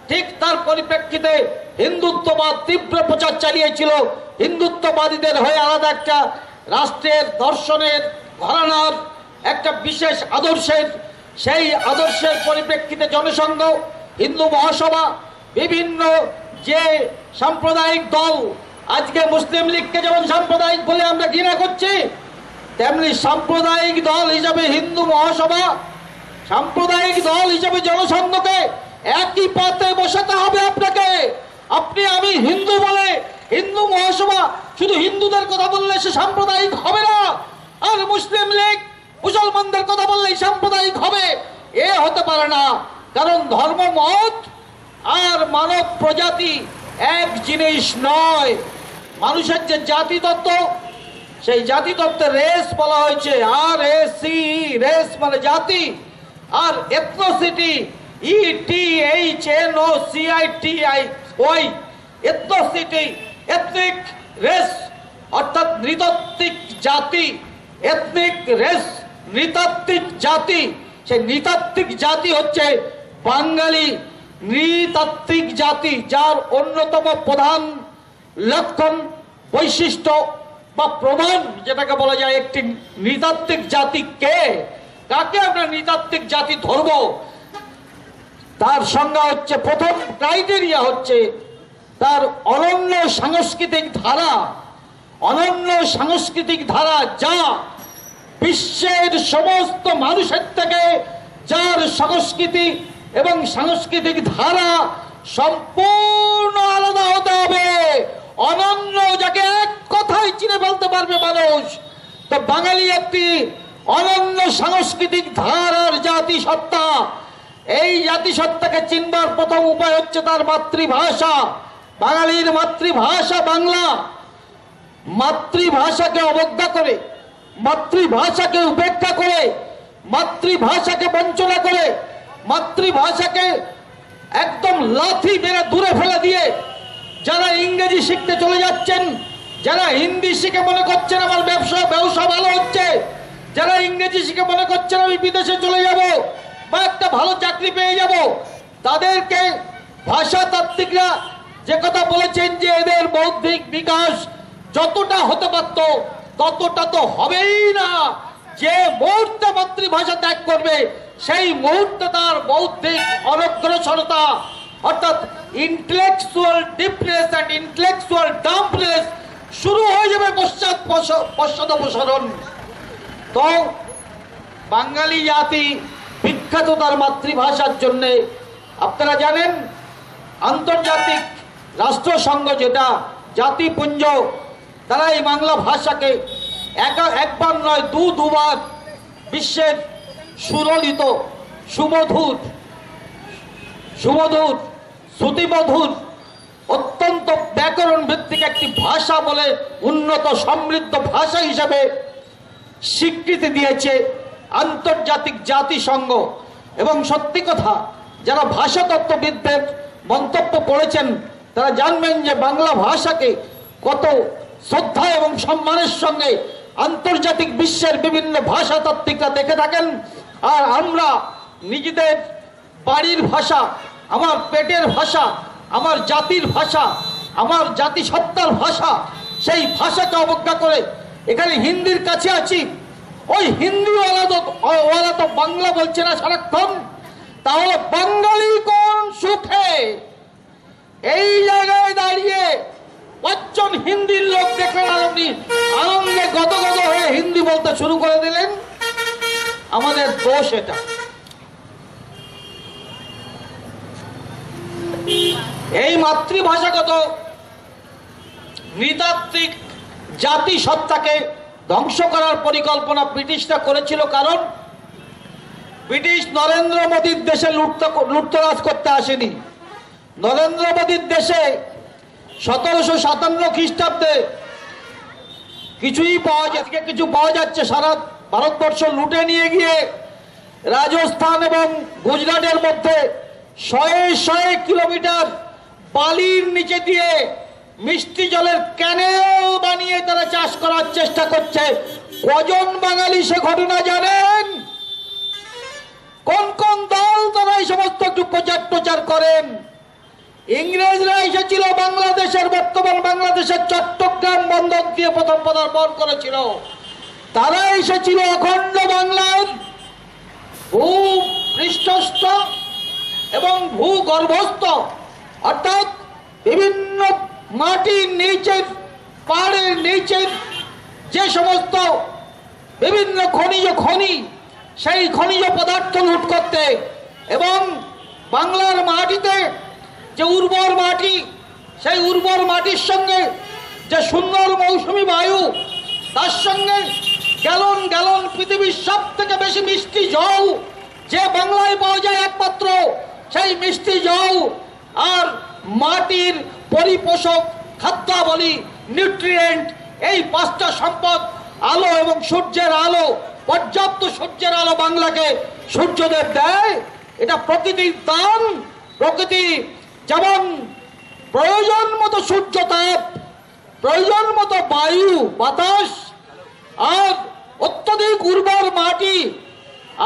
ঠিক তার পরিপ্রেক্ষিতে হিন্দুত্ববাদ তীব্র প্রচার চালিয়েছিল। হিন্দুত্ববাদীদের হয়ে আলাদা একটা রাষ্ট্রের, দর্শনের, ঘরানার একটা বিশেষ আদর্শের, সেই আদর্শের পরিপ্রেক্ষিতে জনসংঘ, হিন্দু মহাসভা, বিভিন্ন যে সাম্প্রদায়িক দল, আজকে মুসলিম লীগকে যেমন সাম্প্রদায়িক বলে আমরা ঘৃণা করছি, তেমনি সাম্প্রদায়িক দল হিসাবে হিন্দু মহাসভা, সাম্প্রদায়িক দল হিসাবে জনসংঘকে একই পাতে বসাতে হবে আপনাকে। আপনি আমি হিন্দু বলে হিন্দু মহাসভা শুধু হিন্দুদের কথা বললে সে সাম্প্রদায়িক হবে না, আর মুসলিম লীগ মুসলমানদের কথা বললেই সাম্প্রদায়িক হবে, এ হতে পারে না। কারণ ধর্ম, মত আর মানব প্রজাতি এক জিনিস নয়। মানুষের যে জাতি তত্ত্ব, সেই জাতি তত্ত্বের রেস বলা হয়েছে, RAC, রেস মানে জাতি, আর এথনোসিটি, ETHNOCITY, এথনোসিটি, এথনিক রেস অর্থাৎ নৃতাত্ত্বিক জাতি, এথনিক রেস নৃতাত্ত্বিক জাতি। সেই নৃতাত্ত্বিক জাতি হচ্ছে বাঙালি নৃতাত্ত্বিক জাতি, যার অন্যতম প্রধান লক্ষণ, বৈশিষ্ট্য বা প্রমাণ যেটাকে বলা যায় একটি নৃতাত্ত্বিক জাতি কে, কাকে আমরা নৃতাত্ত্বিক জাতি ধরব, তার সংজ্ঞা হচ্ছে, প্রথম ক্রাইটেরিয়া হচ্ছে তার অনন্য সাংস্কৃতিক ধারা। অনন্য সাংস্কৃতিক ধারা যা বিশ্বের সমস্ত মানুষের থেকে, যার সংস্কৃতি এবং সাংস্কৃতিক ধারা সম্পূর্ণ আলাদা হতে হবে, অনন্য, যাকে এক কথায় চিনে ফেলতে পারবে মানুষ। তো বাঙালি একটি অনন্য সাংস্কৃতিক ধারার জাতিসত্তা। এই জাতিসত্তাকে চিনবার প্রথম উপায় হচ্ছে তার মাতৃভাষা। বাঙালির মাতৃভাষা বাংলা। মাতৃভাষাকে অবজ্ঞা করে, মাতৃভাষাকে উপেক্ষা করে, মাতৃভাষাকে বঞ্চনা করে, মাতৃভাষাকে একদম লাথি মেরে দূরে ফেলে দিয়ে যারা ইংরেজি শিখতে চলে যাচ্ছেন, যারা হিন্দি শিখে মনে করছেন আমার ব্যবসা ভালো হচ্ছে, যারা ইংরেজি শিখে মনে করছেন আমি বিদেশে চলে যাব বা একটা ভালো চাকরি পেয়ে যাব, তাদেরকে ভাষাতাত্ত্বিকরা যে কথা বলেছেন যে এদের বৌদ্ধিক বিকাশ যতটা হতে পারত ততটা তো হবেই না। যে মুহূর্তে মাতৃভাষা ত্যাগ করবে সেই মুহূর্তে তার বৌদ্ধিক অনগ্রসরতা অর্থাৎ ইন্টেলেকচুয়াল ডিপনেস অ্যান্ড ইন্টেলেকচুয়াল ডাম্পনেস শুরু হয়ে যাবে, পশ্চাদপসরণ। তো বাঙালি জাতি বিখ্যাত তার মাতৃভাষার জন্য। আপনারা জানেন আন্তর্জাতিক রাষ্ট্রসংঘ যেটা জাতিপুঞ্জ, তারা এই বাংলা ভাষাকে একবার নয় দুবার বিশ্বের সুললিত, সুমধুর, শ্রুতিমধুর, অত্যন্ত ব্যাকরণ ভিত্তিক একটি ভাষা বলে উন্নত সমৃদ্ধ ভাষা হিসাবে স্বীকৃতি দিয়েছে আন্তর্জাতিক জাতিসংঘ। এবং সত্যি কথা, যারা ভাষাতত্ত্ববিদদের মন্তব্য পড়েছেন তারা জানবেন যে বাংলা ভাষাকে কত শ্রদ্ধা এবং সম্মানের সঙ্গে আন্তর্জাতিক বিশ্বের বিভিন্ন ভাষাতাত্ত্বিকরা দেখে থাকেন। আর আমরা নিজেদের বাড়ির ভাষা, আমার পেটের ভাষা, আমার জাতির ভাষা, আমার জাতিসত্তার ভাষা, সেই ভাষাকে অবজ্ঞা করে এখানে হিন্দির কাছে আছি। ওই হিন্দিওয়ালা তো বাংলা বলছে না সারাক্ষণ, তাহলে বাঙালি কোন সুখে এই জায়গায় দাঁড়িয়ে 5 জন হিন্দির লোক দেখলেন আপনি আনন্দে গদগদ হয়ে হিন্দি বলতে শুরু করে দিলেন। আমাদের দোষ এটা। এই মাতৃভাষাগত নৃতাত্ত্বিক জাতিসত্তাকে ধ্বংস করার পরিকল্পনা ব্রিটিশরা করেছিল, কারণ ব্রিটিশ নরেন্দ্র মোদীর দেশে লুটতরাজ করতে আসেনি। নরেন্দ্র মোদীর দেশে 1757 খ্রিস্টাব্দে কিছুই পাওয়া যাচ্ছে, কিছু পাওয়া যাচ্ছে, সারা ভারতবর্ষ লুটে নিয়ে গিয়ে রাজস্থান এবং গুজরাটের মধ্যে শয়ে কিলোমিটার বালির নিচে দিয়ে মিষ্টি জলের ক্যানেল বানিয়ে তারা চাষ করার চেষ্টা করছে। কজন বাঙালি সে ঘটনা জানেন? কোন কোন দল তারা এই সমস্ত একটু প্রচার করেন? ইংরেজরা এসেছিল বাংলাদেশের, বর্তমান বাংলাদেশের চট্টগ্রাম বন্দর দিয়ে প্রথম পদার্পণ করেছিল। তারা এসেছিল অখণ্ড বাংলার ভূপৃষ্ঠস্থ এবং ভূগর্ভস্থ, অর্থাৎ বিভিন্ন মাটির নিচের, পাহাড়ের নিচের যে সমস্ত বিভিন্ন খনি, সেই খনিজ পদার্থ লুট করতে, এবং বাংলার মাটিতে যে উর্বর মাটি, সেই উর্বর মাটির সঙ্গে যে সুন্দর মৌসুমী বায়ু, তার সঙ্গে গ্যালন গ্যালন পৃথিবীর সব থেকে বেশি মিষ্টি জল যে বাংলায় পাওয়া যায় একমাত্র, সেই মিষ্টি জল আর মাটির পরিপোষক খাদ্যাবলী, নিউট্রিয়েন্ট, এই পাঁচটা সম্পদ, আলো এবং সূর্যের আলো, পর্যাপ্ত সূর্যের আলো বাংলাকে সূর্যদেব দেয়। এটা প্রকৃতির দান। প্রকৃতি যেমন প্রয়োজন মতো সূর্য তাপ, প্রয়োজন মতো বায়ু বাতাস, আর অত্যধিক উর্বর মাটি,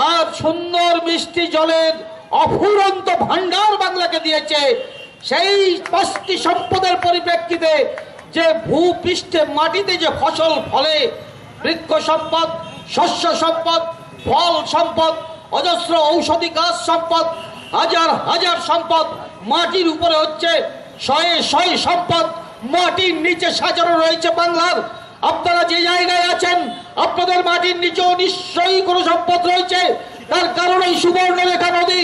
আর সুন্দর মিষ্টি জলের অফুরন্ত ভান্ডার বাংলাকে দিয়েছে, সেই পাঁচটি সম্পদের পরিপ্রেক্ষিতে যে ভূপৃষ্ঠে মাটিতে যে ফসল ফলে, বৃক্ষ সম্পদ, শস্য সম্পদ, ফল সম্পদ, অজস্র ঔষধি গাছ সম্পদ, হাজার হাজার সম্পদ মাটির উপরে হচ্ছে, শয়ে সম্পদ মাটির নিচে সাজানো রয়েছে বাংলার। আপনারা যে জায়গায় আছেন, আপনাদের মাটির নিচেও নিশ্চয়ই কোনো সম্পদ রয়েছে। তার কারণ এই সুবর্ণরেখা নদী।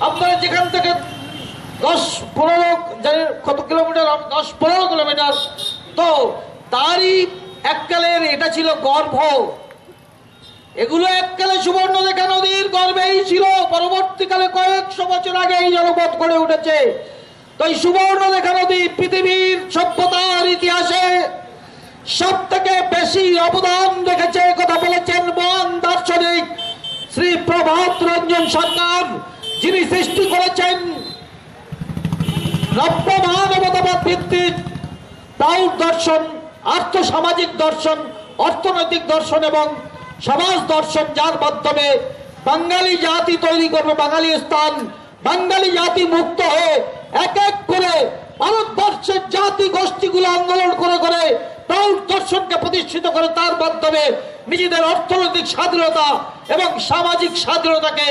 আপনারা যেখান থেকে 10-15 কিলোমিটার, তো তারই এককালের এটা ছিল গর্ভ। এগুলো এককালে সুবর্ণরেখা নদীর গর্ভেই ছিল, পরবর্তীকালে কয়েকশো বছর আগে এই জনপদ গড়ে উঠেছে। তো এই সুবর্ণরেখা নদী পৃথিবীর সভ্যতার ইতিহাসে সব থেকে বেশি অবদান রেখেছে, কথা বলেছেন মহান দার্শনিক শ্রী প্রভাত রঞ্জন সরকার, যিনি সৃষ্টি করেছেন নব্য মানবতাবাদ ভিত্তিক প্রাউড দর্শন, আর্থ সামাজিক দর্শন, অর্থনৈতিক দর্শন এবং সমাজ দর্শন, যার মাধ্যমে বাঙালি জাতি তৈরি করবে, বাঙালি স্থান, বাঙালি জাতি মুক্ত হয়ে এক এক করে ভারতবর্ষের জাতি গোষ্ঠীগুলো আন্দোলন করে করে প্রাউড দর্শনকে প্রতিষ্ঠিত করে, তার মাধ্যমে নিজেদের অর্থনৈতিক স্বাধীনতা এবং সামাজিক স্বাধীনতাকে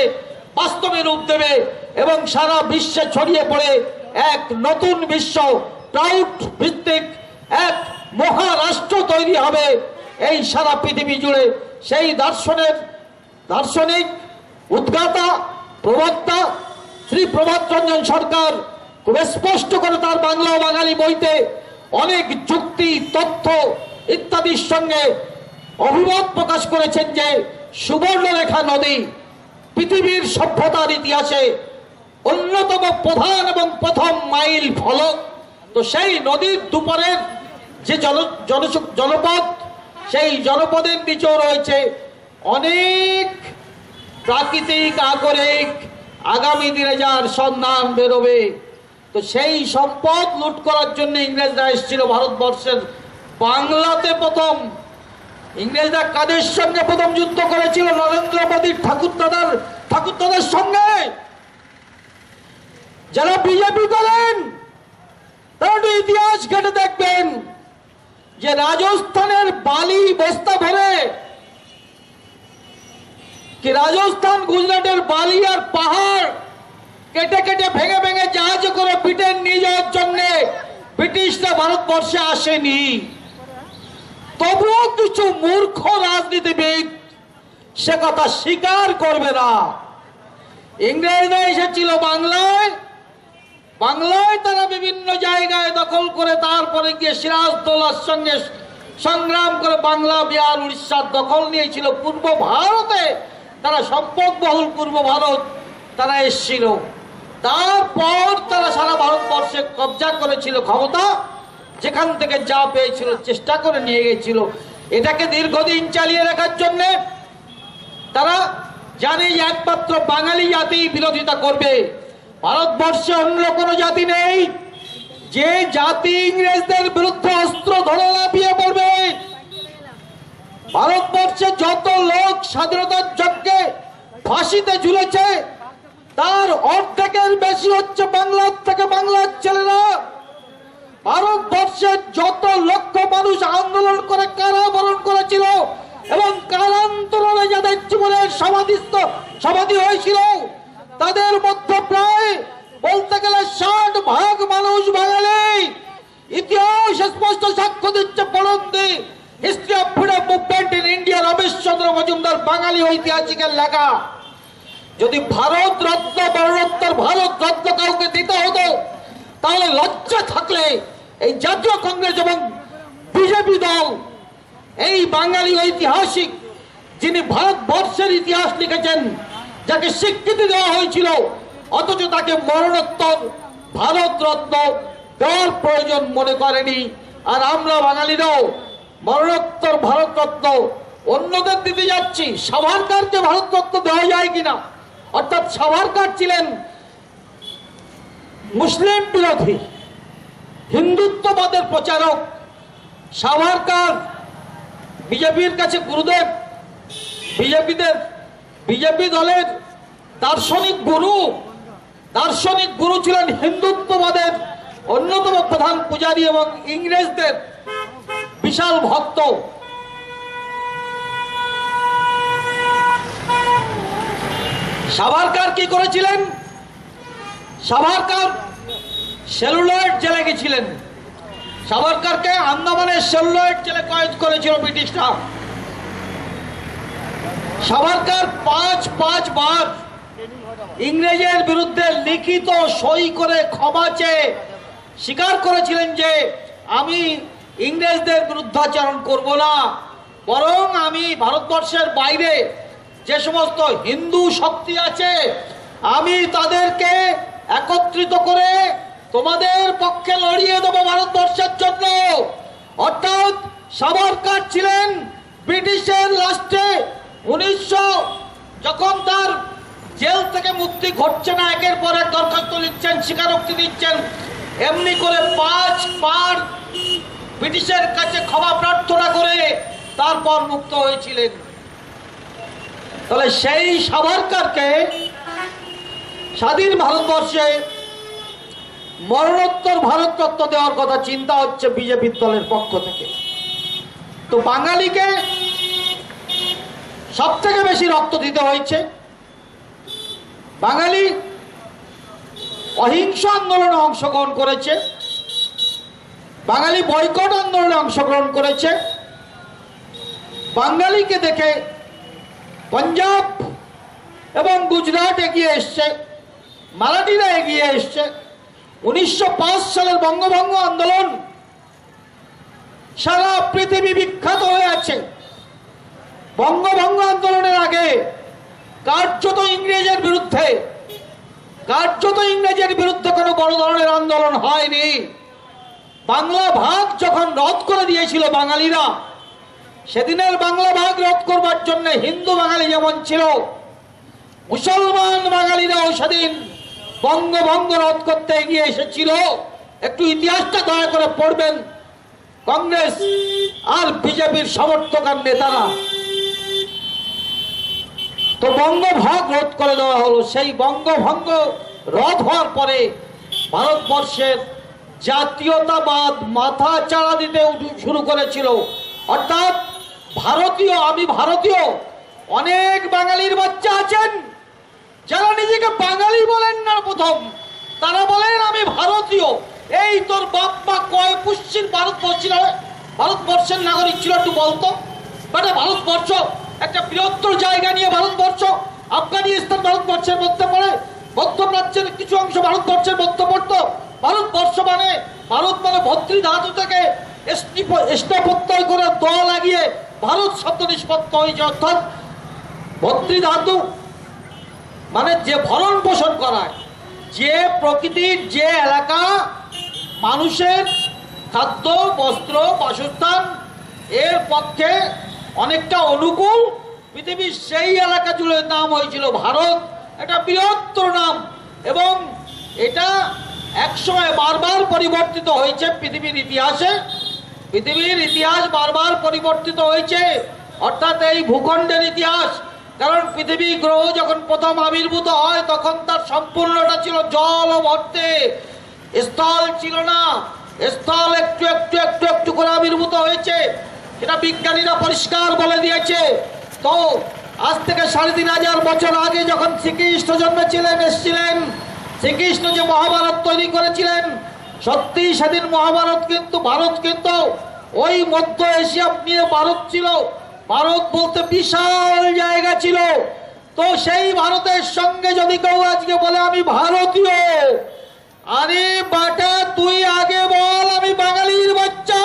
বাস্তবে রূপ দেবে এবং সারা বিশ্বে ছড়িয়ে পড়ে এক নতুন বিশ্ব, প্রাউড ভিত্তিক এক মহারাষ্ট্র তৈরি হবে এই সারা পৃথিবী জুড়ে। সেই দার্শনিক উদ্গাতা, প্রবক্তা শ্রী প্রভাত রঞ্জন সরকার খুব স্পষ্ট করে তার বাংলা ও বাঙালি বইতে অনেক যুক্তি, তথ্য ইত্যাদির সঙ্গে অভিমত প্রকাশ করেছেন যে সুবর্ণরেখা নদী পৃথিবীর সভ্যতার ইতিহাসে অন্যতম প্রধান এবং প্রথম মাইল ফলক। তো সেই নদীর দুপারের যে জনপদ, সেই জনপদের নিচেও রয়েছে অনেক প্রাকৃতিক আগরিক, আগামী দিনে যার সন্ধান বেরোবে। তো সেই সম্পদ লুট করার জন্য ইংরেজরা এসেছিল ভারতবর্ষের বাংলাতে। প্রথম ইংরেজরা কাদের সঙ্গে প্রথম যুদ্ধ করেছিল? নরেন্দ্র মোদীর ঠাকুরদাদার সঙ্গে। যারা বিজেপি করেন তারা একটু ইতিহাস ঘেটে দেখবেন যে রাজস্থানের বালি বস্তা ভরে, কি রাজস্থান গুজরাটের বালি আর পাহাড় কেটে কেটে ভেঙে ভেঙে জাহাজে করে ব্রিটেন নিয়ে যাওয়ার জন্য ব্রিটিশরা ভারতবর্ষে আসেনি। তবুও কিছু মূর্খ রাজনীতিবিদ সে কথা স্বীকার করবে না। ইংরেজরা এসেছিল বাংলায়, তারা বিভিন্ন জায়গায় দখল করে তারপরে গিয়ে সিরাজদৌলার সঙ্গে সংগ্রাম করে বাংলা, বিহার, উড়িষ্যার দখল নিয়েছিল। পূর্ব ভারতে তারা সম্পদবহুল পূর্ব ভারত তারা এসেছিল। তারপর তারা সারা ভারতবর্ষে কবজা করেছিল ক্ষমতা, যেখান থেকে যা পেয়েছিল চেষ্টা করে নিয়ে গেছিল। এটাকে দীর্ঘদিন চালিয়ে রাখার জন্য তারা জানে যে একমাত্র বাঙালি জাতি বিরোধিতা করবে। ভারতবর্ষে অন্য কোনো জাতি নেই যে জাতি ইংরেজদের বিরুদ্ধে অস্ত্র ধরে লাফিয়ে পড়বে। ভারতবর্ষে যত লোক স্বাধীনতার যজ্ঞে ফাঁসিতে ঝুলেছে তার অর্ধেকের বেশি হচ্ছে বাংলার থেকে বাংলার ছেলেরা। ভারতবর্ষের যত লক্ষ মানুষ আন্দোলন করে কারাবরণ করেছিল এবং কারান্তরণে যাদের জীবনের সমাধি হয়েছিল তাদের মধ্যে প্রায় বলতে গেলে 60% মানুষ বাঙালি। ইতিহাস স্পষ্ট সাক্ষ্য দিচ্ছে। পড়ুন the history of freedom movement in India, Rameshchandra Majumdar বাঙালি ঐতিহাসিকের লেখা। যদি ভারত রত্ন, মরণোত্তর ভারত রত্ন কাউকে দিতে হতো তাহলে লজ্জা থাকলে এই জাতীয় কংগ্রেস এবং বিজেপি দল, এই বাঙালি ঐতিহাসিক যিনি ভারতবর্ষের ইতিহাস লিখেছেন, যাকে স্বীকৃতি দেওয়া হয়েছিল, অথচ তাকে মরণোত্তর ভারত রত্ন দেওয়ার প্রয়োজন মনে করেনি। আর আমরা বাঙালিরাও মরণোত্তর ভারত রত্ন অন্যদের দিতে যাচ্ছি। সাভারকরকে ভারত রত্ন দেওয়া যায় কিনা? অর্থাৎ সাভারকর ছিলেন মুসলিম বিরোধী, হিন্দুত্ববাদের প্রচারক। সাভারকর বিজেপির কাছে গুরুদেব, বিজেপি দলের দার্শনিক গুরু ছিলেন, হিন্দুত্ববাদের অন্যতম প্রধান পূজারী এবং ইংরেজদের বিশাল ভক্ত। সাভারকর কি করেছিলেন? সাভারকর সেলুলয়েড জেলে গেছিলেন। সাভারকরকে আন্দামানের সেলুলয়েড জেলে কয়েদ করেছিল ব্রিটিশরা। সাভারকর 5 বার ইংরেজের বিরুদ্ধে লিখিত সই করে ক্ষমা চেয়ে স্বীকার করেছিলেন যে আমি ইংরেজদের বিরুদ্ধাচরণ করব না, বরং আমি ভারতবর্ষের বাইরে যে সমস্ত হিন্দু শক্তি আছে আমি তাদেরকে একত্রিত করে তোমাদের পক্ষে লড়িয়ে দেবো ভারতবর্ষের জন্য। অর্থাৎ সাভারকর ছিলেন ব্রিটিশের রাষ্ট্রে 1900 যখন তার জেল থেকে মুক্তি ঘটছে না, একের পর এক দরখাস্ত লিখছেন, স্বীকারোক্তি দিচ্ছেন, এমনি করে 5 বার ব্রিটিশের কাছে ক্ষমা প্রার্থনা করে তারপর মুক্ত হয়েছিলেন। তাহলে সেই সাভারকরকে স্বাধীন ভারতবর্ষে মরণোত্তর ভারত রত্ন দেওয়ার কথা চিন্তা হচ্ছে বিজেপি দলের পক্ষ থেকে। তো বাঙালিকে সব থেকে বেশি রক্ত দিতে হয়েছে। বাঙালি অহিংস আন্দোলনে অংশগ্রহণ করেছে, বাঙালি বয়কট আন্দোলনে অংশগ্রহণ করেছে। বাঙালিকে দেখে পাঞ্জাব এবং গুজরাট এগিয়ে এসছে, মারাঠিরা এগিয়ে এসছে। 1905 সালের বঙ্গভঙ্গ আন্দোলন সারা পৃথিবী বিখ্যাত হয়ে আছে। বঙ্গভঙ্গ আন্দোলনের আগে কার্যত ইংরেজের বিরুদ্ধে কোনো বড় ধরনের আন্দোলন হয়নি। বাংলা ভাগ যখন রদ করে দিয়েছিল বাঙালিরা, সেদিনের বাংলা ভাগ রদ করবার জন্য হিন্দু বাঙালি যেমন ছিল, মুসলমান বাঙালিরাও সেদিন বঙ্গভঙ্গ রদ করতে এগিয়ে এসেছিল। একটু ইতিহাসটা দয়া করে পড়বেন। কংগ্রেস আর বিজেপির সমর্থক আর নেতারা তো বঙ্গভাগ রদ করে দেওয়া হলো। সেই বঙ্গভঙ্গ রদ হওয়ার পরে ভারতবর্ষের জাতীয়তাবাদ মাথা চাড়া দিতে শুরু করেছিল। অর্থাৎ ভারতীয়, আমি ভারতীয়। অনেক বাঙালির বাচ্চা আছেন যারা নিজেকে বাঙালি বলেন না, প্রথম তারা বলেন আমি ভারতীয়। এই তোর বাপ মা কয় পুষ্যির ভারতবর্ষের নাগরিক ছিল একটু বলতো? মানে ভারতবর্ষ একটা বৃহত্তর জায়গা নিয়ে ভারতবর্ষ, আফগানিস্তান ভারতবর্ষের মধ্যে পড়ে, মধ্যপ্রাচ্যের কিছু অংশ ভারতবর্ষের মধ্যে পড়তো। ভারতবর্ষ মানে ভারত মানে ভর্তৃ ধাতু থেকে প্রত্যয় করে দোয়া লাগিয়ে ভারত শব্দ নিষ্পত্তি হয়েছে, অর্থাৎ ভর্তৃধাতু মানে যে ভরণ পোষণ করায়, যে প্রকৃতির যে এলাকা মানুষের খাদ্য বস্ত্র বাসস্থান এর পক্ষে অনেকটা অনুকূল, পৃথিবীর সেই এলাকা জুড়ে নাম হয়েছিল ভারত। একটা বৃহত্তর নাম, এবং এটা একসময় বারবার পরিবর্তিত হয়েছে পৃথিবীর ইতিহাসে। পৃথিবীর ইতিহাস বারবার পরিবর্তিত হয়েছে, অর্থাৎ এই ভূখণ্ডের ইতিহাস। কারণ পৃথিবী গ্রহ যখন প্রথম আবির্ভূত হয় তখন তার সম্পূর্ণটা ছিল জল ও ভর্তে, স্থল ছিল না। স্থল একটু একটু একটু একটু করে আবির্ভূত হয়েছে, এটা বিজ্ঞানীরা পরিষ্কার বলে দিয়েছে। তো আজ থেকে 3500 বছর আগে যখন শ্রীকৃষ্ণ জন্মেছিলেন, এসেছিলেন, শ্রীকৃষ্ণ যে মহাভারত তৈরি করেছিলেন, সত্যি সেদিন মহাভারত কিন্তু ভারত কিন্তু ওই মধ্য এশিয়া নিয়ে ভারত ছিল। ভারত বলতে বিশাল জায়গা ছিল। তো সেই ভারতের সঙ্গে যদি কেউ আজকে বলে আমি ভারতীয়, আরে বাটা তুই আগে বল আমি বাঙালির বাচ্চা,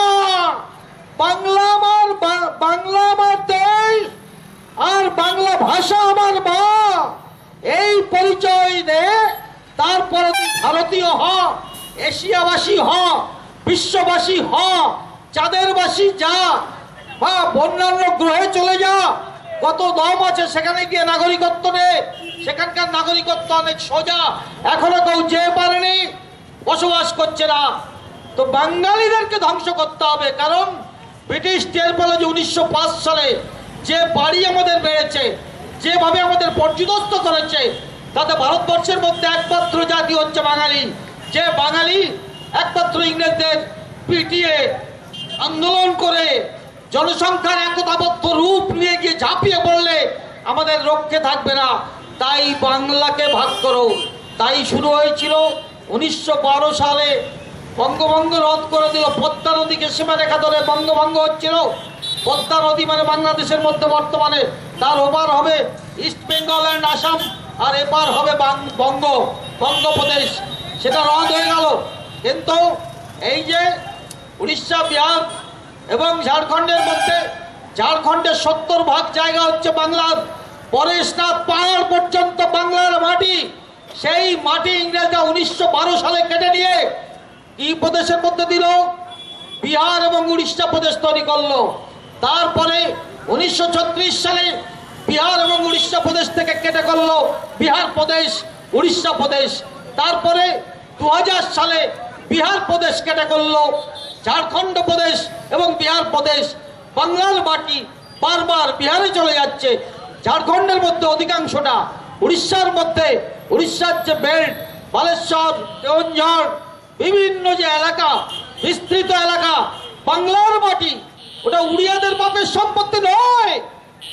বাংলা আমার দেশ, আর বাংলা ভাষা আমার মা, এই পরিচয় দে। তারপরে তুই ভারতীয় হ, এশিয়াবাসী হ, বিশ্ববাসী হ, চাঁদেরবাসী যা, বা অন্যান্য গ্রহে চলে যা, কত দম আছে সেখানে গিয়ে নাগরিকত্ব নে। সেখানকার নাগরিকত্ব অনেক সোজা, এখনো কেউ যেতে পারেনি, বসবাস করছে না। তো বাঙালিদেরকে ধ্বংস করতে হবে, কারণ ব্রিটিশ টের পেল যে 1905 সালে যে বাড়ি আমাদের বেড়েছে, যেভাবে আমাদের পর্যদস্ত করেছে, তাতে ভারতবর্ষের মধ্যে একমাত্র জাতি হচ্ছে বাঙালি। যে বাঙালি একমাত্র ইংরেজদের পিটিয়ে আন্দোলন করে জনসংখ্যার একতাবদ্ধ রূপ নিয়ে গিয়ে ঝাঁপিয়ে পড়লে আমাদের রক্ষে থাকবে না। তাই বাংলাকে ভাগ করো। তাই শুরু হয়েছিল 1912 সালে, বঙ্গভঙ্গ রদ করে দিল। পদ্মা নদীকে সীমারেখা ধরে বঙ্গভঙ্গ হচ্ছিল। পদ্মা নদী মানে বাংলাদেশের মধ্যে বর্তমানে, তার ওপার হবে ইস্ট বেঙ্গল অ্যান্ড আসাম, আর এপার হবে বঙ্গপ্রদেশ। সেটা রদ হয়ে গেল। কিন্তু এই যে উড়িষ্যা, বিহার এবং ঝাড়খণ্ডের মধ্যে, ঝাড়খণ্ডের 70% জায়গা হচ্ছে বাংলার, পরেশনাথ পাহাড় পর্যন্ত বাংলার মাটি। সেই মাটি ইংরেজরা 1912 সালে কেটে নিয়ে কি প্রদেশের মধ্যে দিল? বিহার এবং উড়িষ্যা প্রদেশ তৈরি করলো। তারপরে 1936 সালে বিহার এবং উড়িষ্যা প্রদেশ থেকে কেটে করলো বিহার প্রদেশ, উড়িষ্যা প্রদেশ। তারপরে 2000 সালে বিহার প্রদেশ কেটে করলো ঝাড়খণ্ড প্রদেশ এবং বিহার প্রদেশ। বাংলার মাটি বারবার বিহারে চলে যাচ্ছে, ঝাড়খণ্ডের মধ্যে অধিকাংশটা, উড়িষ্যার মধ্যে, উড়িষ্যার যে বেল্ট, বালেশ্বর, কেওনঝড়, বিভিন্ন যে এলাকা, বিস্তৃত এলাকা, বাংলার মাটি, ওটা উড়িয়াদের বাপের সম্পত্তি নয়,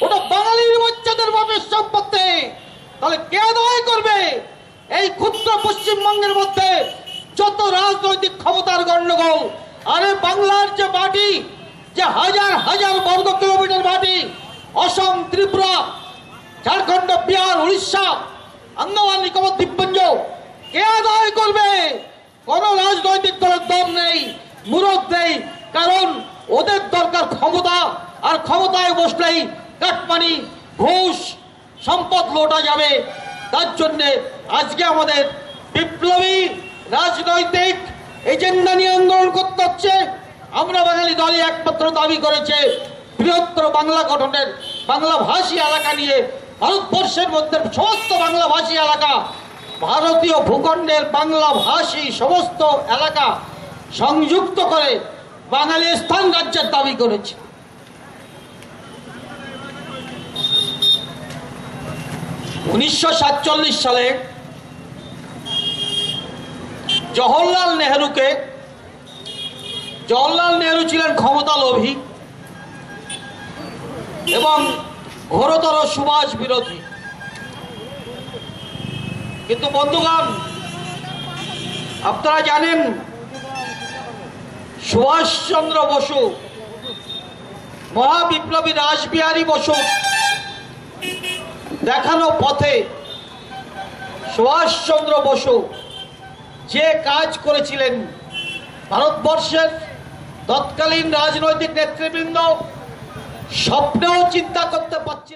ওটা বাঙালির বাচ্চাদের বাপের সম্পত্তি। তাহলে কে আদায় করবে? এই ক্ষুদ্র পশ্চিমবঙ্গের মধ্যে যত রাজনৈতিক ক্ষমতার গন্ডগোল। আরে বাংলার যে মাটি, যে হাজার হাজার বর্গ কিলোমিটার মাটি, অসম, ত্রিপুরা, ঝাড়খণ্ড, বিহার, উড়িষ্যা, আন্দামান নিকোবর দ্বীপপুঞ্জ, কে আদায় করবে? কোন রাজনৈতিক দলের দম নেই, মুরদ নেই, কারণ ওদের দরকার ক্ষমতা, আর ক্ষমতায় বসলেই কাটমানি, ঘুষ, সম্পদ লোটা যাবে। তার জন্যে আজকে আমাদের বিপ্লবী রাজনৈতিক এজেন্ডা নিয়ে আন্দোলন করতে হচ্ছে। আমরা বাঙালি দলই একমাত্র দাবি করেছে বৃহত্তর বাংলা গঠনের, বাংলা ভাষী এলাকা নিয়ে ভারতবর্ষের মধ্যে সমস্ত বাংলা ভাষী এলাকা, ভারতীয় ভূখণ্ডের বাংলা ভাষী সমস্ত এলাকা সংযুক্ত করে বাঙালি স্থান রাজ্যের দাবি করেছে। 1947 সালে জওহরলাল নেহরু ছিলেন ক্ষমতা লোভী এবং ঘোরতর সুভাষ বিরোধী। কিন্তু বন্ধুগণ, আপনারা জানেন সুভাষচন্দ্র বসু, মহাবিপ্লবী রাসবিহারী বসু দেখানো পথে সুভাষচন্দ্র বসু যে কাজ করেছিলেন, ভারতবর্ষের তৎকালীন রাজনৈতিক নেতৃবৃন্দ স্বপ্নেও চিন্তা করতে পারছিল